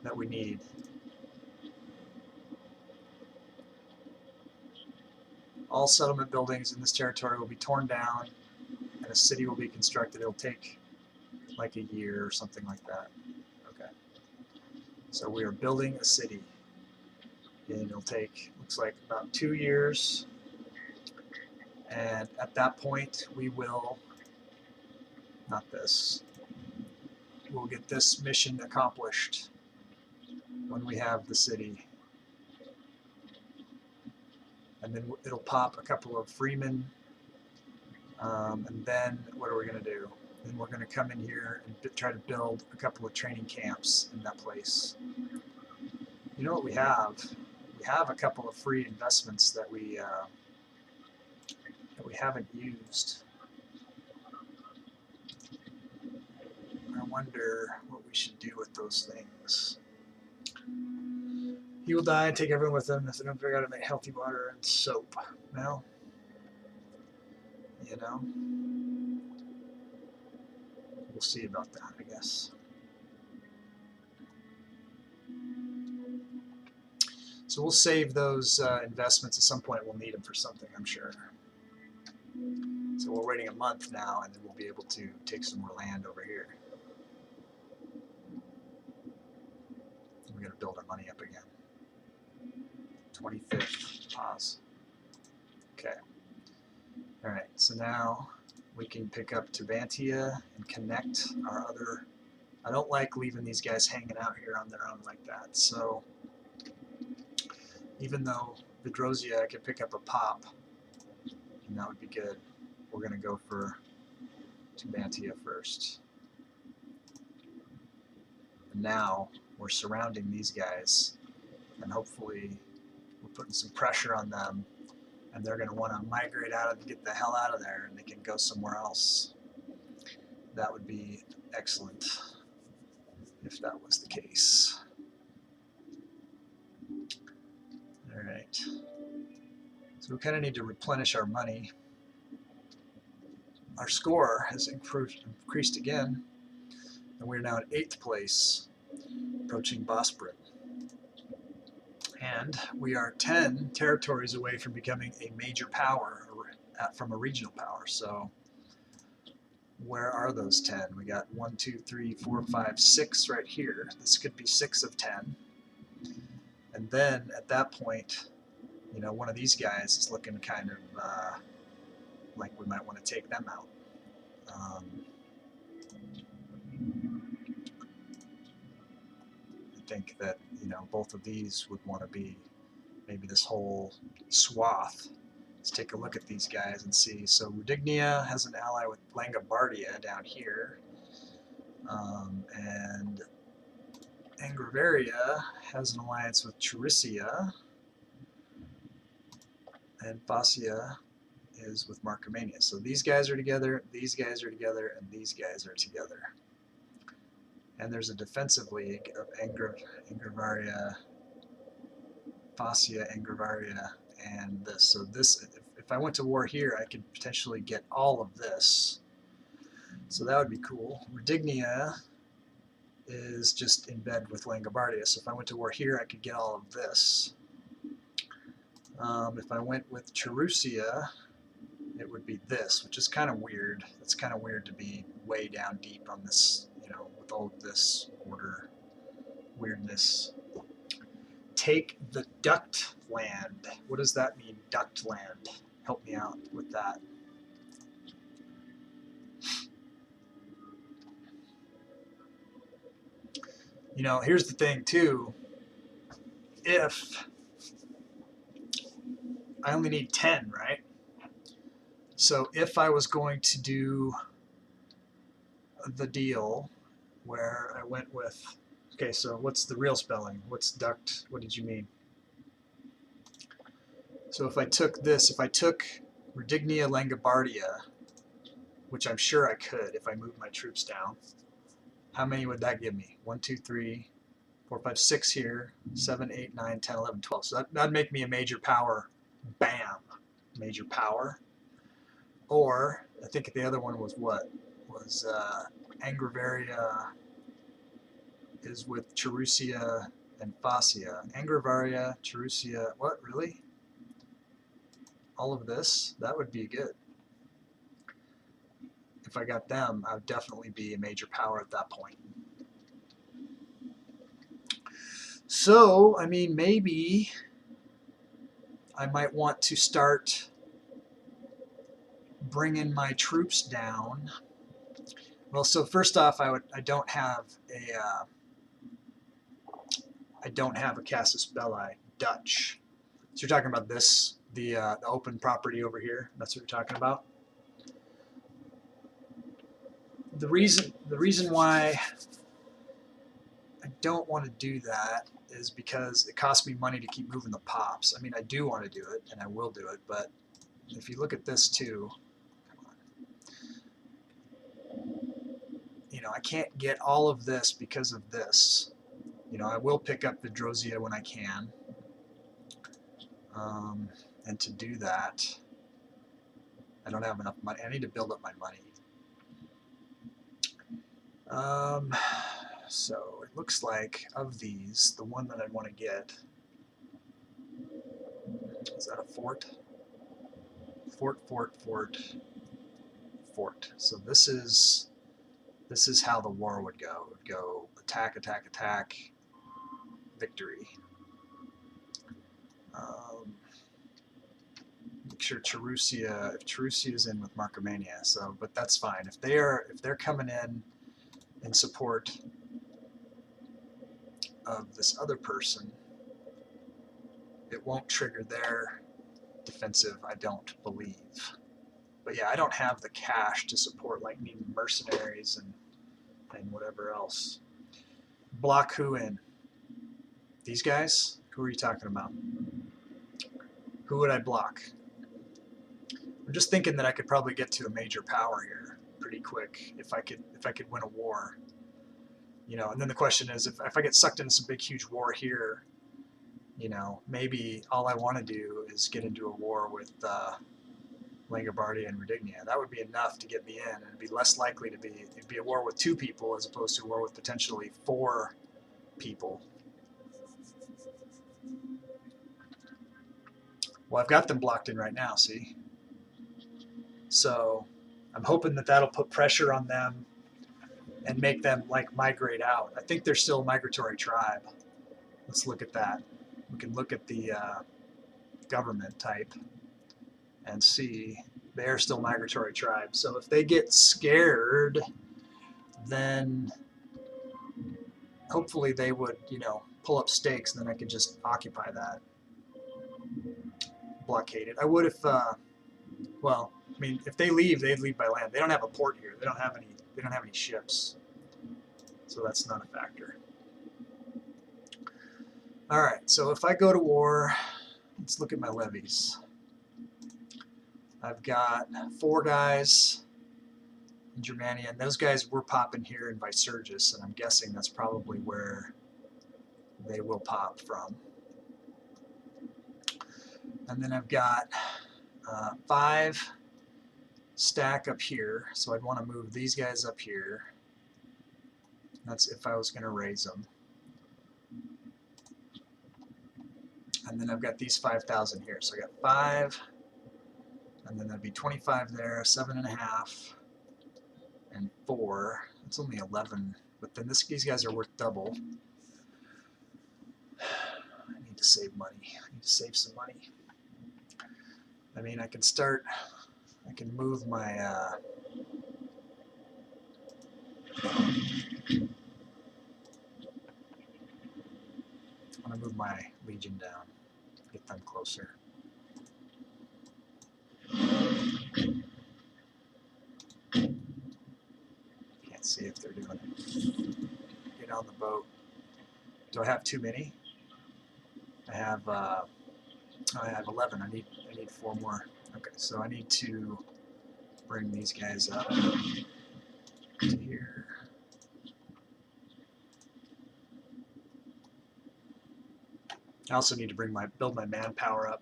that we need. All settlement buildings in this territory will be torn down and a city will be constructed. It'll take like a year or something like that. Okay. So we are building a city. And it'll take, looks like, about 2 years. And at that point, we will, not this, we'll get this mission accomplished when we have the city. And then it'll pop a couple of freemen. And then what are we going to do? Then we're going to come in here and try to build a couple of training camps in that place. You know what we have? We have a couple of free investments that we haven't used. wonder what we should do with those things. He will die and take everyone with him if they don't figure out how to make healthy water and soap. Well, you know, we'll see about that, I guess. So we'll save those investments. At some point we'll need them for something, I'm sure. So we're waiting a month now, and then we'll be able to take some more land over here. We're going to build our money up again. 25th, pause. Okay. All right, so now we can pick up Tubantia and connect our other. I don't like leaving these guys hanging out here on their own like that. So even though Vidrosia, I could pick up a pop, and that would be good. We're going to go for Tubantia first. And now we're surrounding these guys, and hopefully we're putting some pressure on them, and they're going to want to migrate out and get the hell out of there, and they can go somewhere else. That would be excellent if that was the case. All right. So we kind of need to replenish our money. Our score has increased again, and we're now at 8th place, approaching Bosporus. And we are 10 territories away from becoming a major power from a regional power. So where are those 10? We got 1, 2, 3, 4, 5, 6 right here. This could be 6 of 10. And then at that point, you know, one of these guys is looking kind of like we might want to take them out. I think that, you know, both of these would want to be maybe this whole swath. Let's take a look at these guys and see. So Rudignia has an ally with Langobardia down here, and Angraveria has an alliance with Charisia, and Fascia is with Marcomania. So these guys are together, these guys are together, and these guys are together. And there's a defensive league of Angraveria, Fascia, Angraveria, and this. So this, if I went to war here, I could potentially get all of this. So that would be cool. Rudignia is just in bed with Langobardia. So if I went to war here, I could get all of this. If I went with Charisia, it would be this, which is kind of weird. It's kind of weird to be way down deep on this, you know, with all of this order weirdness. Take the duct land. What does that mean, duct land? Help me out with that. You know, here's the thing too. If I only need 10, right? So if I was going to do the deal where I went with, okay, so what's the real spelling? What's duct? What did you mean? So if I took this, if I took Rudignia Langobardia, which I'm sure I could if I moved my troops down, how many would that give me? 1, 2, 3, 4, 5, 6 here, 7, 8, 9, 10, 11, 12. So that'd make me a major power. Bam! Major power. Or, I think the other one was what? Was Angraveria is with Charisia and Fascia. Angraveria, Charisia, what, really? All of this? That would be good. If I got them, I would definitely be a major power at that point. So, I mean, maybe I might want to start bringing my troops down. Well, so first off, I don't have a Casus Belli Dutch. So you're talking about this, the open property over here. That's what you're talking about. The reason why I don't want to do that is because it costs me money to keep moving the pops. I mean, I do want to do it, and I will do it, but if you look at this too, you know, I can't get all of this because of this. You know, I will pick up Vidrosia when I can. And to do that, I don't have enough money. I need to build up my money. So it looks like of these, the one that I want to get, is that a fort? Fort, fort, fort, fort. So this is how the war would go. It would go attack, attack, attack, victory. Make sure Cherusia, if Cherusia is in with Markomania, so, but that's fine. If they're coming in support of this other person, it won't trigger their defensive, I don't believe. But yeah, I don't have the cash to support like needing mercenaries and whatever else. Block who in? These guys? Who are you talking about? Who would I block? I'm just thinking that I could probably get to a major power here pretty quick if I could win a war. You know, and then the question is, if I get sucked into some big huge war here, you know, maybe all I want to do is get into a war with Langobardia and Rhydignia. That would be enough to get me in, and it'd be less likely to be, it'd be a war with 2 people as opposed to a war with potentially 4 people. Well, I've got them blocked in right now, see? So I'm hoping that that'll put pressure on them and make them like migrate out. I think they're still a migratory tribe. Let's look at that. We can look at the government type and see they're still migratory tribes. So if they get scared, then hopefully they would, you know, pull up stakes, and then I could just occupy that. Blockade it. I would if, well, I mean, if they leave, they'd leave by land. They don't have a port here. They don't have any ships. So that's not a factor. All right, so if I go to war, let's look at my levies. I've got 4 guys in Germania, and those guys were popping here in Visurgis, and I'm guessing that's probably where they will pop from. And then I've got 5 stack up here, so I'd want to move these guys up here. That's if I was going to raise them. And then I've got these 5,000 here, so I got 5, and then that'd be 25 there, 7.5, and 4. It's only 11, but then these guys are worth double. I need to save money. I need to save some money. I mean, I can move my I'm gonna move my legion down, get them closer. Can't see if they're doing it. Get on the boat. Do I have too many? I have 11. I need 4 more. Okay, so I need to bring these guys up to here. I also need to build my manpower up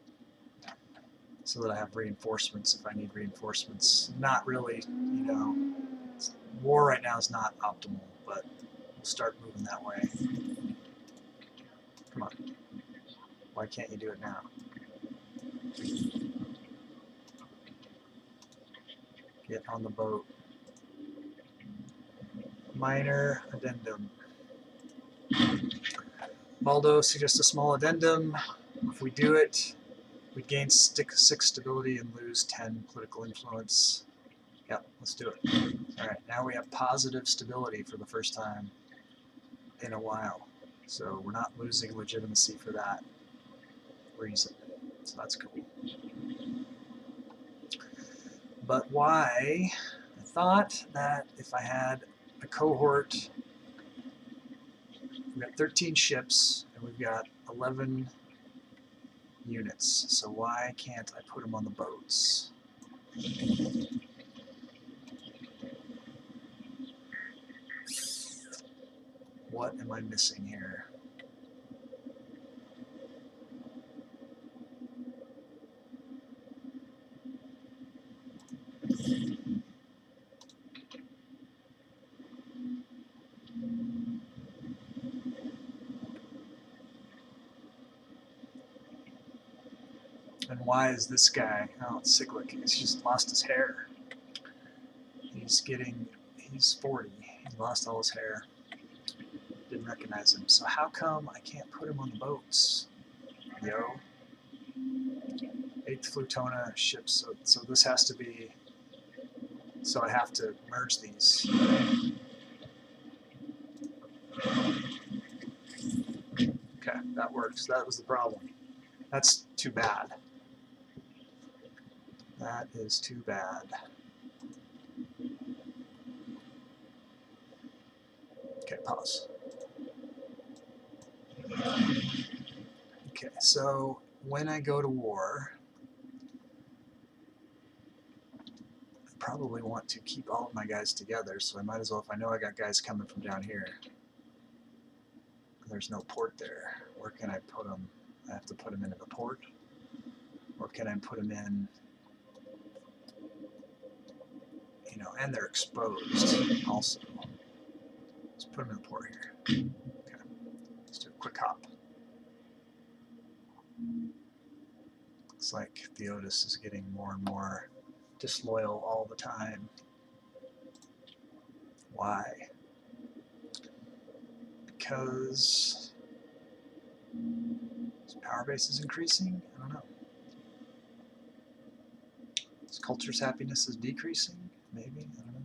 so that I have reinforcements if I need reinforcements. Not really, you know, war right now is not optimal, but we'll start moving that way. Come on. Why can't you do it now? Get on the boat. Minor addendum. Baldo suggests a small addendum. If we do it, we gain 6 stability and lose 10 political influence. Yep, let's do it. Alright, now we have positive stability for the first time in a while. So we're not losing legitimacy for that reason. So that's cool. But why? I thought that if I had a cohort, we've got 13 ships and we've got 11 units. So why can't I put them on the boats? What am I missing here? And why is this guy? Oh, it's cyclic. He's just lost his hair. He's 40. He lost all his hair. Didn't recognize him. So how come I can't put him on the boats? Yo. 8th Flutona ships. So this has to be. So I have to merge these. Okay, that works. That was the problem. That's too bad. That is too bad. Okay, pause. Okay, so when I go to war, I probably want to keep all of my guys together, so I might as well, if I know I got guys coming from down here. There's no port there. Where can I put them? I have to put them into the port? Or can I put them in, you know, and they're exposed also. Let's put them in the port here. Okay, let's do a quick hop. Looks like Theotis is getting more and more disloyal all the time. Why? Because his power base is increasing? I don't know. His culture's happiness is decreasing? Maybe? I don't know.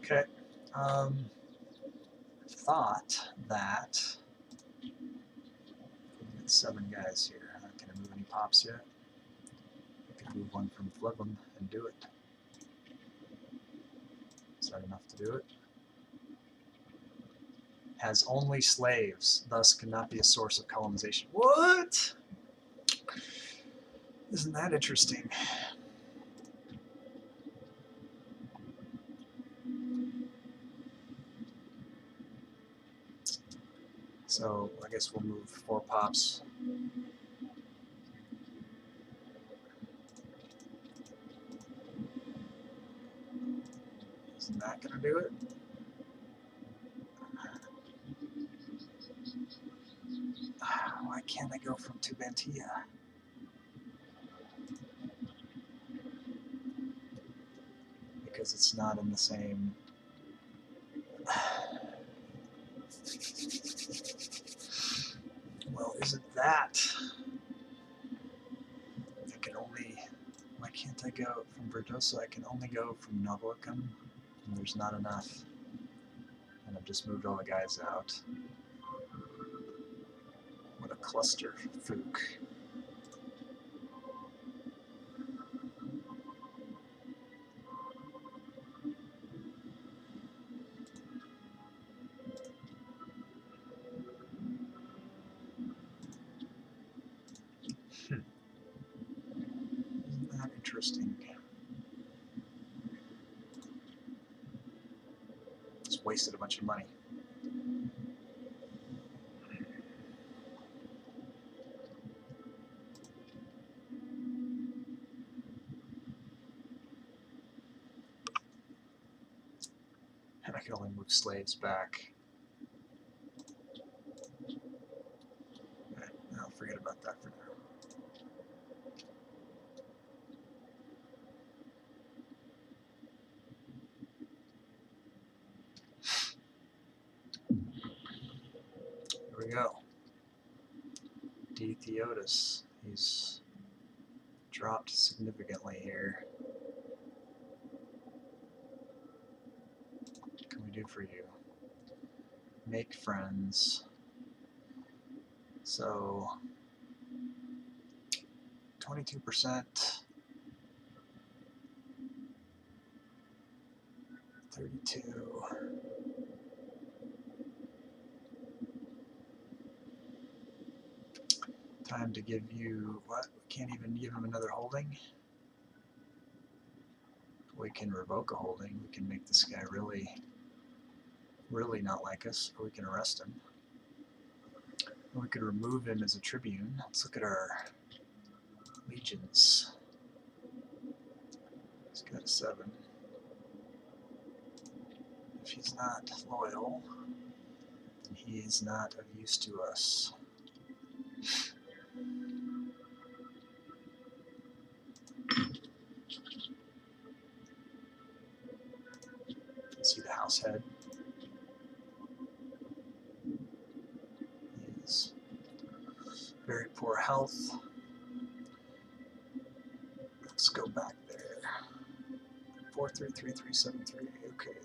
Okay. Thought that 7 guys here. Can I move any pops yet? I can move one from Flibum and do it. Is that enough to do it? Has only slaves, thus cannot be a source of colonization. What? Isn't that interesting? So I guess we'll move 4 pops. Isn't that going to do it? Why can't I go from Tubantia? Because it's not in the same... Well, isn't that... I can only... Why can't I go from Verdosa? I can only go from Novolicum, and there's not enough. And I've just moved all the guys out. What a cluster, Fook. Isn't that interesting? Just wasted a bunch of money. And I can only move slaves back. Right, I'll forget about that for now. Here we go. D. Theotis. He's dropped significantly here. What can we do for you? make friends. So 22%, 32. Time to give you what? We can't even give him another holding. We can revoke a holding. We can make this guy really not like us, or we can arrest him. Or we could remove him as a tribune. Let's look at our legions. He's got a 7. If he's not loyal, then he is not of use to us. See the house head. He's very poor health. Let's go back there. 433373. Okay.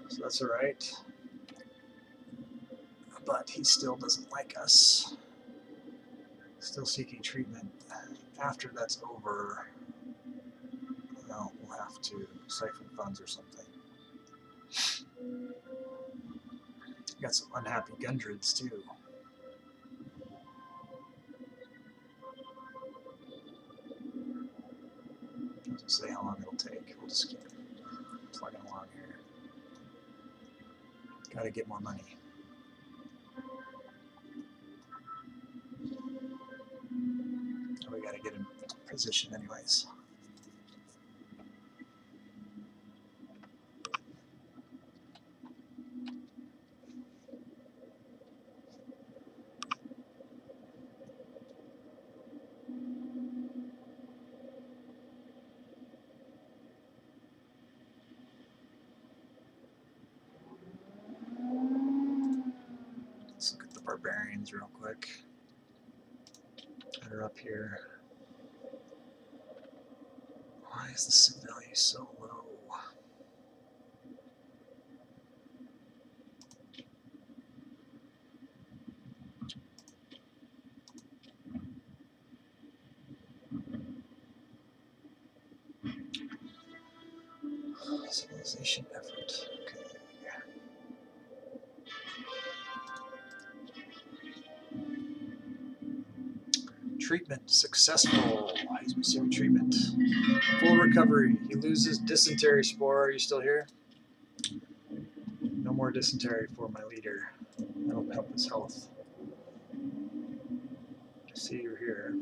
So that's alright. But he still doesn't like us. Still seeking treatment. After that's over, well, we'll have to siphon funds or something. Got some unhappy Gundreds too. Doesn't say how long it'll take. We'll just keep plugging along here. Gotta get more money. We gotta get in position anyways. Let's look at the barbarians real quick that are up here. Why is the civ value so low? Civilization effort. Okay. Treatment successful. He's receiving treatment. Full recovery. He loses dysentery spore. Are you still here? No more dysentery for my leader. That'll help his health. I see you're here.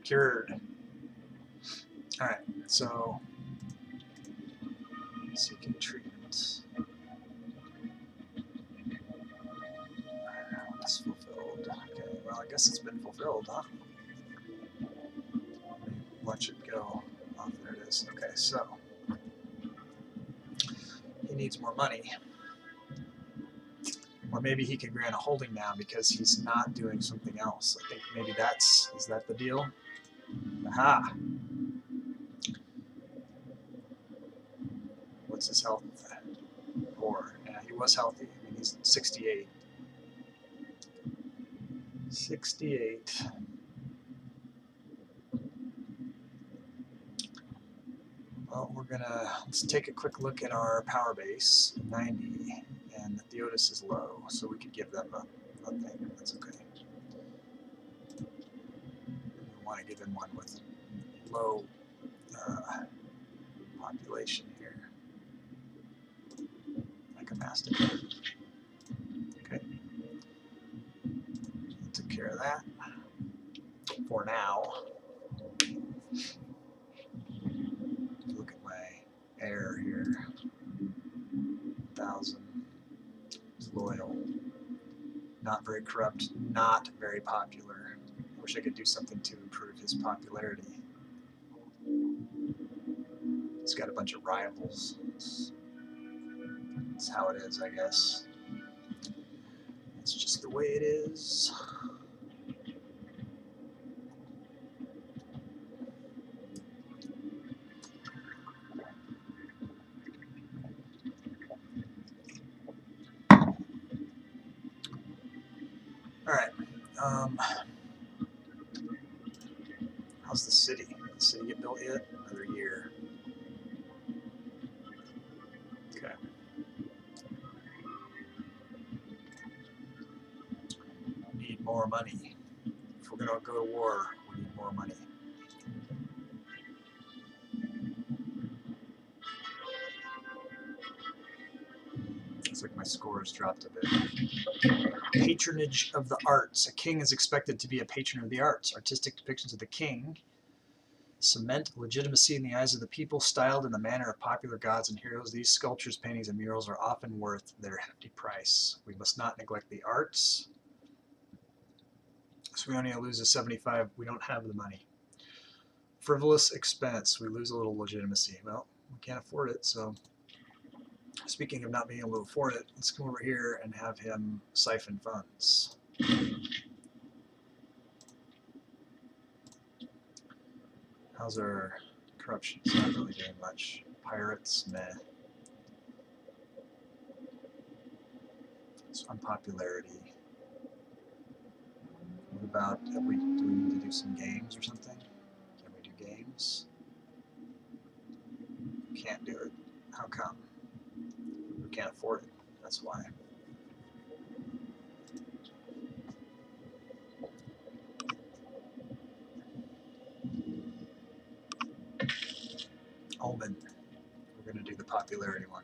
Cured. Alright, so seeking treatment. That's fulfilled. Okay, well I guess it's been fulfilled, huh? Watch it go. Oh, there it is. Okay, so he needs more money. Or maybe he can grant a holding now because he's not doing something else. I think maybe is that the deal? Aha! What's his health? Poor. Yeah, he was healthy. I mean, he's 68. 68. Well, let's take a quick look at our power base, 90, and Theotis is low, so we could give them a thing. That's okay. We want to give him one with low population here, like a mastiff. Okay. Took care of that for now. Look at my heir here. 1,000. He's loyal. Not very corrupt. Not very popular. I wish I could do something to improve his popularity. He's got a bunch of rivals. That's how it is, I guess. It's just the way it is. How's the city? Did the city get built yet? Another year. Okay. Need more money. If we're going to go to war, we need more money. Looks like my score has dropped a bit. Patronage of the arts. A king is expected to be a patron of the arts. Artistic depictions of the king cement legitimacy in the eyes of the people, styled in the manner of popular gods and heroes. These sculptures, paintings, and murals are often worth their hefty price. We must not neglect the arts. Suionia loses 75. We don't have the money. Frivolous expense. We lose a little legitimacy. Well, we can't afford it, so... Speaking of not being able to afford it, let's come over here and have him siphon funds. How's our corruption? It's not really doing much. Pirates, meh. So unpopularity. What about, do we need to do some games or something? Can we do games? Can't do it. How come? We can't afford it. That's why. Omen. We're going to do the popularity one.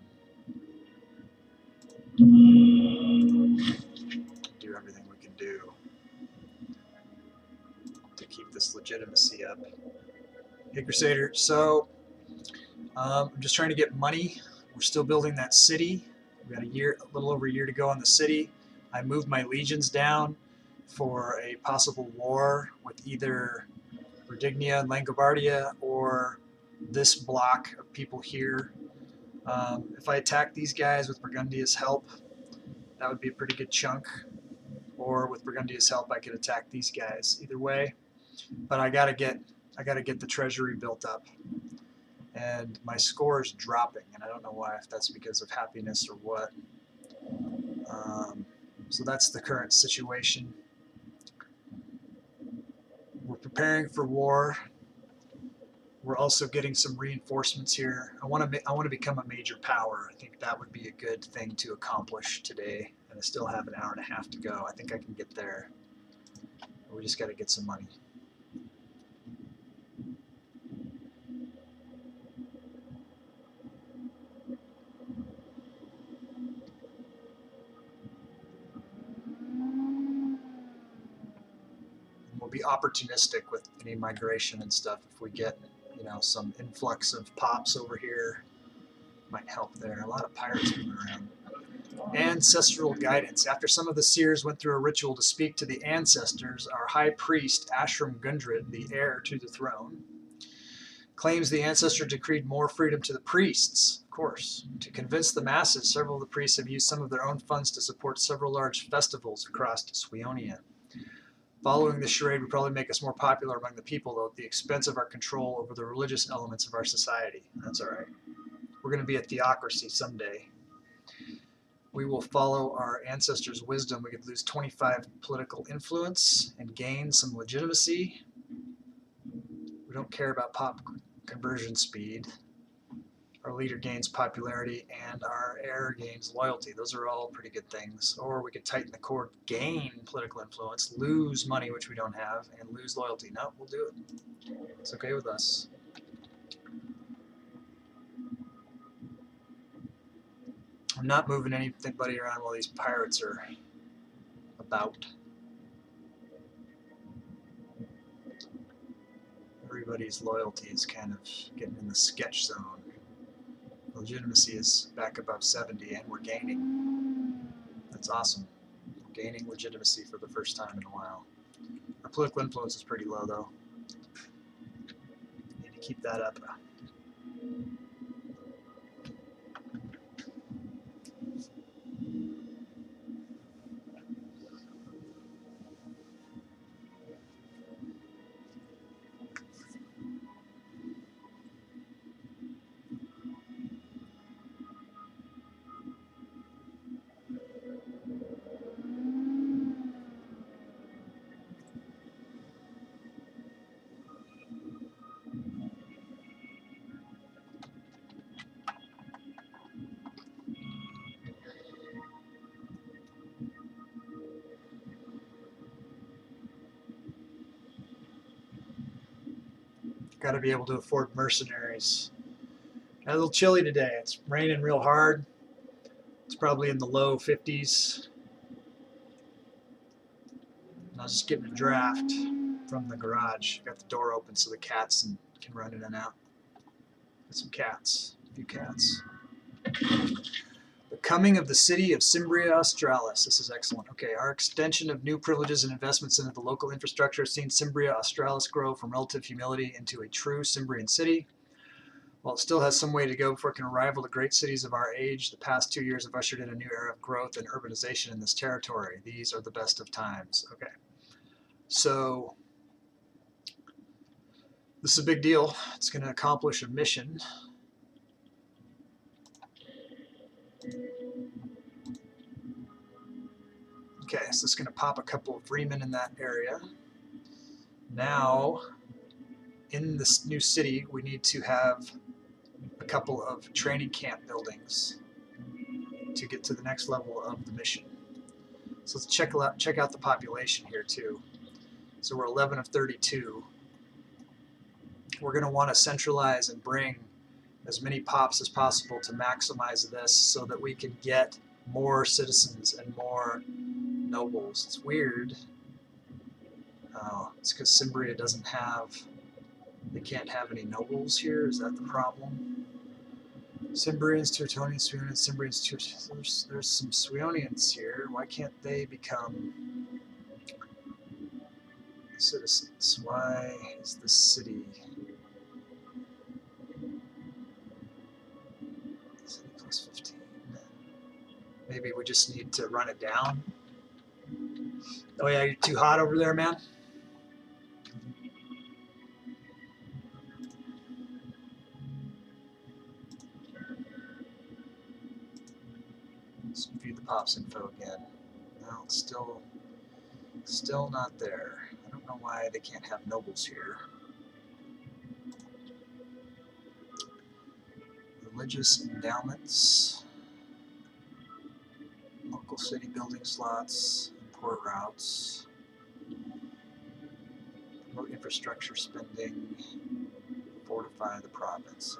Do everything we can do to keep this legitimacy up. Hey, Crusader. So, I'm just trying to get money. We're still building that city. We got a little over a year to go on the city. I moved my legions down for a possible war with either Rodinia and Langobardia or this block of people here. If I attack these guys with Burgundia's help, that would be a pretty good chunk. Or with Burgundia's help, I could attack these guys. Either way, but I gotta get the treasury built up, and my score is dropping, and I don't know why. If that's because of happiness or what. So that's the current situation. We're preparing for war. We're also getting some reinforcements here. I want to become a major power. I think that would be a good thing to accomplish today. And I still have an hour and a half to go. I think I can get there. We just got to get some money. We'll be opportunistic with any migration and stuff. If we get, some influx of pops over here, might help there. A lot of pirates moving around. Ancestral guidance. After some of the seers went through a ritual to speak to the ancestors, our high priest, Ashram Gundred, the heir to the throne, claims the ancestor decreed more freedom to the priests, of course. To convince the masses, several of the priests have used some of their own funds to support several large festivals across Suionia. Following this charade would probably make us more popular among the people, though, at the expense of our control over the religious elements of our society. That's all right. We're going to be a theocracy someday. We will follow our ancestors' wisdom. We could lose 25 political influence and gain some legitimacy. We don't care about pop conversion speed. Our leader gains popularity and our heir gains loyalty. Those are all pretty good things. Or we could tighten the cord, gain political influence, lose money, which we don't have, and lose loyalty. No, we'll do it. It's okay with us. I'm not moving anybody around while these pirates are about. Everybody's loyalty is kind of getting in the sketch zone. Legitimacy is back above 70, and we're gaining. That's awesome. We're gaining legitimacy for the first time in a while. Our political influence is pretty low, though. Need to keep that up. Got to be able to afford mercenaries. A little chilly today. It's raining real hard. It's probably in the low 50s. I was just getting a draft from the garage. Got the door open so the cats can run in and out. Got some cats. A few cats. The coming of the city of Cimbria Australis. This is excellent. Okay, our extension of new privileges and investments into the local infrastructure has seen Cimbria Australis grow from relative humility into a true Cimbrian city. While it still has some way to go before it can rival the great cities of our age, the past 2 years have ushered in a new era of growth and urbanization in this territory. These are the best of times. Okay. So this is a big deal. It's going to accomplish a mission. Okay, so it's going to pop a couple of Freemen in that area. Now, in this new city, we need to have a couple of training camp buildings to get to the next level of the mission. So let's check out the population here too. So we're 11 of 32. We're going to want to centralize and bring as many pops as possible to maximize this so that we can get more citizens and more nobles. It's weird. Oh, it's because Cimbria doesn't have, they can't have any nobles here. Is that the problem? Cimbrians, Teutonians, Suionians, Cimbrians, there's some Suionians here. Why can't they become citizens? Why is this city plus 15? Maybe we just need to run it down. Oh yeah, you're too hot over there, man. Let's view the pops info again. No, it's still not there. I don't know why they can't have nobles here. Religious endowments, local city building slots, import routes, promote infrastructure spending, fortify the province.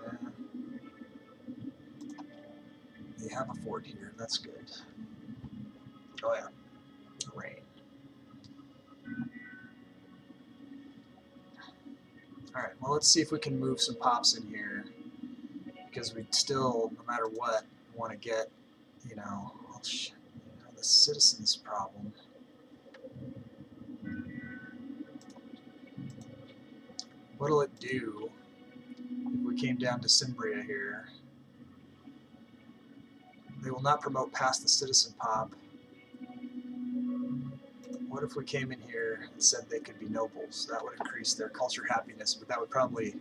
They have a fort here, that's good. Oh yeah, rain. Alright, well let's see if we can move some pops in here, because we still, no matter what, want to get, you know, the citizens problem. What'll it do if we came down to Cimbria here? They will not promote past the citizen pop. What if we came in here and said they could be nobles? That would increase their culture happiness, but that would probably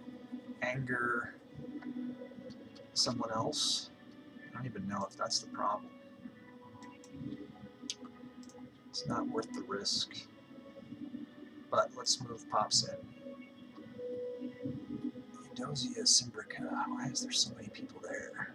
anger someone else. I don't even know if that's the problem. It's not worth the risk. But let's move pops in. Edosia Cimbrica. Why is there so many people there?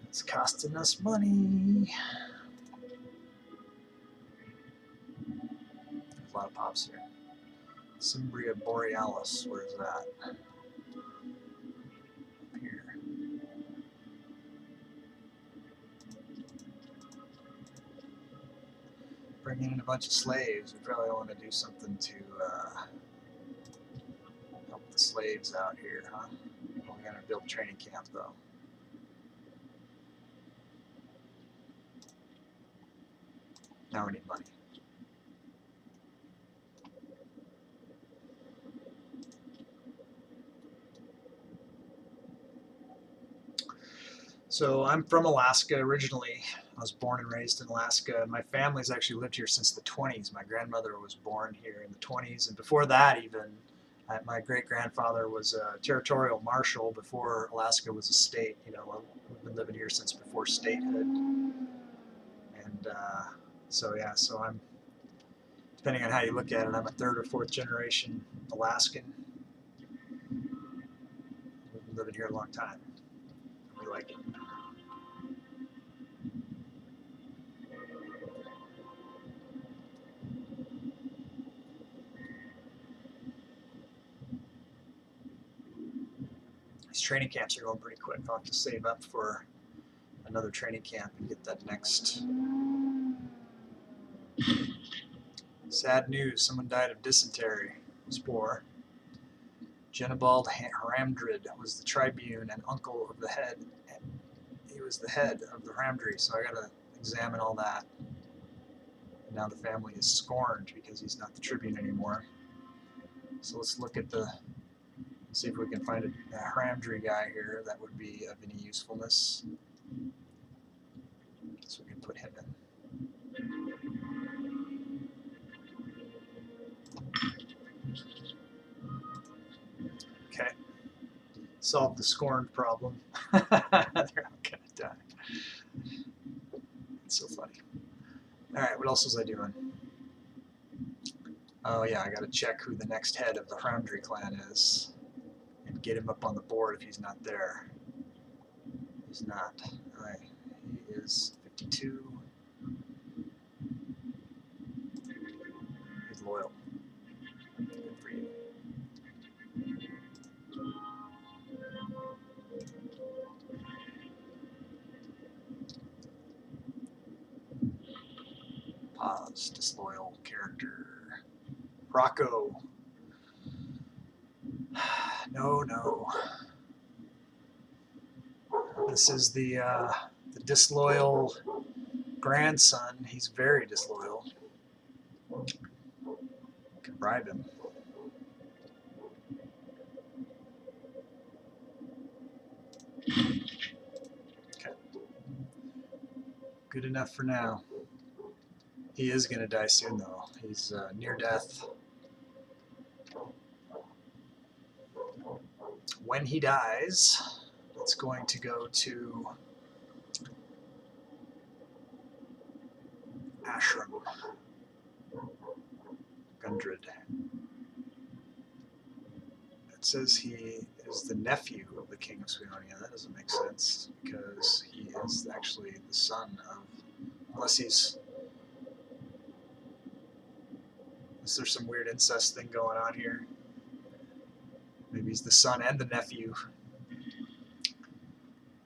It's costing us money. There's a lot of pops here. Cimbria Borealis, where is that? Up here. Bringing in a bunch of slaves. We probably want to do something to help the slaves out here, huh? Well, we're going to build a training camp, though. Now we need money. So I'm from Alaska originally. I was born and raised in Alaska. My family's actually lived here since the 20s. My grandmother was born here in the 20s, and before that even, My great-grandfather was a territorial marshal before Alaska was a state. You know, we've been living here since before statehood. And so, yeah, so I'm, depending on how you look at it, I'm a third or fourth generation Alaskan. We've been living here a long time. We like it. These training camps are going pretty quick. I'll have to save up for another training camp and get that next. Sad news, someone died of dysentery. Spore. Genibald Ramdrid was the tribune and uncle of the head. He was the head of the Ramdry, so I gotta examine all that. And now the family is scorned because he's not the tribune anymore. So let's look at see if we can find a Ramdry guy here that would be of any usefulness. So we can put him in. Okay. Solve the scorned problem. They're all gonna die. It's so funny. Alright, what else was I doing? Oh yeah, I gotta check who the next head of the Ramdry clan is. And get him up on the board if he's not there. He's not. Alright, he is 52. He's loyal. Good for you. Pause. Disloyal character. Rocco. No, no. This is the disloyal grandson. He's very disloyal. Can bribe him. Okay. Good enough for now. He is going to die soon, though. He's near death. When he dies, it's going to go to Ashram Gundred. It says he is the nephew of the king of Suionia. That doesn't make sense because he is actually the son of, unless there's some weird incest thing going on here. Maybe he's the son and the nephew.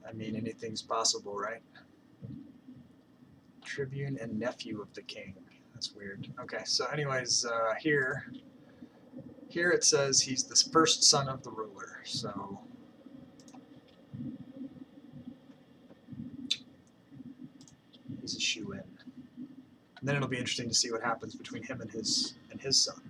I mean, anything's possible, right? Tribune and nephew of the king. That's weird. Okay, so anyways, here it says he's the first son of the ruler, so he's a shoe-in. And then it'll be interesting to see what happens between him and his son.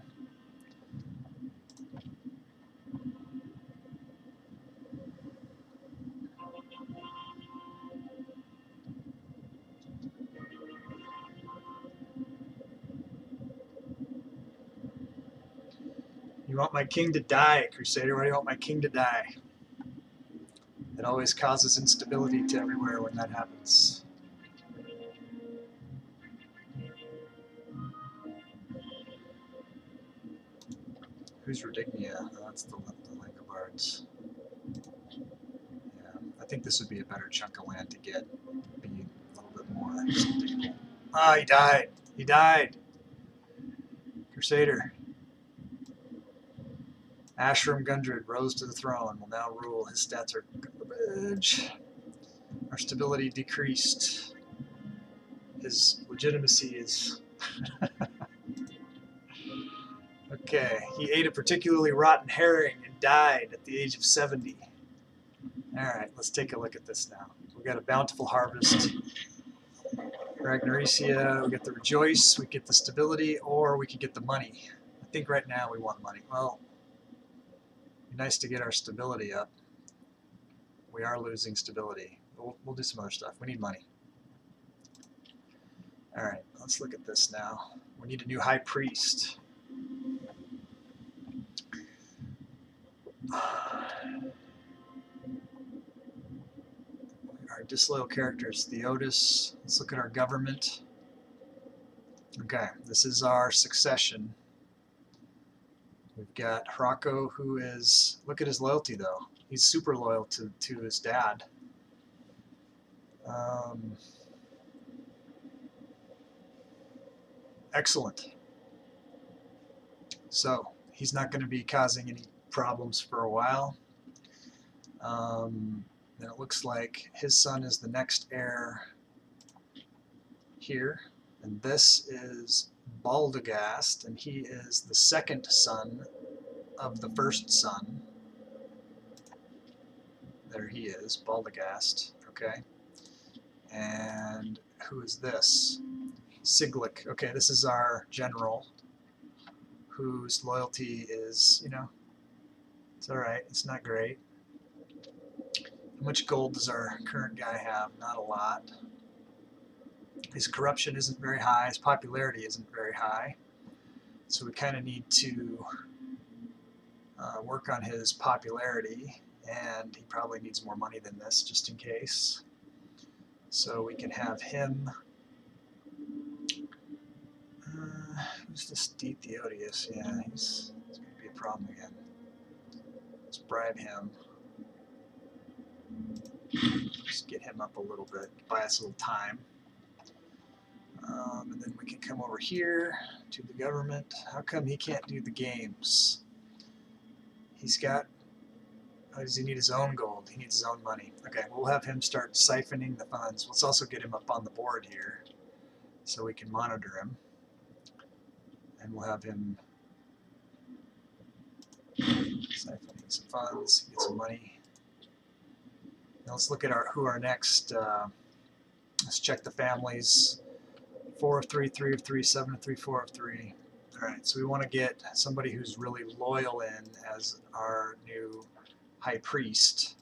You want my king to die, Crusader? Why do you want my king to die? It always causes instability to everywhere when that happens. Who's Redignia? Oh, that's the Langobards. Yeah, I think this would be a better chunk of land to get. Be a little bit more stable. Ah, he died. He died. Crusader. Ashram Gundred rose to the throne, will now rule. His stats are garbage. Our stability decreased. His legitimacy is... Okay, he ate a particularly rotten herring and died at the age of 70. Alright, let's take a look at this now. We've got a bountiful harvest. Ragnaresia, we get the rejoice, we get the stability, or we could get the money. I think right now we want money. Well, it'd be nice to get our stability up. We are losing stability. We'll do some other stuff. We need money. Alright, let's look at this now. We need a new high priest. disloyal characters. Theotis. Let's look at our government. Okay, this is our succession. We've got Hrako, who is, look at his loyalty though. He's super loyal to his dad. Excellent. So he's not going to be causing any problems for a while. Then it looks like his son is the next heir here. And this is Baldagast, and he is the second son of the first son. There he is, Baldagast. Okay. And who is this? Siglik. Okay, this is our general, whose loyalty is, you know, it's alright, it's not great. How much gold does our current guy have? Not a lot. His corruption isn't very high, his popularity isn't very high. So we kind of need to work on his popularity, and he probably needs more money than this, just in case. So we can have him. Who's this Theodius? Yeah, he's going to be a problem again. Let's bribe him. Just get him up a little bit, buy us a little time. And then we can come over here to the government. How come he can't do the games? He's got, oh, does he need his own gold? He needs his own money. Okay, we'll have him start siphoning the funds. Let's also get him up on the board here so we can monitor him. And we'll have him siphoning some funds, get some money. Now let's look at who our next, let's check the families. 4 of 3, 3 of 3, 7 of 3, 4 of 3. Alright, so we want to get somebody who's really loyal in as our new high priest.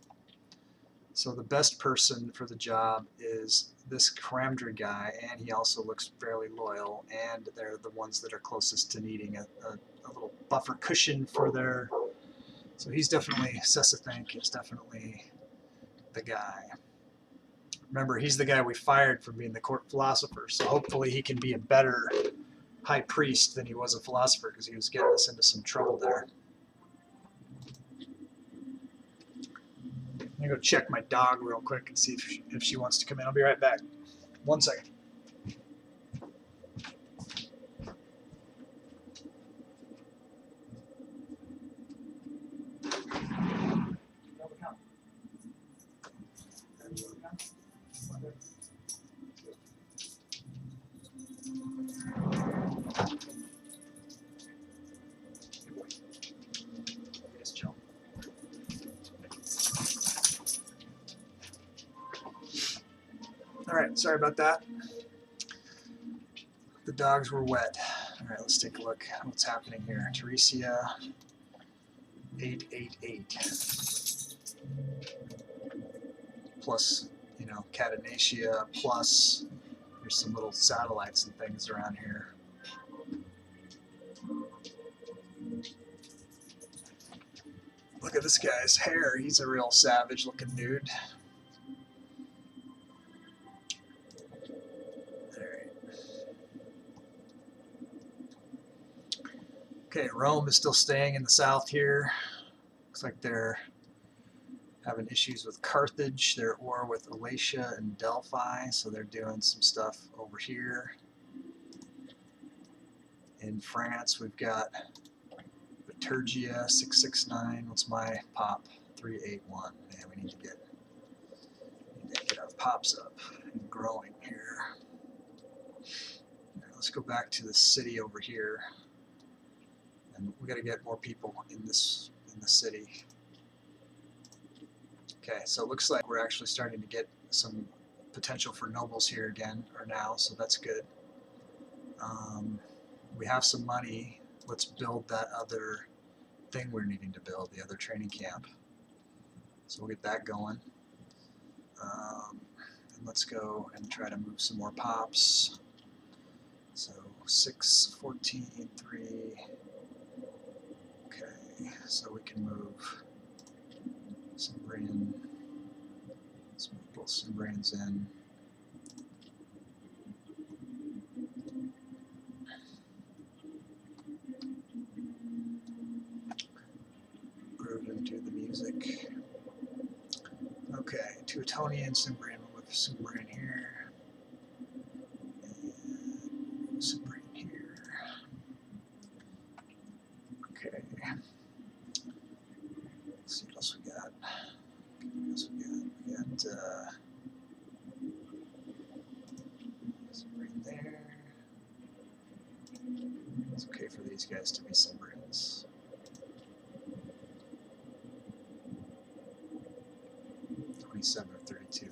So the best person for the job is this Kramdra guy, and he also looks fairly loyal, and they're the ones that are closest to needing a little buffer cushion for their... So he's definitely, Sesathank is definitely the guy. Remember, he's the guy we fired from being the court philosopher, so hopefully he can be a better high priest than he was a philosopher, because he was getting us into some trouble there. I'm going to go check my dog real quick and see if she wants to come in. I'll be right back. 1 second. Alright, sorry about that. The dogs were wet. Alright, let's take a look at what's happening here. Teresia, 888. Plus, you know, Cadenatia, plus there's some little satellites and things around here. Look at this guy's hair. He's a real savage looking dude. Okay, Rome is still staying in the south here. Looks like they're having issues with Carthage. They're at war with Alatia and Delphi, so they're doing some stuff over here. In France, we've got Liturgia 669. What's my pop? 381. Man, we need to get our pops up and growing here. Right, let's go back to the city over here. And we got to get more people in the city. Okay, so it looks like we're actually starting to get some potential for nobles here again, or now, so that's good. We have some money. Let's build that other thing we're needing to build, the other training camp. So we'll get that going. And let's go and try to move some more pops. So 6, 14, 3. Okay, so we can move some Brian. Let's move both Some brains in. Groove into the music. Okay, Teutonian Cimbrian with Cimbrian here. And Cimbrian here. Okay. Let's see what else we got. What else we got? We got Cimbrian there. It's okay for these guys to be Cimbrians. 27 or 32.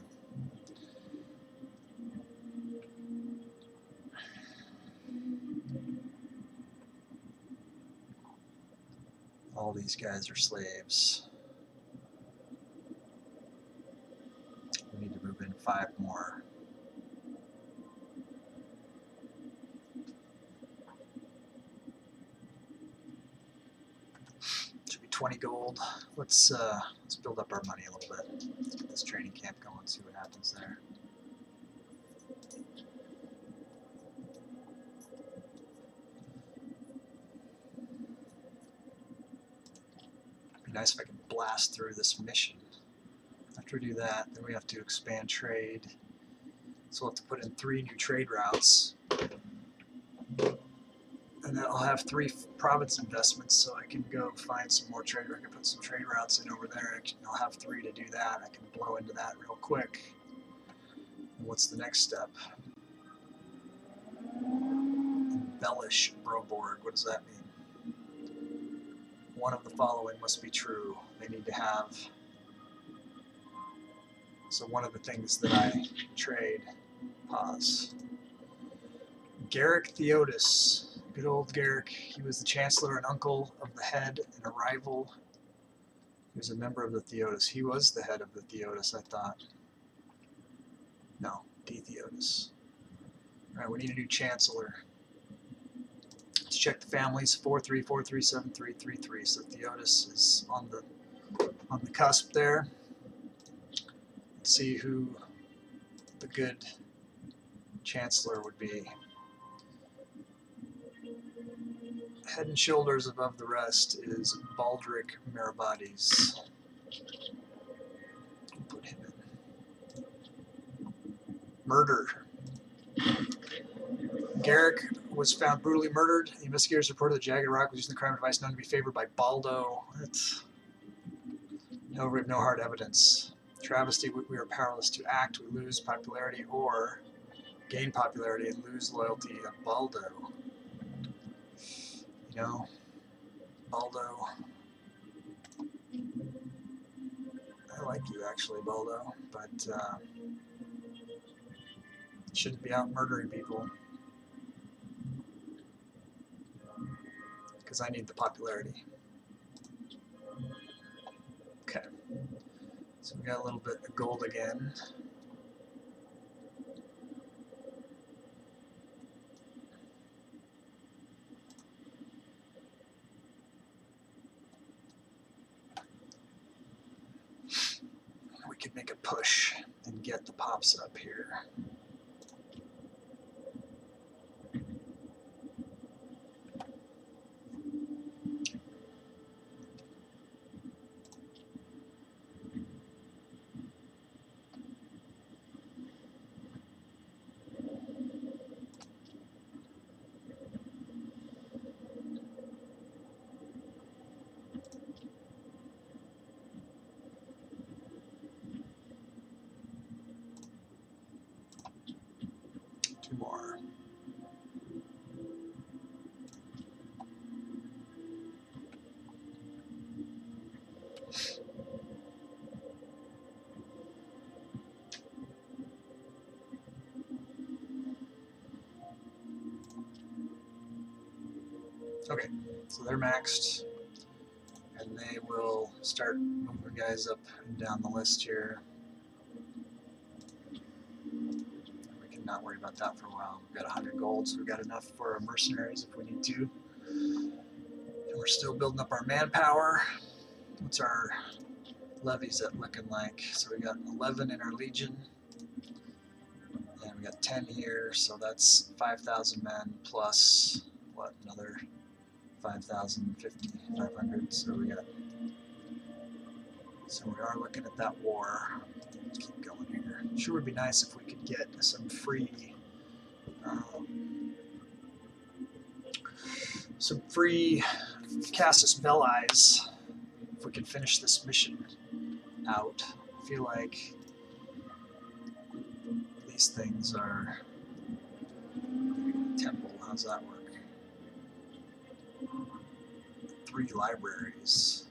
All these guys are slaves. We need to move in 5 more. Should be 20 gold. Let's build up our money a little bit. Let's get this training camp going, see what happens there. It'd be nice if I could blast through this mission. After we do that, then we have to expand trade. So we'll have to put in 3 new trade routes. And then I'll have 3 province investments, so I can go find some more trade. I can put some trade routes in over there. I'll have 3 to do that. I can blow into that real quick. And what's the next step? Embellish Broborg. What does that mean? One of the following must be true. They need to have. So one of the things that I trade. Pause. Garrick Theodos. Good old Garrick. He was the chancellor and uncle of the head and a rival. He was a member of the Theodos. He was the head of the Theodos, I thought. No, D. Theodos. Alright, we need a new chancellor. Let's check the families. 43437333. So Theodos is on the cusp there. Let's see who the good chancellor would be. Head and shoulders above the rest is Baldric Meribades. Put him in. Murder. Garrick was found brutally murdered. The investigators reported that Jagged Rock was using the crime device known to be favored by Baldo. However, we have no hard evidence. Travesty, we are powerless to act. We lose popularity or gain popularity and lose loyalty of Baldo. You know, Baldo. I like you actually, Baldo, but shouldn't be out murdering people. Because I need the popularity. Okay. So we got a little bit of gold again. We could make a push and get the pops up here. More. Okay, so they're maxed, and they will start moving guys up and down the list here. Not worry about that for a while. We've got 100 gold, so we've got enough for our mercenaries if we need to. And we're still building up our manpower. What's our levies that looking like? So we got 11 in our legion, and we got 10 here, so that's 5,000 men plus, what, another 5,050, 500, so we are looking at that war. Let's keep going here. Sure would be nice if we could get some free Casus Belli's, if we could finish this mission out. I feel like these things are temple. How's that work? 3 libraries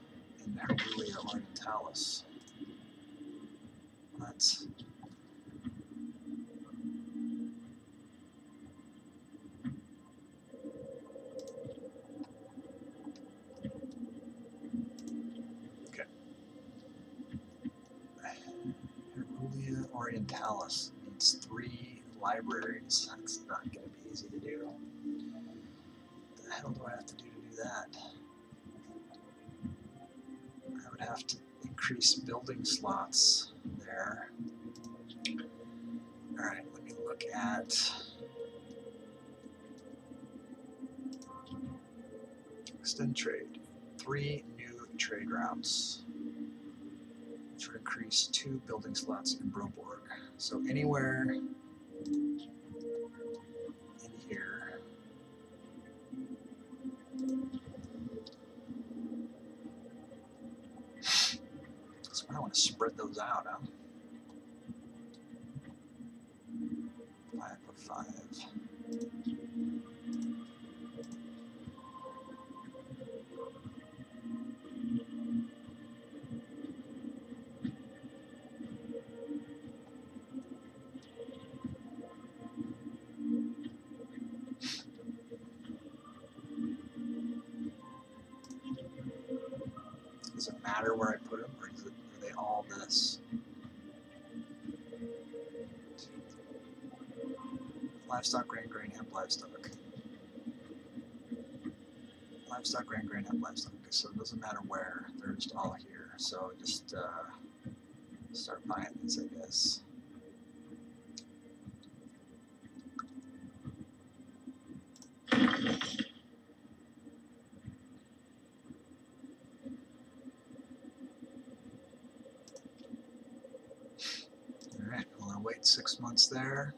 in Europa Universalis. That's okay. Europa Universalis needs 3 libraries. That's not going to be easy to do. What the hell do I have to do that? I would have to increase building slots there. Alright, let me look at extend trade. 3 new trade routes, which would increase 2 building slots in Broborg. So anywhere in here. So I want to spread those out, huh? 5 of 5. Does it matter where I put them, or are they all this? Livestock, grain, hemp, livestock. Livestock, grain, hemp, livestock. Okay, so it doesn't matter where, they're just all here. So just start buying these, I guess. Alright, well, I'll wait 6 months there.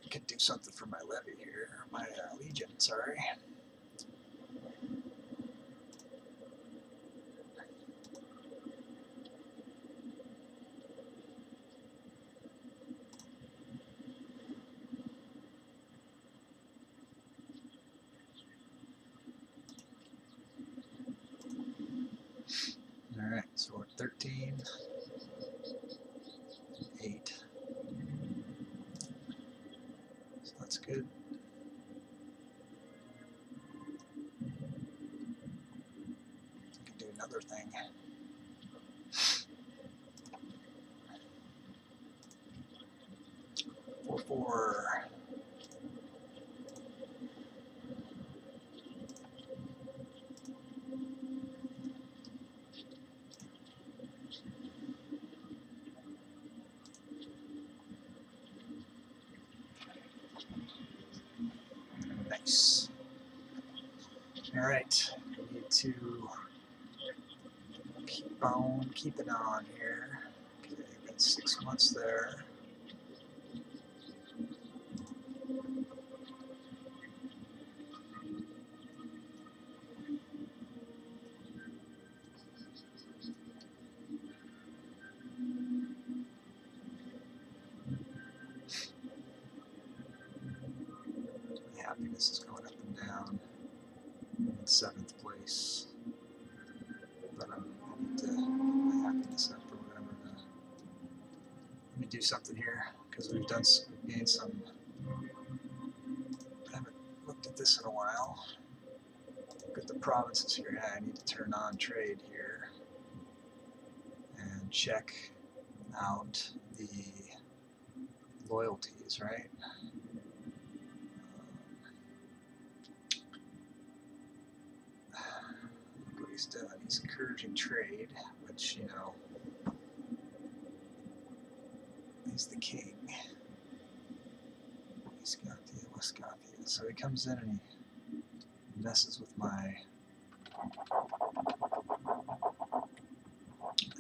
I could do something for my levy here, my legion, sorry. Alright, so we're 13, 8. So that's good. I can do another thing. Four. Nice. All right, we need to keep on keeping on here. Okay, got 6 months there. Happiness is going up and down. I'm in 7th place, but I need to get my happiness up or whatever. Let me do something here because we've gained some. I haven't looked at this in a while. Look at the provinces here. Yeah, I need to turn on trade here and check out the loyalties, right? he's done. He's encouraging trade, which, you know, he's the king. He's got the Westgothia. So he comes in and he messes with my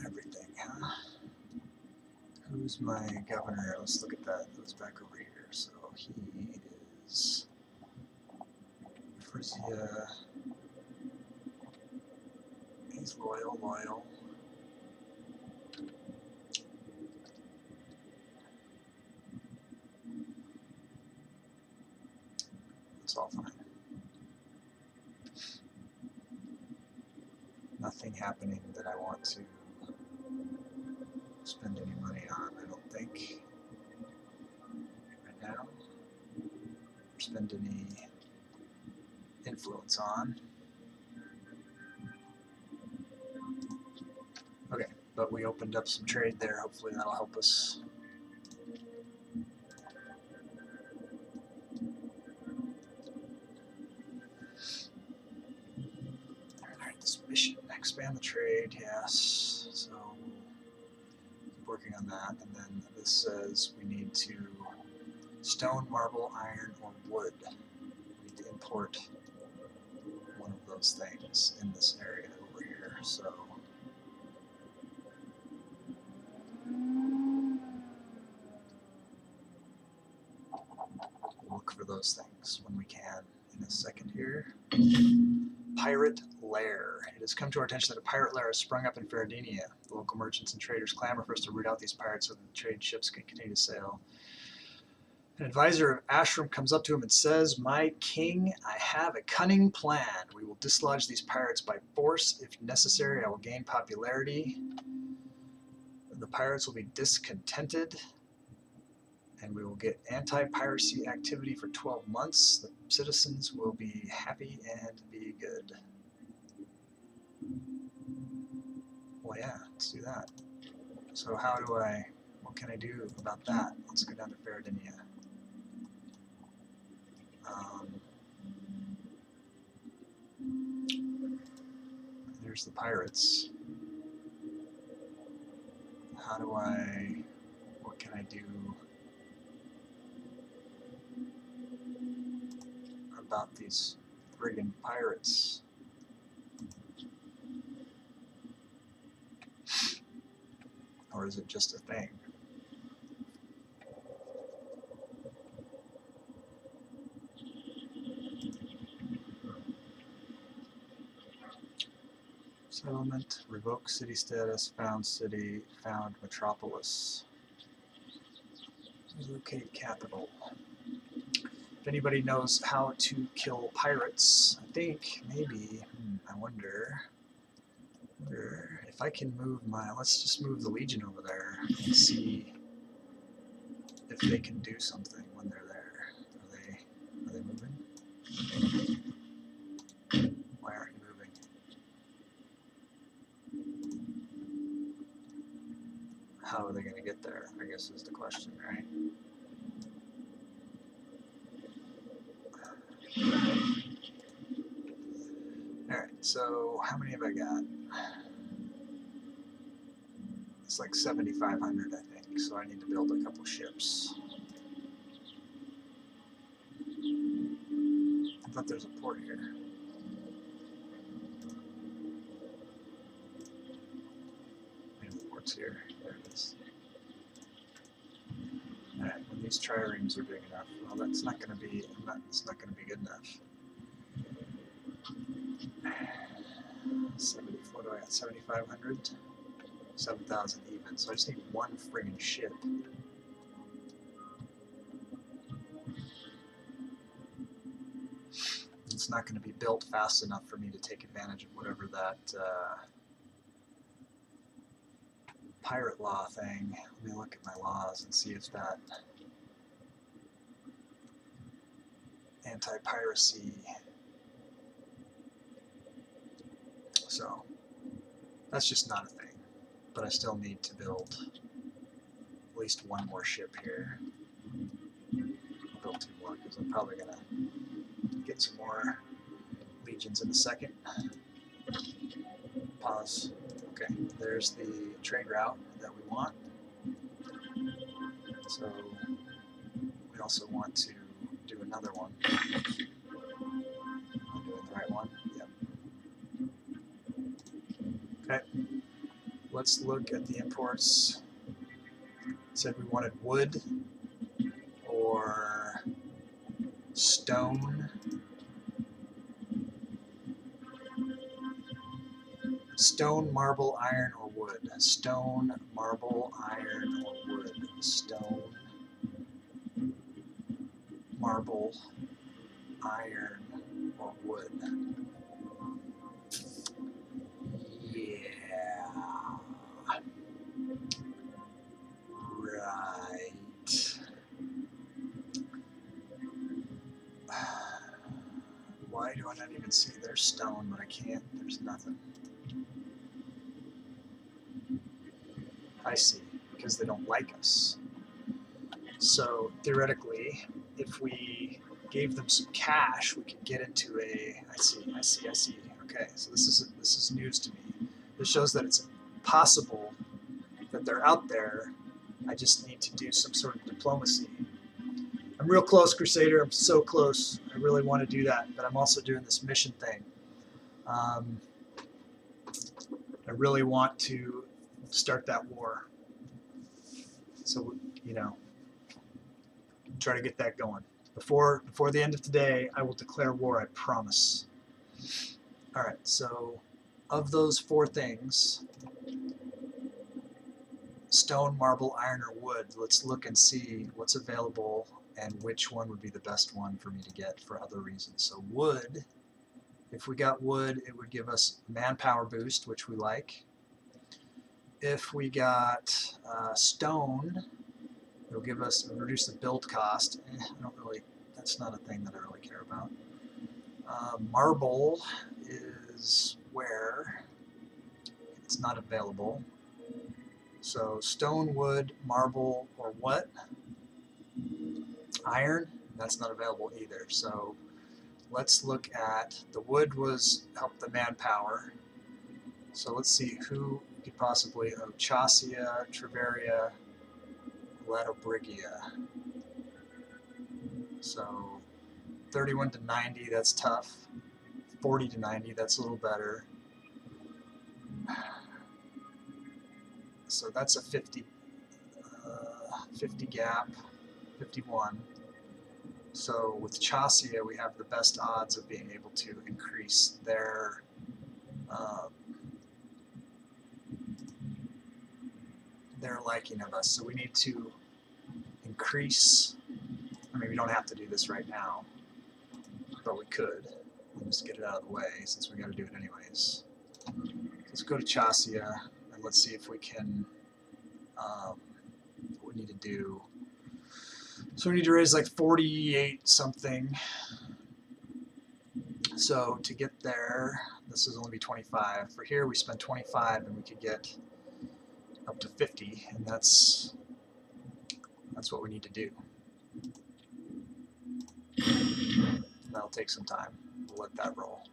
everything, huh? Who's my governor? Let's look at that. Goes back over here. So he is Frisia. He's loyal. It's all fine. Nothing happening that I want to spend any money on, I don't think. Right now. Or spend any influence on. Okay, but we opened up some trade there. Hopefully that'll help us. Alright, this mission, expand the trade, yes. So keep working on that. And then this says we need to stone, marble, iron, or wood. We need to import one of those things in this area over here. So we'll look for those things when we can in a second here. Pirate lair. It has come to our attention that a pirate lair has sprung up in Sardinia. The local merchants and traders clamor for us to root out these pirates so that the trade ships can continue to sail. An advisor of Ashram comes up to him and says, "My king, I have a cunning plan. We will dislodge these pirates by force. If necessary, I will gain popularity. The pirates will be discontented, and we will get anti-piracy activity for 12 months. The citizens will be happy and be good." Well, yeah, let's do that. So what can I do about that? Let's go down to Sardinia. There's the pirates. What can I do about these friggin' pirates? Or is it just a thing? Settlement, revoke city status, found city, found metropolis. Relocate capital. If anybody knows how to kill pirates, I think maybe, I wonder if I can move let's just move the Legion over there and see if they can do something when they're there. Are they moving? Why aren't you moving? How are they going to get there, I guess is the question, right? Alright, so how many have I got? It's like 7,500, I think, so I need to build a couple ships. I thought there's a port here. Maybe the port's here. There it is. Alright, when these triremes are big enough, well, that's not going to be, it's not going to be good enough. what do I got? 7,500? 7,000 even. So I just need one friggin' ship. It's not going to be built fast enough for me to take advantage of whatever that pirate law thing. Let me look at my laws and see if that anti-piracy. So that's just not a thing. But I still need to build at least one more ship here. I'll build two more because I'm probably going to get some more legions in a second. pause. Okay, there's the trade route that we want. So we also want to do another one. Am I doing the right one? Yep. Okay, let's look at the imports. Said we wanted wood or stone. Stone, marble, iron, or wood. Stone, marble, iron, or wood. Stone, marble, iron, or wood. Yeah. Right. Why do I not even see their stone, but I can't? There's nothing. I see, because they don't like us. So theoretically, if we gave them some cash, we could get into a. I see. Okay, so this is news to me. This shows that it's possible that they're out there. I just need to do some sort of diplomacy. I'm real close, Crusader. I'm so close. I really want to do that, but I'm also doing this mission thing. I really want to start that war. So, you know, try to get that going. Before the end of today, I will declare war, I promise. All right, so of those 4 things, stone, marble, iron, or wood, let's look and see what's available and which one would be the best one for me to get for other reasons. So wood, if we got wood, it would give us manpower boost, which we like. If we got stone, it'll give us, reduce the build cost. I don't really, that's not a thing that I really care about. Marble is where it's not available. So stone, wood, marble, or what? Iron, that's not available either. So let's look at, the wood was help the manpower. So let's see who could possibly, Chasia, Treveria, Latobrigia. So 31 to 90, that's tough. 40 to 90, that's a little better. So that's a 50 gap, 51. So with Chasia, we have the best odds of being able to increase their liking of us. So we need to increase, I mean, we don't have to do this right now, but we could. We'll just get it out of the way since we got to do it anyways. Let's go to Chasia and let's see if we can, what we need to do. So we need to raise like 48 something. So to get there, this is only be 25. For here we spend 25 and we could get up to 50, and that's what we need to do. That'll take some time. We'll let that roll.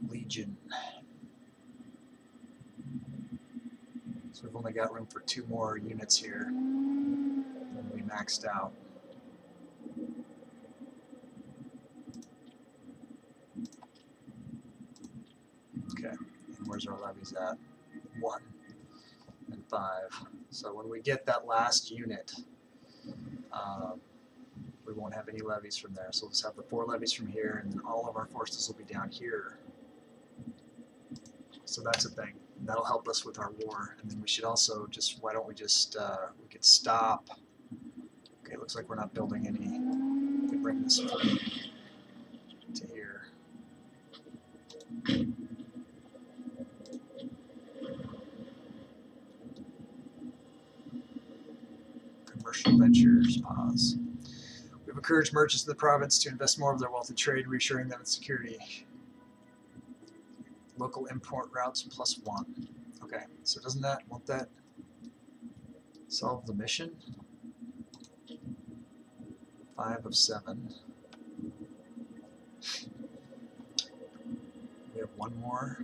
Legion. So we've only got room for 2 more units here, and we maxed out. Okay, and where's our levies at? 1 and 5. So when we get that last unit, we won't have any levies from there. So we'll just have the 4 levies from here, and then all of our forces will be down here. So that's a thing. That'll help us with our war. And then we should also just, why don't we just, we could stop. Okay, looks like we're not building any. We could bring this to here. commercial ventures. Pause. We've encouraged merchants in the province to invest more of their wealth in trade, reassuring them in security. Local import routes +1. Okay, so won't that solve the mission? 5 of 7. We have one more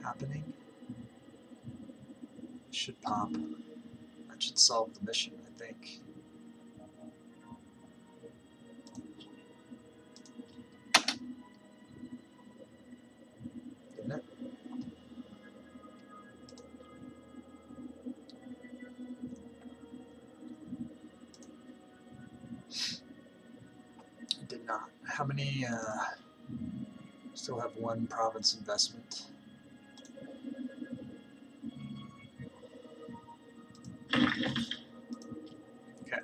happening. It should pop. That should solve the mission, I think. Didn't it? It did not. How many? Still have one province investment. Okay.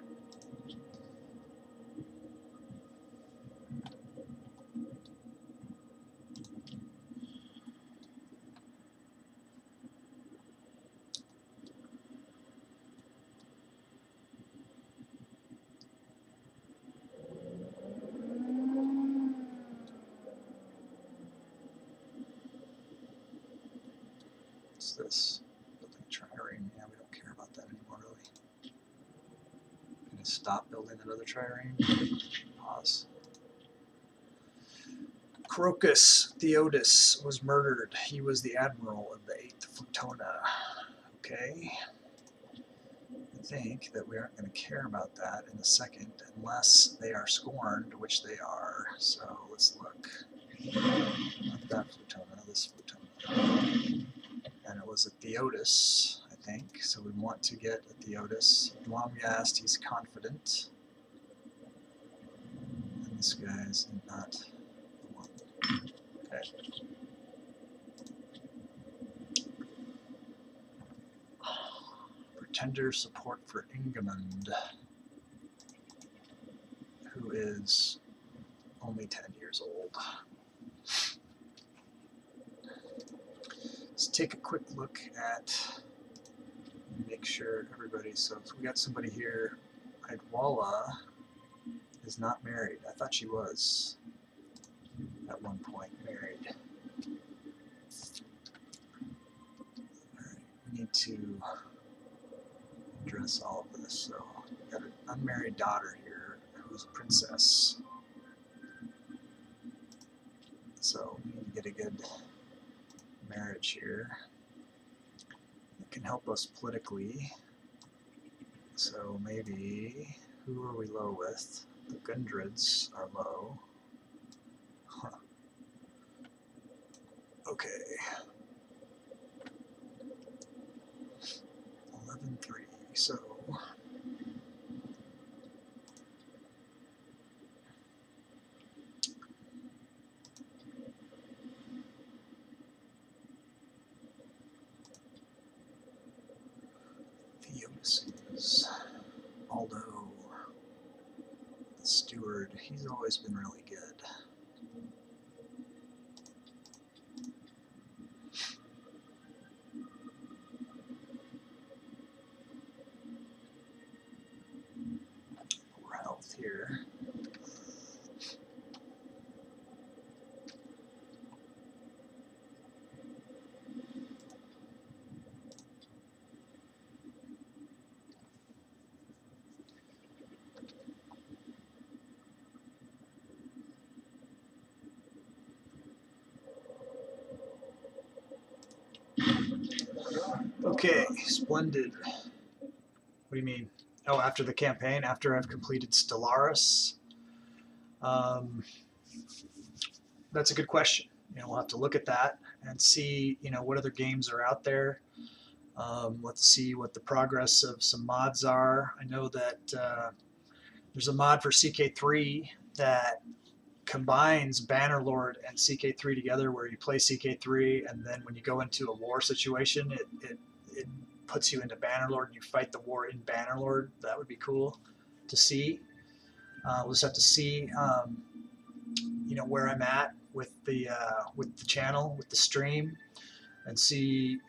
What's this? Building a trireme. Yeah, we don't care about that anymore, really. Gonna stop building another trireme. Pause. Crocus Theodus was murdered. He was the admiral of the 8th Flutona. Okay. I think that we aren't going to care about that in a second unless they are scorned, which they are. So let's look. Not that Flutona, this Flutona. And it was a Theodus, I think. So we want to get a Theodus. Blomghast, he's confident. And this guy's not the one. Okay. Pretender support for Ingemund, who is only 10 years old. Let's take a quick look at, make sure everybody, so we got somebody here. Idwala is not married. I thought she was at one point married. Alright, we need to address all of this. So we got an unmarried daughter here who's a princess. So we need to get a good marriage here. It can help us politically. So maybe, who are we low with? The Gundrids are low. Huh. Okay. 11-3. So Theodosius, although the steward, he's always been really good. Poor health here. Okay, splendid. What do you mean? Oh, after the campaign, after I've completed Stellaris? That's a good question. We'll have to look at that and see, what other games are out there. Let's see what the progress of some mods are. I know that there's a mod for CK3 that combines Bannerlord and CK3 together, where you play CK3 and then when you go into a war situation, it puts you into Bannerlord and you fight the war in Bannerlord. That would be cool to see. We'll just have to see, where I'm at with the channel, with the stream, and see,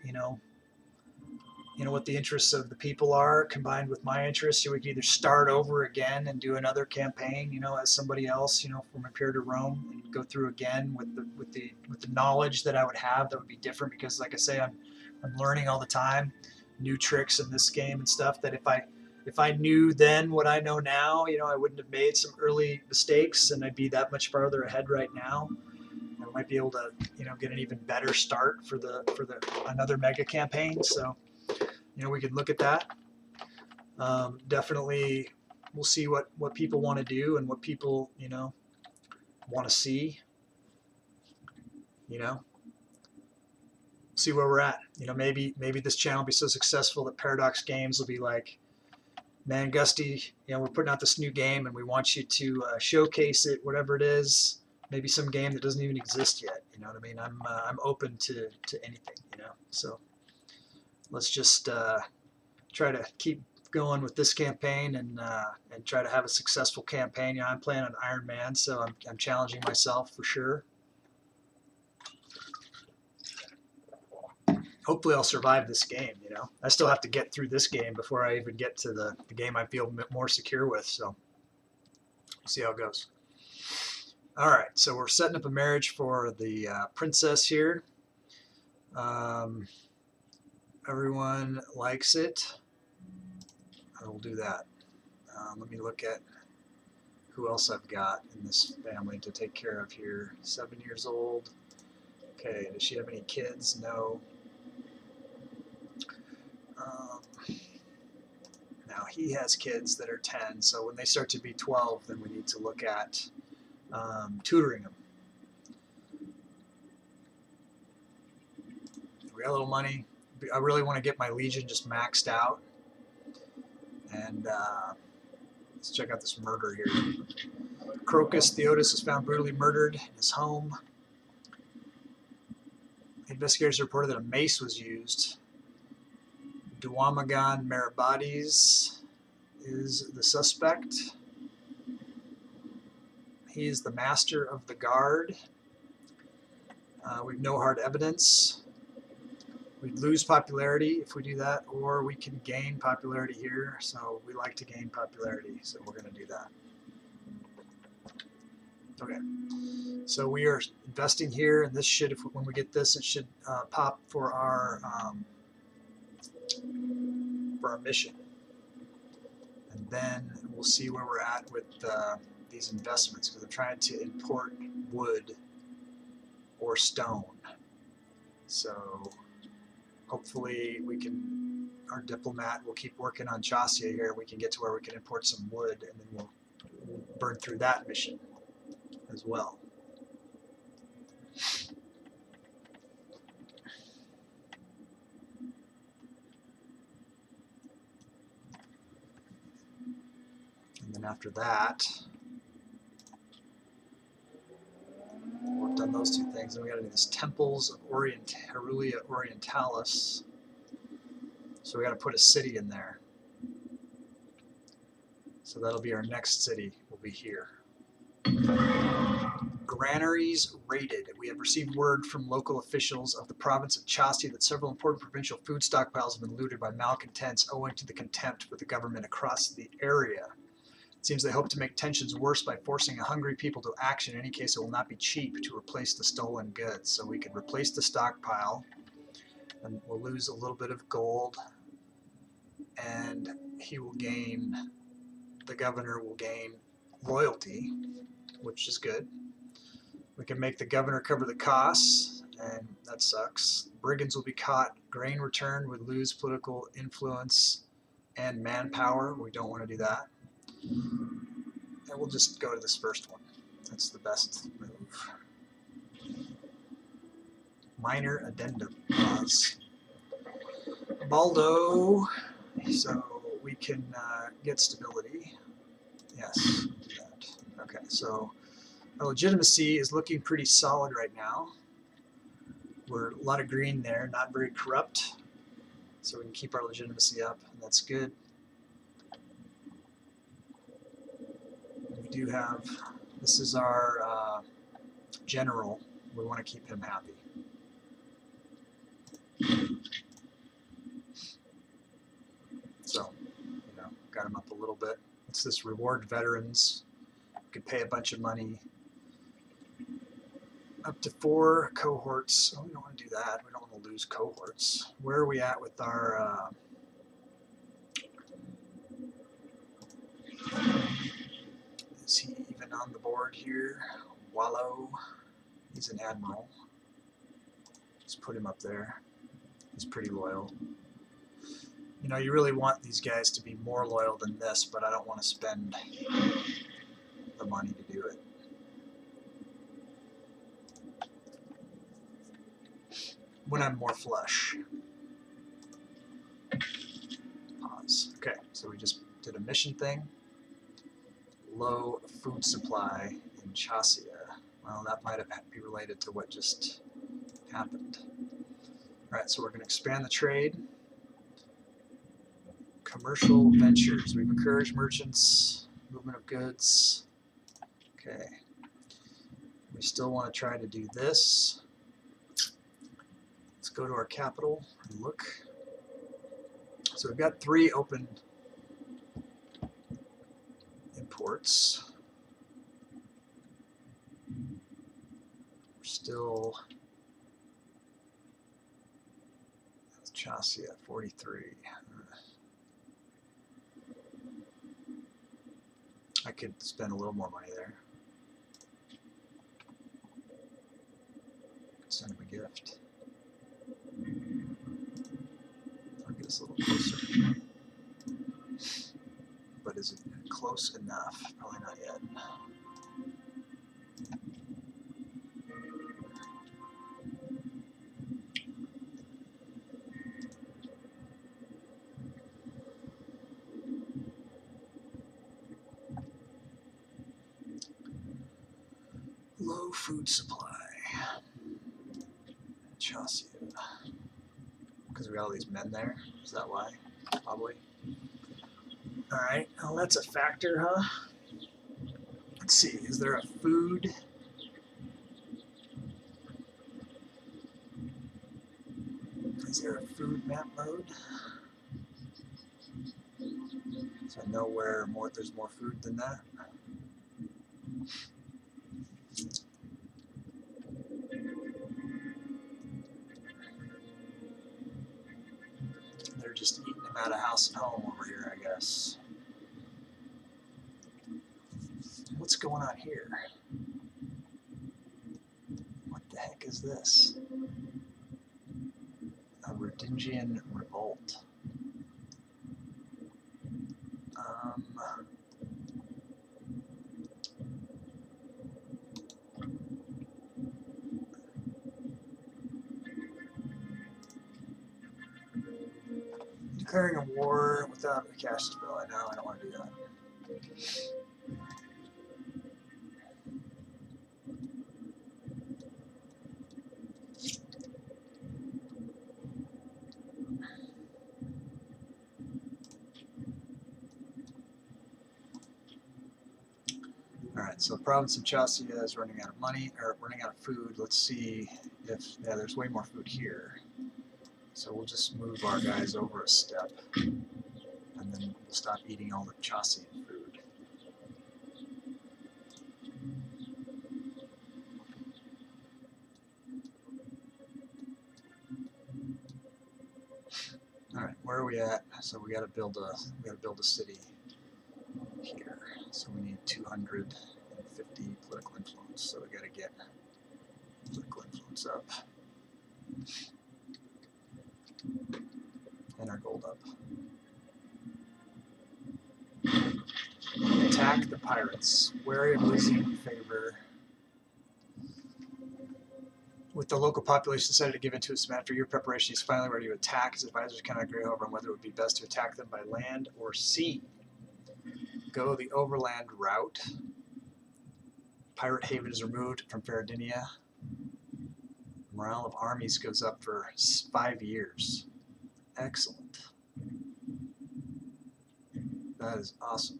what the interests of the people are combined with my interests. So we could either start over again and do another campaign, as somebody else, from Imperator Rome, and go through again with the knowledge that I would have that would be different, because like I say, I'm learning all the time, new tricks in this game and stuff that if I knew then what I know now, I wouldn't have made some early mistakes, and I'd be that much farther ahead right now. I might be able to, get an even better start for the another mega campaign. So, we could look at that. Definitely, we'll see what people want to do and what people, want to see. See where we're at. Maybe this channel will be so successful that Paradox Games will be like, man, Gusty, we're putting out this new game and we want you to showcase it, whatever it is. Maybe some game that doesn't even exist yet. You know what I mean? I'm open to anything. So let's just try to keep going with this campaign and try to have a successful campaign. I'm playing on Ironman, so I'm challenging myself for sure. Hopefully I'll survive this game. I still have to get through this game before I even get to the game I feel more secure with. So we'll see how it goes. All right, so we're setting up a marriage for the princess here. Everyone likes it. I will do that. Let me look at who else I've got in this family to take care of here. 7 years old. Okay, does she have any kids? No. Now he has kids that are 10, so when they start to be 12, then we need to look at tutoring them. We got a little money. I really want to get my Legion just maxed out. And let's check out this murder here. Crocus Theotis was found brutally murdered in his home. Investigators reported that a mace was used. Duwamagan Marabades is the suspect. He is the master of the guard. We have no hard evidence. We'd lose popularity if we do that, or we can gain popularity here. So we like to gain popularity, so we're going to do that. Okay, so we are investing here, and this should, when we get this, it should pop for our mission, and then we'll see where we're at with these investments, because I'm trying to import wood or stone. So hopefully we can, our diplomat will keep working on Chassia here. We can get to where we can import some wood, and then we'll burn through that mission as well. And then after that, we've done those two things, and we got to do this Temples of Herulia Orientalis. So we got to put a city in there. So that'll be our next city. Will be here. Granaries raided. We have received word from local officials of the province of Chastia that several important provincial food stockpiles have been looted by malcontents owing to the contempt for the government across the area. It seems they hope to make tensions worse by forcing a hungry people to action. In any case, it will not be cheap to replace the stolen goods. So we could replace the stockpile, and we'll lose a little bit of gold, and he will gain, the governor will gain loyalty, which is good. We can make the governor cover the costs, and that sucks. Brigands will be caught. Grain return would lose political influence and manpower. We don't want to do that. And we'll just go to this first one. That's the best move. Minor addendum clause. Baldo. So we can get stability. Yes, do that. Okay, so our legitimacy is looking pretty solid right now. We're a lot of green there, not very corrupt. So we can keep our legitimacy up, and that's good. We do have, this is our general. We want to keep him happy. got them up a little bit. It's this reward veterans. You could pay a bunch of money. Up to 4 cohorts. Oh, we don't want to do that. We don't want to lose cohorts. Where are we at with our... is he even on the board here? Wallow. He's an admiral. Just put him up there. He's pretty loyal. You know, you really want these guys to be more loyal than this, but I don't want to spend the money to do it. When I'm more flush. Pause. Okay, so we just did a mission thing. Low food supply in Chassia. Well, that might have be related to what just happened. Alright, so we're going to expand the trade. Commercial ventures. We've encouraged merchants, movement of goods. Okay. We still want to try to do this. Let's go to our capital and look. So we've got 3 open imports. We're still Chassis at 43. I could spend a little more money there. Send him a gift. I'll get us a little closer. But is it close enough? Probably not yet. Low food supply. Chassis. Because we got all these men there. Is that why? Probably. Alright, well that's a factor, huh? Let's see, is there a food? Is there a food map mode? So I know where there's more food than that. They're just eating him out of house and home over here, I guess. What's going on here? What the heck is this? A Rhodingian revolt. Declaring a war without a cash spell. I know, I don't want to do that. Alright, so the province of Chassia is running out of money, or running out of food. Let's see if, yeah, there's way more food here. So we'll just move our guys over a step, and then we'll stop eating all the Chassian food. Alright, where are we at? So we gotta build a city here. So we need 250 political influence. So we gotta get political influence up. And our gold up. Attack the pirates. Wary of losing favor. With the local population decided to give in to his man, after your preparation, he's finally ready to attack. His advisors cannot agree, however, on whether it would be best to attack them by land or sea. Go the overland route. Pirate haven is removed from Ferradinia. Morale of armies goes up for 5 years. Excellent. That is awesome.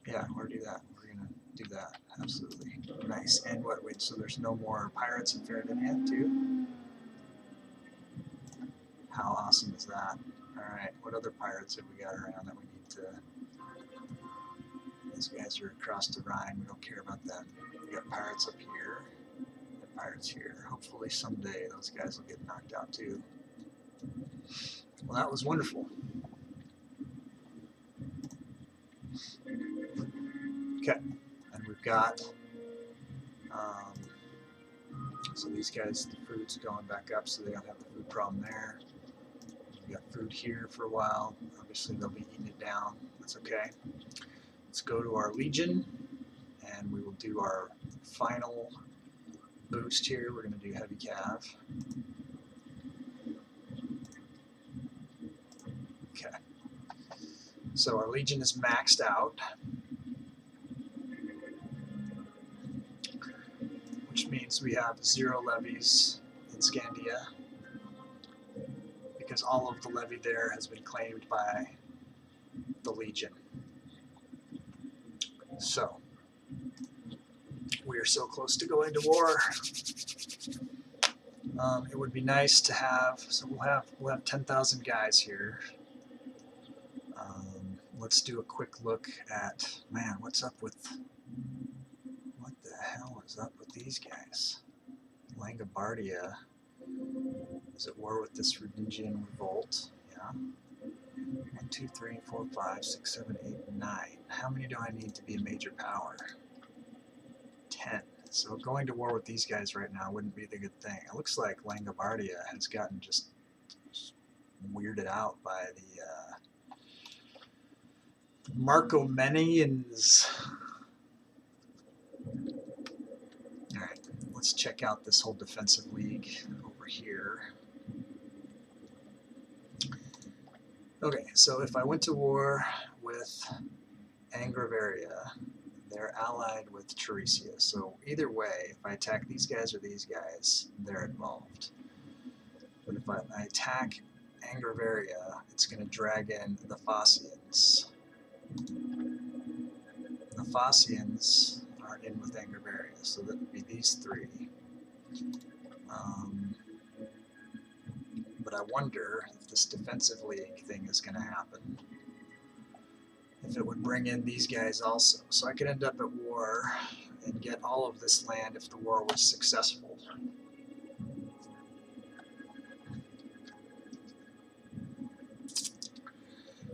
Yeah, we're gonna do that. We're gonna do that. Absolutely. Nice. And what? Wait, so there's no more pirates in Ferradinia, too? How awesome is that? Alright, what other pirates have we got around that we need to... These guys are across the Rhine, we don't care about them. We got pirates up here, and pirates here. Hopefully someday those guys will get knocked out too. Well, that was wonderful. Okay, and we've got... so these guys, the food's going back up, so they don't have the food problem there. We got food here for a while. Obviously, they'll be eating it down. That's okay. Let's go to our Legion, and we will do our final boost here. We're going to do heavy cav. Okay. So our Legion is maxed out, which means we have 0 levies in Scandia, because all of the levy there has been claimed by the Legion. So, we are so close to going to war. It would be nice to have, so we'll have 10,000 guys here. Let's do a quick look at, man, what the hell is up with these guys? Langobardia is at war with this Rhodingian revolt. Yeah. 1, 2, 3, 4, 5, 6, 7, 8, 9. How many do I need to be a major power? 10. So going to war with these guys right now wouldn't be the good thing. It looks like Langobardia has gotten just weirded out by the Marcomannians. Alright, let's check out this whole defensive league over here. Okay, so if I went to war with Angravaria, they're allied with Teresia. So either way, if I attack these guys or these guys, they're involved. But if I attack Angravaria, it's going to drag in the Fossians. The Fossians are in with Angravaria, so that would be these 3. But I wonder if this defensive league thing is going to happen. If it would bring in these guys also. So I could end up at war and get all of this land if the war was successful.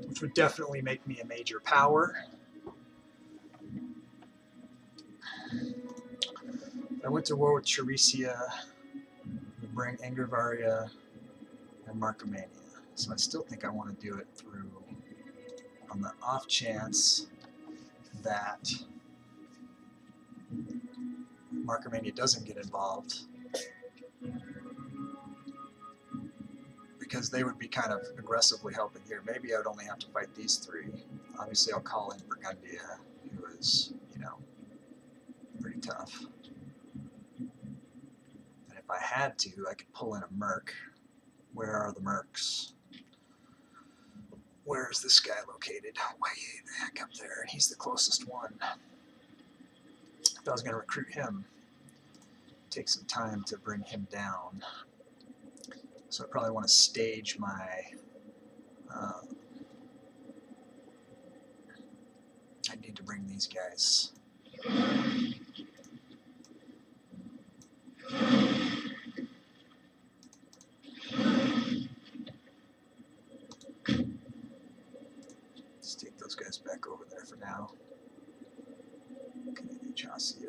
Which would definitely make me a major power. If I went to war with Teresia, it would bring Angravaria and Marcomannia. So I still think I want to do it through, on the off chance that Marcomannia doesn't get involved, because they would be kind of aggressively helping here. Maybe I would only have to fight these 3. Obviously I'll call in Burgundia, who is, you know, pretty tough. And if I had to, I could pull in a merc. Where are the mercs? Where is this guy located? Way the heck up there, and he's the closest one. If I was going to recruit him, take some time to bring him down. So I probably want to stage my I need to bring these guys. Let's take those guys back over there for now. Okay, Chassia.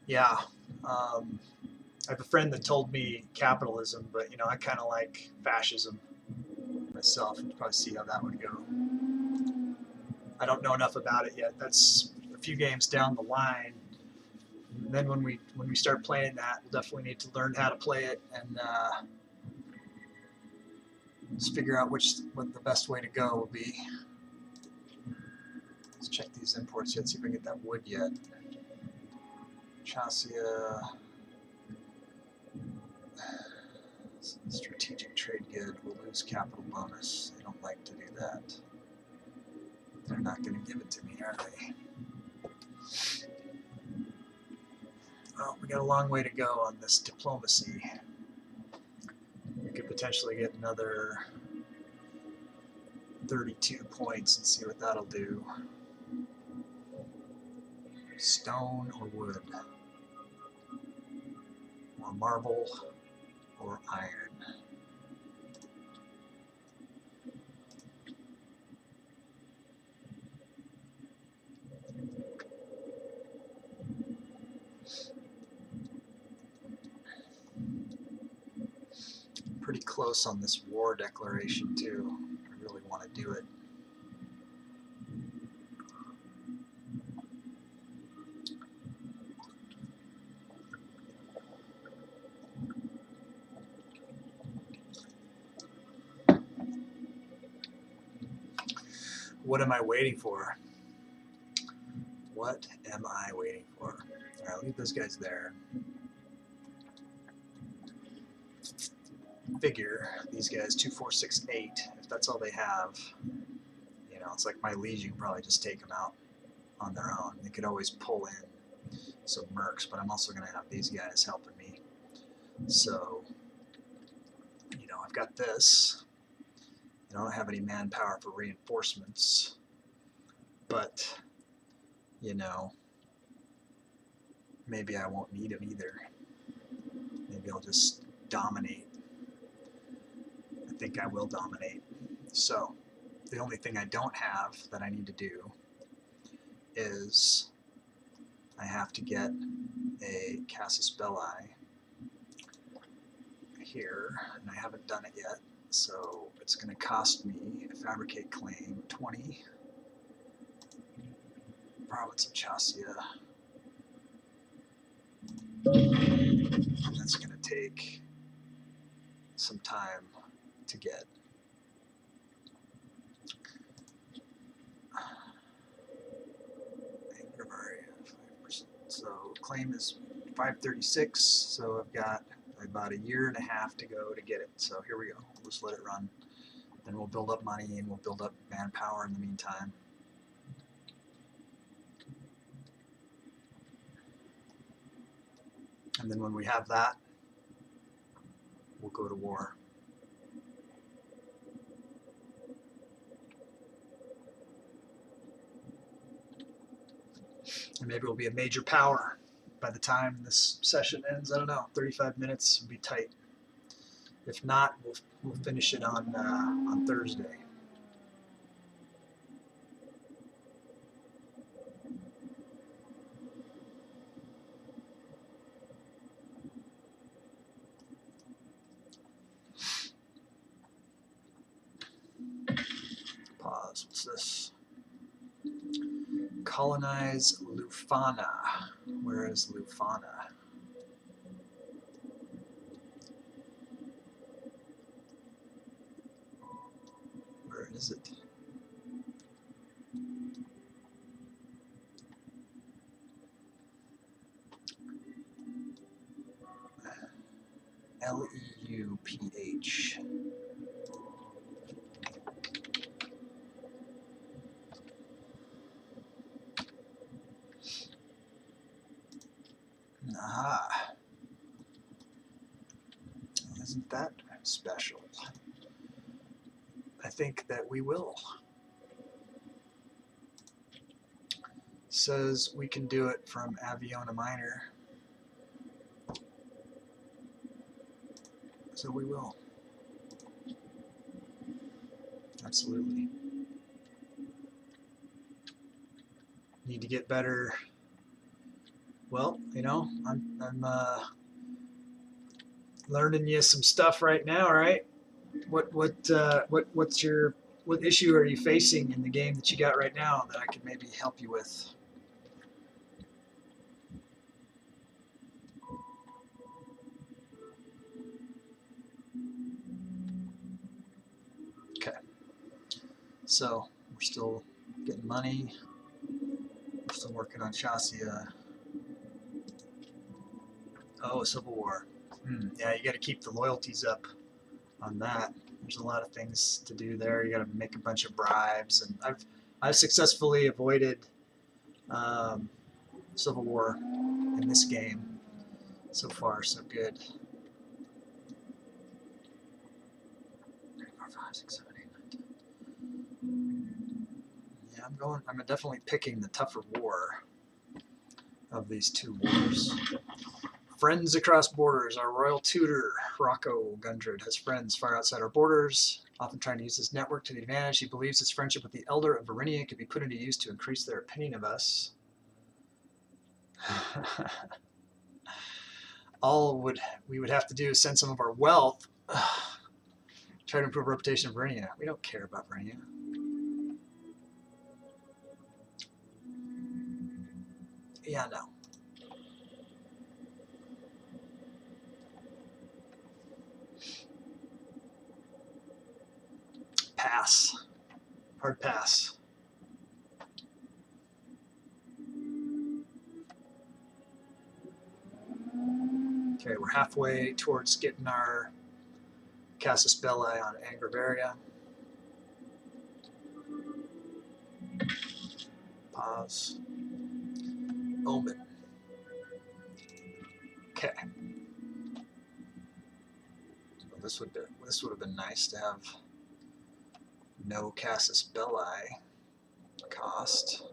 Yeah, I have a friend that told me capitalism, but you know, I kind of like fascism myself. You'd probably see how that would go. I don't know enough about it yet. That's a few games down the line. And then when we start playing that, we'll definitely need to learn how to play it and just figure out what the best way to go will be. check these imports yet, see if we can get that wood yet. Chassia. Strategic trade good. We'll lose capital bonus. They don't like to do that. They're not going to give it to me, are they? Well, we got a long way to go on this diplomacy. We could potentially get another 32 points and see what that'll do. Stone or wood? Or marble or iron? Pretty close on this war declaration too. I really want to do it. What am I waiting for? What am I waiting for? Alright, leave those guys there. Figure these guys 2, 4, 6, 8. If that's all they have, you know, it's like my legion can probably just take them out on their own. They could always pull in some mercs, but I'm also going to have these guys helping me. So, you know, I've got this. I don't have any manpower for reinforcements, but, you know, maybe I won't need them either. Maybe I'll just dominate. I think I will dominate. So, the only thing I don't have that I need to do is I have to get a Casus Belli here, and I haven't done it yet. So it's going to cost me a fabricate claim 20. Province of Chassia. And that's going to take some time to get. So claim is 536, so I've got about a year and a half to go to get it. So here we go. We'll just let it run. Then we'll build up money and we'll build up manpower in the meantime. And then when we have that, we'll go to war. And maybe we'll be a major power by the time this session ends. I don't know, 35 minutes would be tight. If not, we'll finish it on Thursday. Pause. What's this? Colonize Lufana. Where is Lufana? Where is it? L-E-U-P-H. Aha. Isn't that special? I think that we will. Says we can do it from Aviona Minor. So we will. Absolutely. Need to get better. Well, you know, I'm learning you some stuff right now, right? What issue are you facing in the game that you got right now that I could maybe help you with? Okay. So we're still getting money. working on Chassia. Oh, Civil War. Yeah, you got to keep the loyalties up on that. There's a lot of things to do there. You got to make a bunch of bribes, and I've successfully avoided Civil War in this game. So far, so good. 3, 4, 5, 6, 7, 8, 9, 10. Yeah, I'm definitely picking the tougher war of these two wars. Friends across borders. Our royal tutor, Rocco Gundred, has friends far outside our borders, often trying to use his network to the advantage. He believes his friendship with the Elder of Varinia could be put into use to increase their opinion of us. All we would have to do is send some of our wealth, try to improve reputation of Varinia. We don't care about Varinia. Yeah, no. Pass. Hard pass. Okay, we're halfway towards getting our Casus Belli on Angraveria. Pause. Omen. Okay. So this would have been nice to have no Casus Belli cost.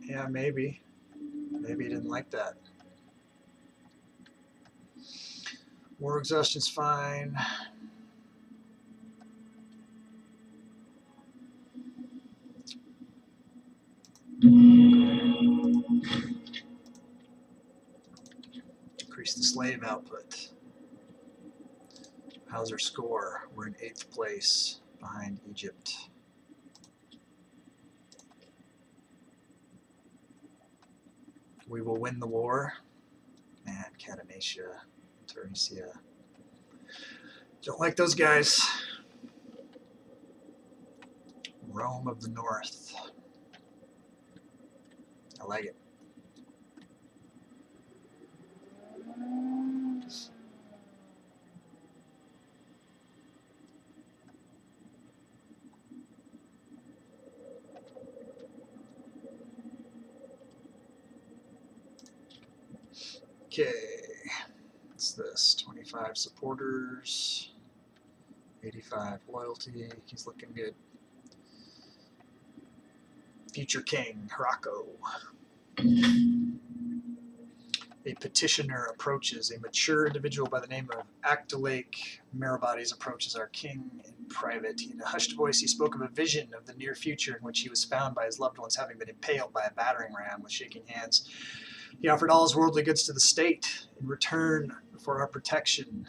Yeah, maybe. Maybe he didn't like that. War exhaustion's fine. Increase the slave output. How's our score? We're in 8th place behind Egypt. We will win the war. Man, Catanacia, Teresia. Don't like those guys. Rome of the North. I like it. Okay, what's this? 25 supporters, 85 loyalty. He's looking good. Future King, Rocco. A petitioner approaches. A mature individual by the name of Actolake Meribades approaches our king in private. In a hushed voice, he spoke of a vision of the near future in which he was found by his loved ones having been impaled by a battering ram. With shaking hands, he offered all his worldly goods to the state in return for our protection.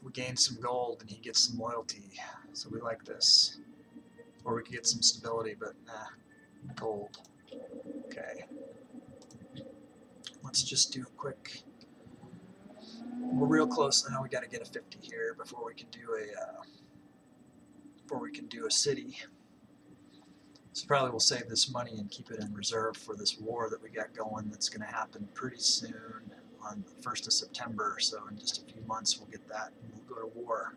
We gain some gold and he gets some loyalty, so we like this. Or we could get some stability, but nah, gold. Okay. Let's just do a quick. We're real close. I know we got to get a 50 here before we can do a city. So probably we'll save this money and keep it in reserve for this war that we got going. That's going to happen pretty soon on the 1st of September. So in just a few months we'll get that and we'll go to war.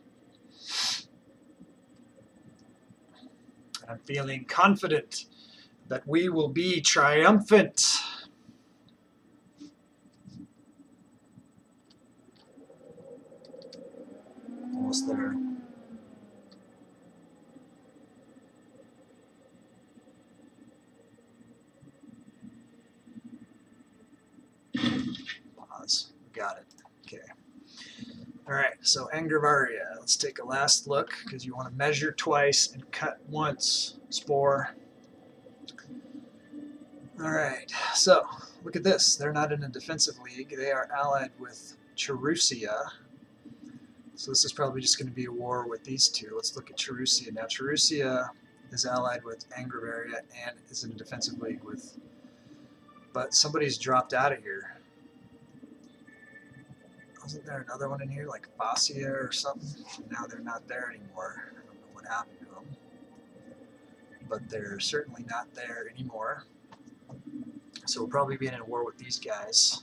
And I'm feeling confident that we will be triumphant. Almost there. Pause. Got it. Okay. All right, so Angraveria. Let's take a last look because you want to measure twice and cut once. Spore. All right, so look at this. They're not in a defensive league. They are allied with Cherusia. So this is probably just going to be a war with these two. Let's look at Cherusia. Now Cherusia is allied with Angraveria and is in a defensive league with... But somebody's dropped out of here. Wasn't there another one in here, like Fascia or something? Now they're not there anymore. I don't know what happened to them. But they're certainly not there anymore. So we'll probably be in a war with these guys.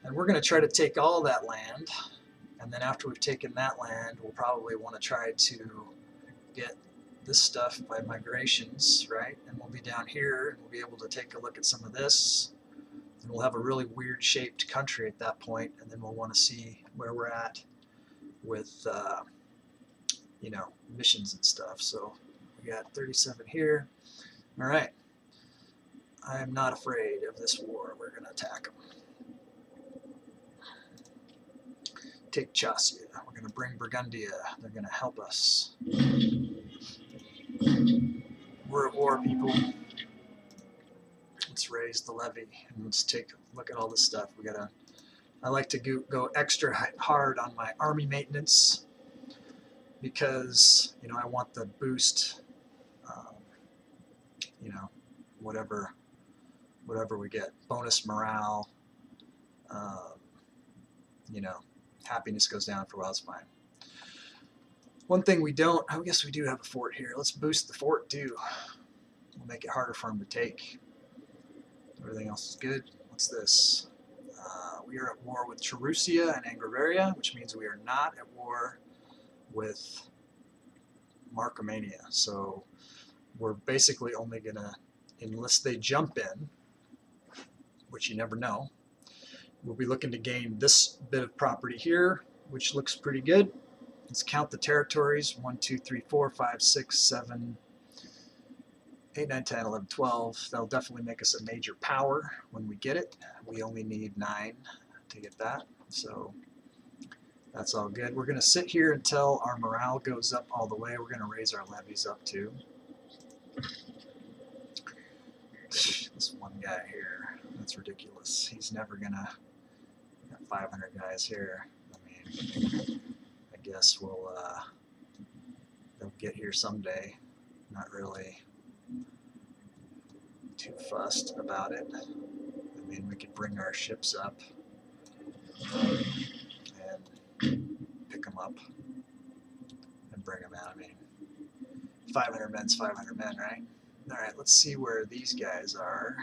And we're going to try to take all that land. And then after we've taken that land, we'll probably want to try to get this stuff by migrations, right? And we'll be down here, and we'll be able to take a look at some of this. And we'll have a really weird shaped country at that point, and then we'll want to see where we're at with, you know, missions and stuff. So we got 37 here. All right. I am not afraid of this war. We're going to attack them. Take Chassia. We're going to bring Burgundia. They're going to help us. We're at war, people. Let's raise the levy and let's take a look at all this stuff. We gotta. I like to go extra hard on my army maintenance because, you know, I want the boost. You know, whatever we get, bonus morale. You know, happiness goes down for a while. It's fine. One thing we don't. I guess we do have a fort here. Let's boost the fort too. We'll make it harder for them to take. Everything else is good. What's this? We are at war with Cherusia and Angraveria, which means we are not at war with Markomania. So we're basically only going to, unless they jump in, which you never know, we'll be looking to gain this bit of property here, which looks pretty good. Let's count the territories. 1, 2, 3, 4, 5, 6, 7, 8, 9, 10, 11, 12. That'll definitely make us a major power when we get it. We only need 9 to get that, so that's all good. We're going to sit here until our morale goes up all the way. We're going to raise our levies up too. This one guy here, that's ridiculous. He's never going to got 500 guys here. I mean, I guess they'll get here someday. Not really too fussed about it. I mean, we could bring our ships up and pick them up and bring them out. I mean, 500 men's 500 men, right? All right, let's see where these guys are.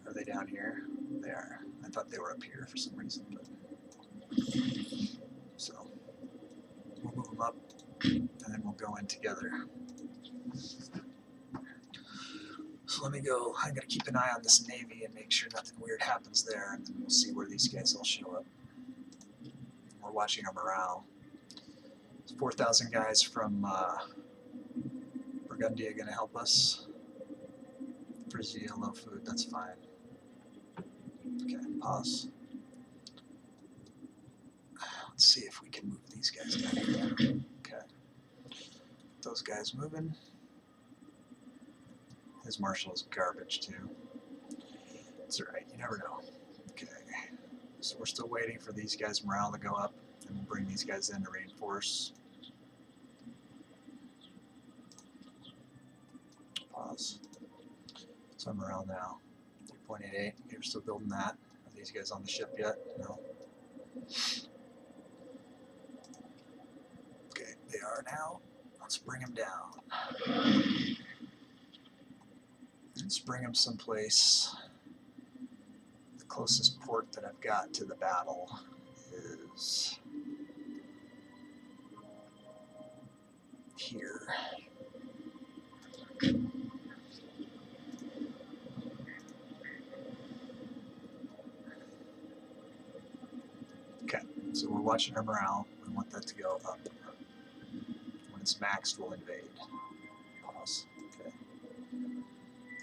Are they down here? They are. I thought they were up here for some reason, but so we'll move them up and then we'll go in together. So let me go. I'm going to keep an eye on this navy and make sure nothing weird happens there, and then we'll see where these guys all show up. We're watching our morale. 4,000 guys from Burgundia going to help us. Frisia, low food, that's fine. Okay, pause. Let's see if we can move these guys down here. Okay. Those guys moving. His marshal is garbage too. It's alright, you never know. Okay. So we're still waiting for these guys' morale to go up, and we'll bring these guys in to reinforce. Pause. So morale now. 3.88. You're still building that. Are these guys on the ship yet? No. Okay, they are now. Let's bring them down. Let's bring them someplace. The closest port that I've got to the battle is here. Okay, so we're watching our morale. We want that to go up. When it's maxed, we'll invade. Pause. Okay.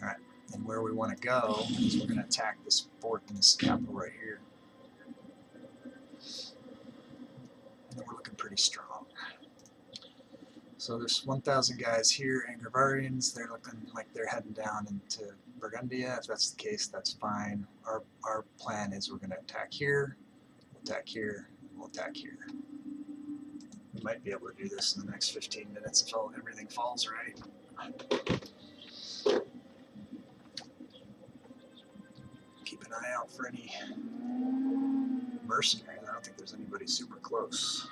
Alright, and where we want to go is we're going to attack this fort in this capital right here. And we're looking pretty strong. So there's 1,000 guys here, Angravarians. They're looking like they're heading down into Burgundia. If that's the case, that's fine. Our plan is we're going to attack here, we'll attack here, and we'll attack here. We might be able to do this in the next 15 minutes if everything falls right. eye out for any mercenaries. I don't think there's anybody super close.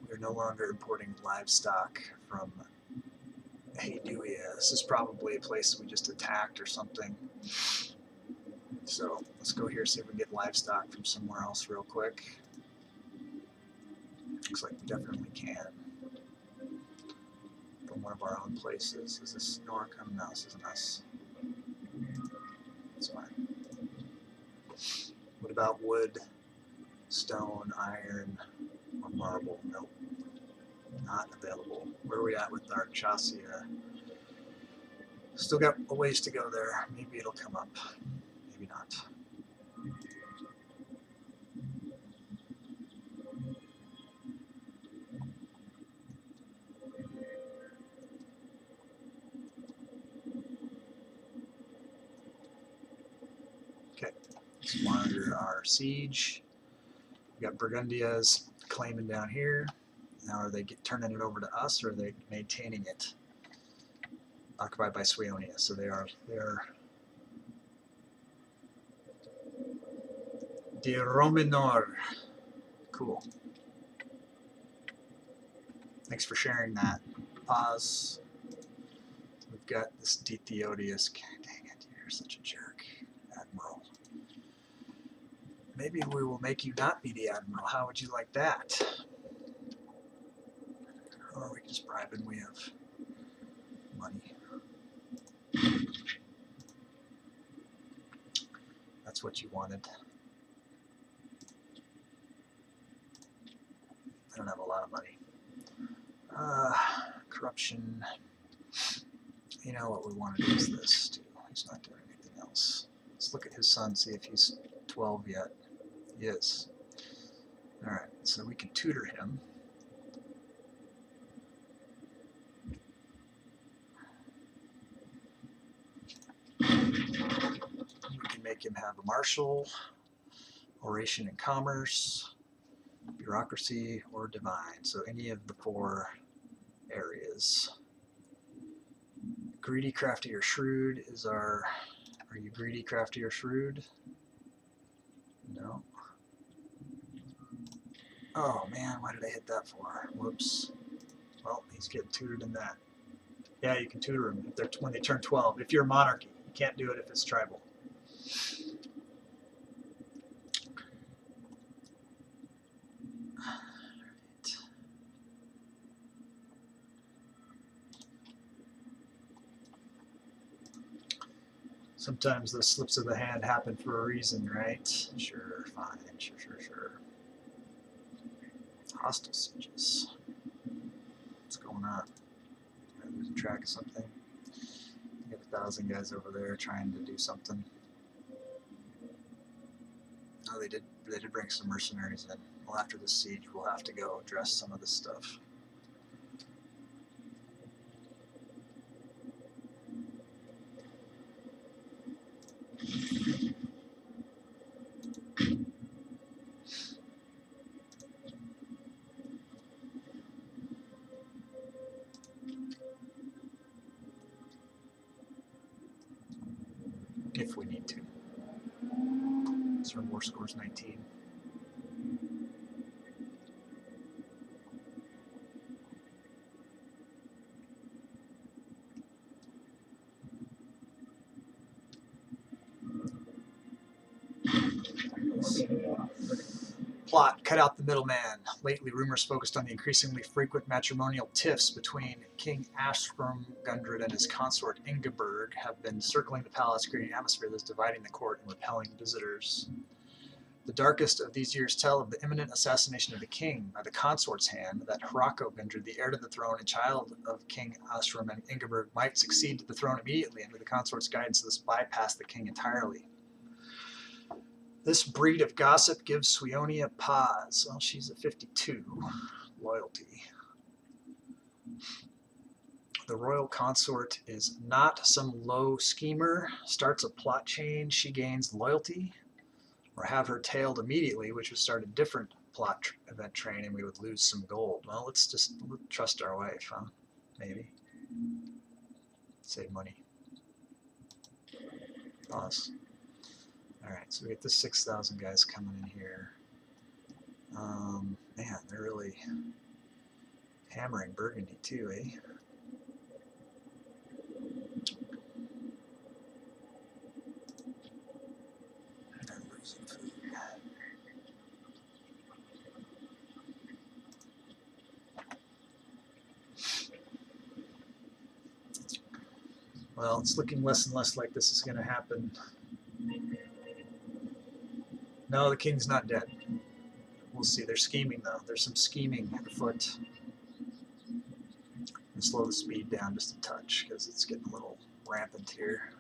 We're no longer importing livestock from Haeduia. This is probably a place we just attacked or something. So let's go here, see if we can get livestock from somewhere else real quick. Looks like we definitely can. From one of our own places. Is this Noricum? No, this isn't us. That's fine. What about wood, stone, iron, or marble? Nope. Not available. Where are we at with our chassis? Still got a ways to go there. Maybe it'll come up. Maybe not. Okay, let's monitor our siege. We got Burgundia's claiming down here. Now are they turning it over to us, or are they maintaining it? Occupied by Suionia, so they are De Rominor. Cool. Thanks for sharing that. Pause. We've got this Dithiotius. Dang it, you're such a jerk, Admiral. Maybe we will make you not be the Admiral. How would you like that? Or we can just bribe him. We have money. That's what you wanted. I don't have a lot of money. Corruption. You know what we want to do is this too. He's not doing anything else. Let's look at his son, see if he's 12 yet. He is. Alright, so we can tutor him. We can make him have a martial, oration and commerce, bureaucracy, or divine. So any of the 4 areas. Greedy, crafty, or shrewd is our... Are you greedy, crafty, or shrewd? No. Oh man, why did I hit that for? Whoops. Well, he's getting tutored in that. Yeah, you can tutor them if they're when they turn 12. If you're a monarchy, you can't do it if it's tribal. Right. Sometimes those slips of the hand happen for a reason, right? Sure, fine, sure. Hostile sieges. What's going on? Am I losing track of something? We have 1,000 guys over there trying to do something. Oh, they did bring some mercenaries in. Well, after this siege, we'll have to go address some of this stuff. If we need to. So our war score's 19. Plot, cut out the middleman. Lately, rumors focused on the increasingly frequent matrimonial tiffs between King Astromgundred and his consort Ingeborg have been circling the palace, creating an atmosphere that's dividing the court and repelling visitors. The darkest of these years tell of the imminent assassination of the king by the consort's hand, that Hrakogundred, the heir to the throne and child of King Astrom and Ingeborg, might succeed to the throne immediately under the consort's guidance, thus bypass the king entirely. This breed of gossip gives Suionia pause. Well, she's a 52. Loyalty. The royal consort is not some low schemer, starts a plot change, she gains loyalty, or have her tailed immediately, which would start a different plot event train and we would lose some gold. Well, let's just trust our wife, huh? Maybe. Save money. Pause. Alright, so we get the 6,000 guys coming in here. Man, they're really hammering Burgundy too, eh? I'm losing food. Well, it's looking less and less like this is going to happen. No, the king's not dead. We'll see. They're scheming, though. There's some scheming afoot. And slow the speed down just a touch because it's getting a little rampant here.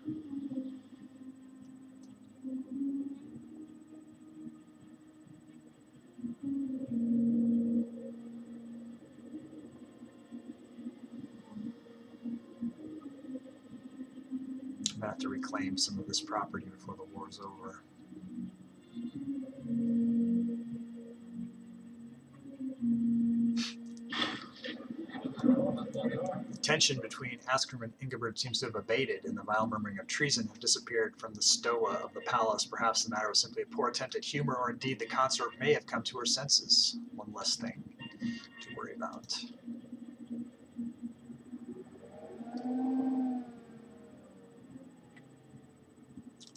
I'm going to have to reclaim some of this property before the war's over. The tension between Askrim and Ingibert seems to have abated, and the vile murmuring of treason have disappeared from the stoa of the palace. Perhaps the matter was simply a poor attempt at humor, or indeed the consort may have come to her senses. One less thing to worry about.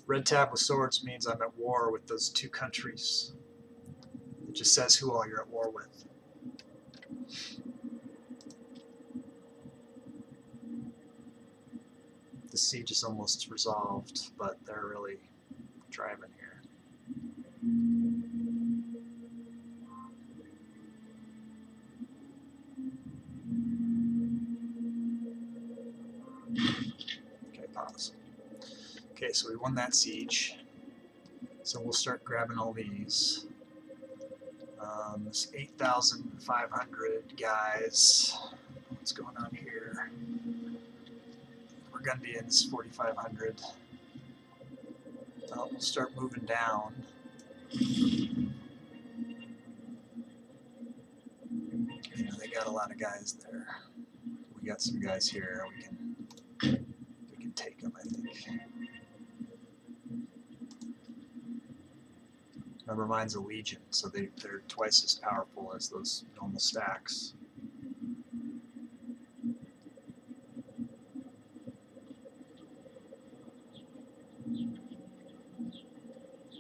Red tab with swords means I'm at war with those two countries. It just says who all you're at war with. The siege is almost resolved, but they're really driving here. Okay, pause. Okay, so we won that siege. So we'll start grabbing all these. This 8,500 guys. What's going on here? Burgundians, 4,500. We'll start moving down. You know, they got a lot of guys there. We got some guys here. We can take them, I think. Remember, mine's a legion, so they're twice as powerful as those normal stacks.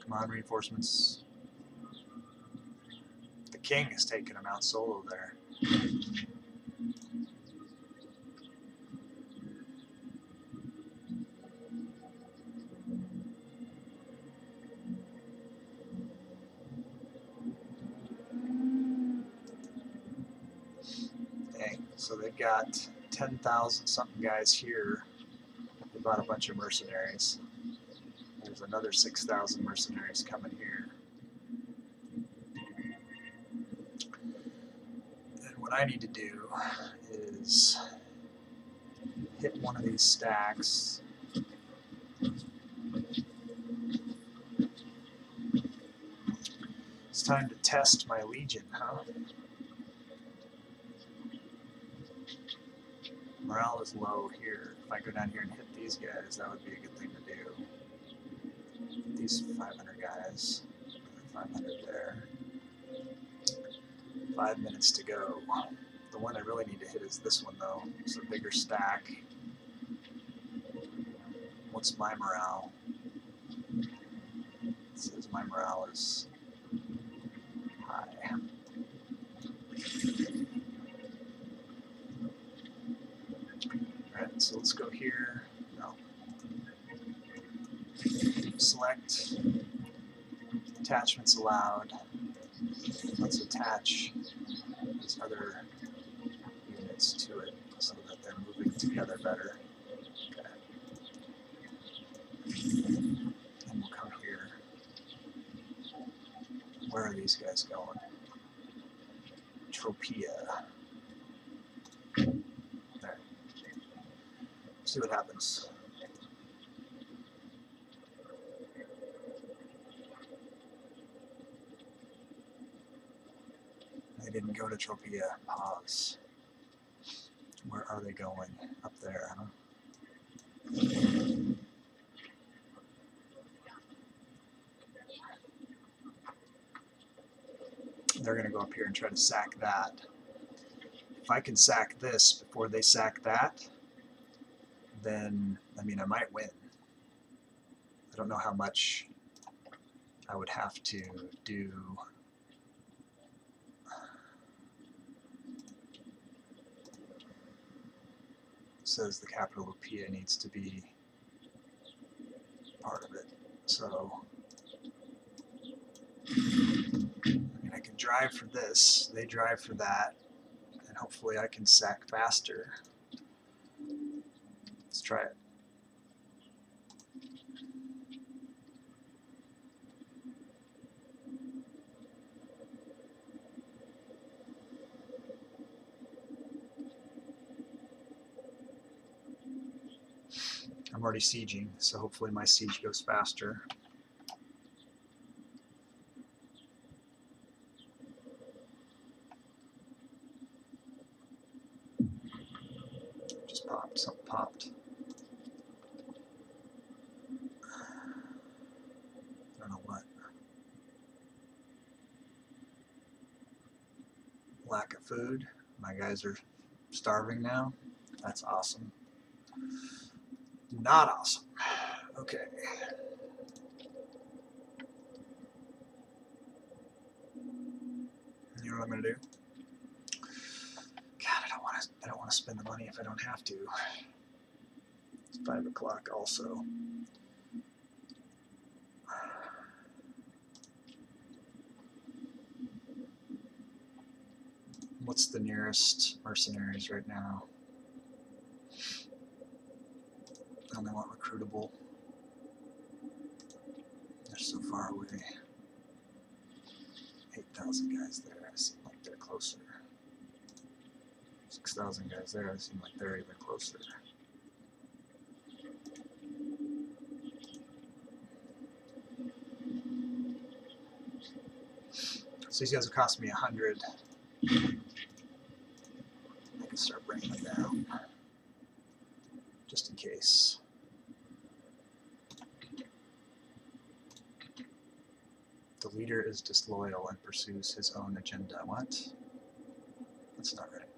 Come on, reinforcements. The king is taking them out solo there. Okay, so they've got 10,000 something guys here. They bought a bunch of mercenaries. There's another 6,000 mercenaries coming here. And what I need to do is hit one of these stacks. It's time to test my legion, huh? Morale is low here. If I go down here and hit these guys, that would be a good thing to do. These 500 guys. 500 there. 5 minutes to go. The one I really need to hit is this one, though. It's a bigger stack. What's my morale? It says my morale is high. Alright, so let's go here. No. Select. Attachments allowed. Let's attach these other units to it so that they're moving together better. Okay. And we'll come here. Where are these guys going? Tropea. There. See what happens. They didn't go to Tropea. Pause. Where are they going? Up there, huh? they're going to go up here and try to sack that. If I can sack this before they sack that, then, I mean, I might win. I don't know how much I would have to do. It says the capital of Pia needs to be part of it. So, I mean, I can drive for this, they drive for that, and hopefully I can sack faster. Let's try it. I'm already sieging, so hopefully my siege goes faster. Just popped, something popped. I don't know what. Lack of food. My guys are starving now. That's awesome. Not awesome. Okay. You know what I'm gonna do? God, I don't want to spend the money if I don't have to. It's 5 o'clock also. What's the nearest mercenaries right now? I only want recruitable. They're so far away. 8,000 guys there. I seem like they're closer. 6,000 guys there. I seem like they're even closer. So these guys will cost me 100. I can start bringing them down, just in case. The leader is disloyal and pursues his own agenda. What? That's not right.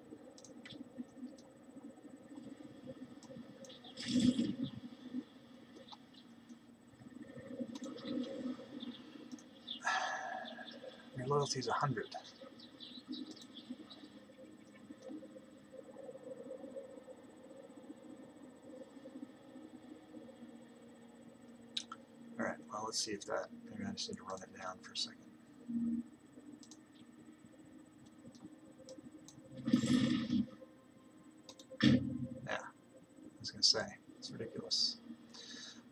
Your loyalty is 100. Alright, well, let's see if that, maybe I just need to run it down for a second. Yeah, I was going to say, it's ridiculous.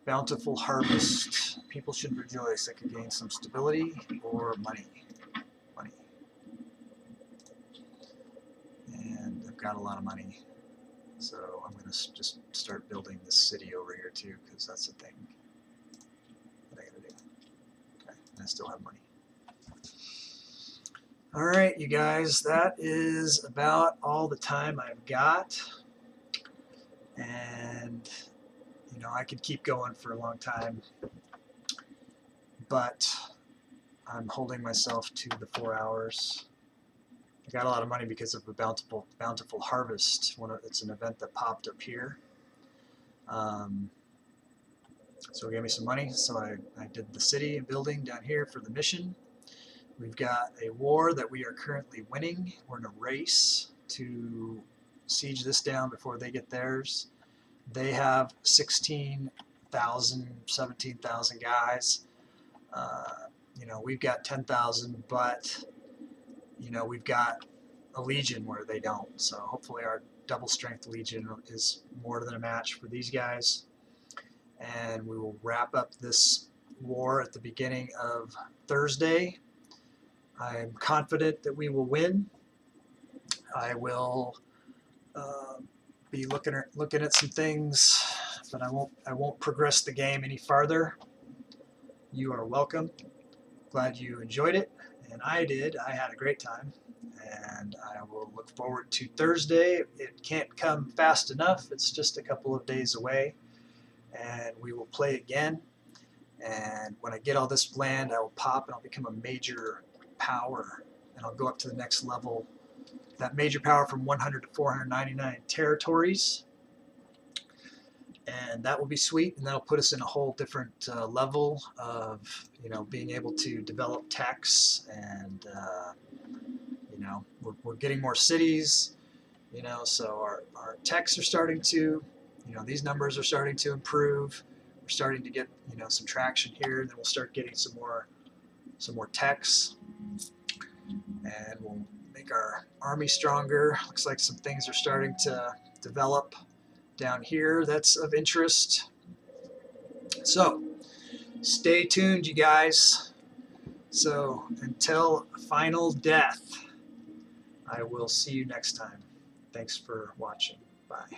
Bountiful harvest. People should rejoice. I could gain some stability or money. Money. And I've got a lot of money. So I'm going to just start building this city over here too, because that's the thing that I got to do. Okay, and I still have money. Alright, you guys, that is about all the time I've got. And, you know, I could keep going for a long time, but I'm holding myself to the 4 hours. I got a lot of money because of a bountiful harvest. It's an event that popped up here. So it gave me some money, so I did the city and building down here for the mission. We've got a war that we are currently winning. We're in a race to siege this down before they get theirs. They have 16,000, 17,000 guys. You know, we've got 10,000, but you know, we've got a legion where they don't. So hopefully our double strength legion is more than a match for these guys. And we will wrap up this war at the beginning of Thursday. I'm confident that we will win. I will be looking at some things, but I won't progress the game any farther. You are welcome. Glad you enjoyed it, and I did. I had a great time, and I will look forward to Thursday. It can't come fast enough. It's just a couple of days away, and we will play again. And when I get all this land, I will pop and I'll become a major power and I'll go up to the next level. That major power from 100 to 499 territories. And that will be sweet, and that'll put us in a whole different level of, being able to develop techs, and we're getting more cities, so our techs are starting to, these numbers are starting to improve. We're starting to get some traction here, and then we'll start getting some more techs, and we'll make our army stronger. Looks like some things are starting to develop down here that's of interest. So stay tuned, you guys. So until final death, I will see you next time. Thanks for watching. Bye.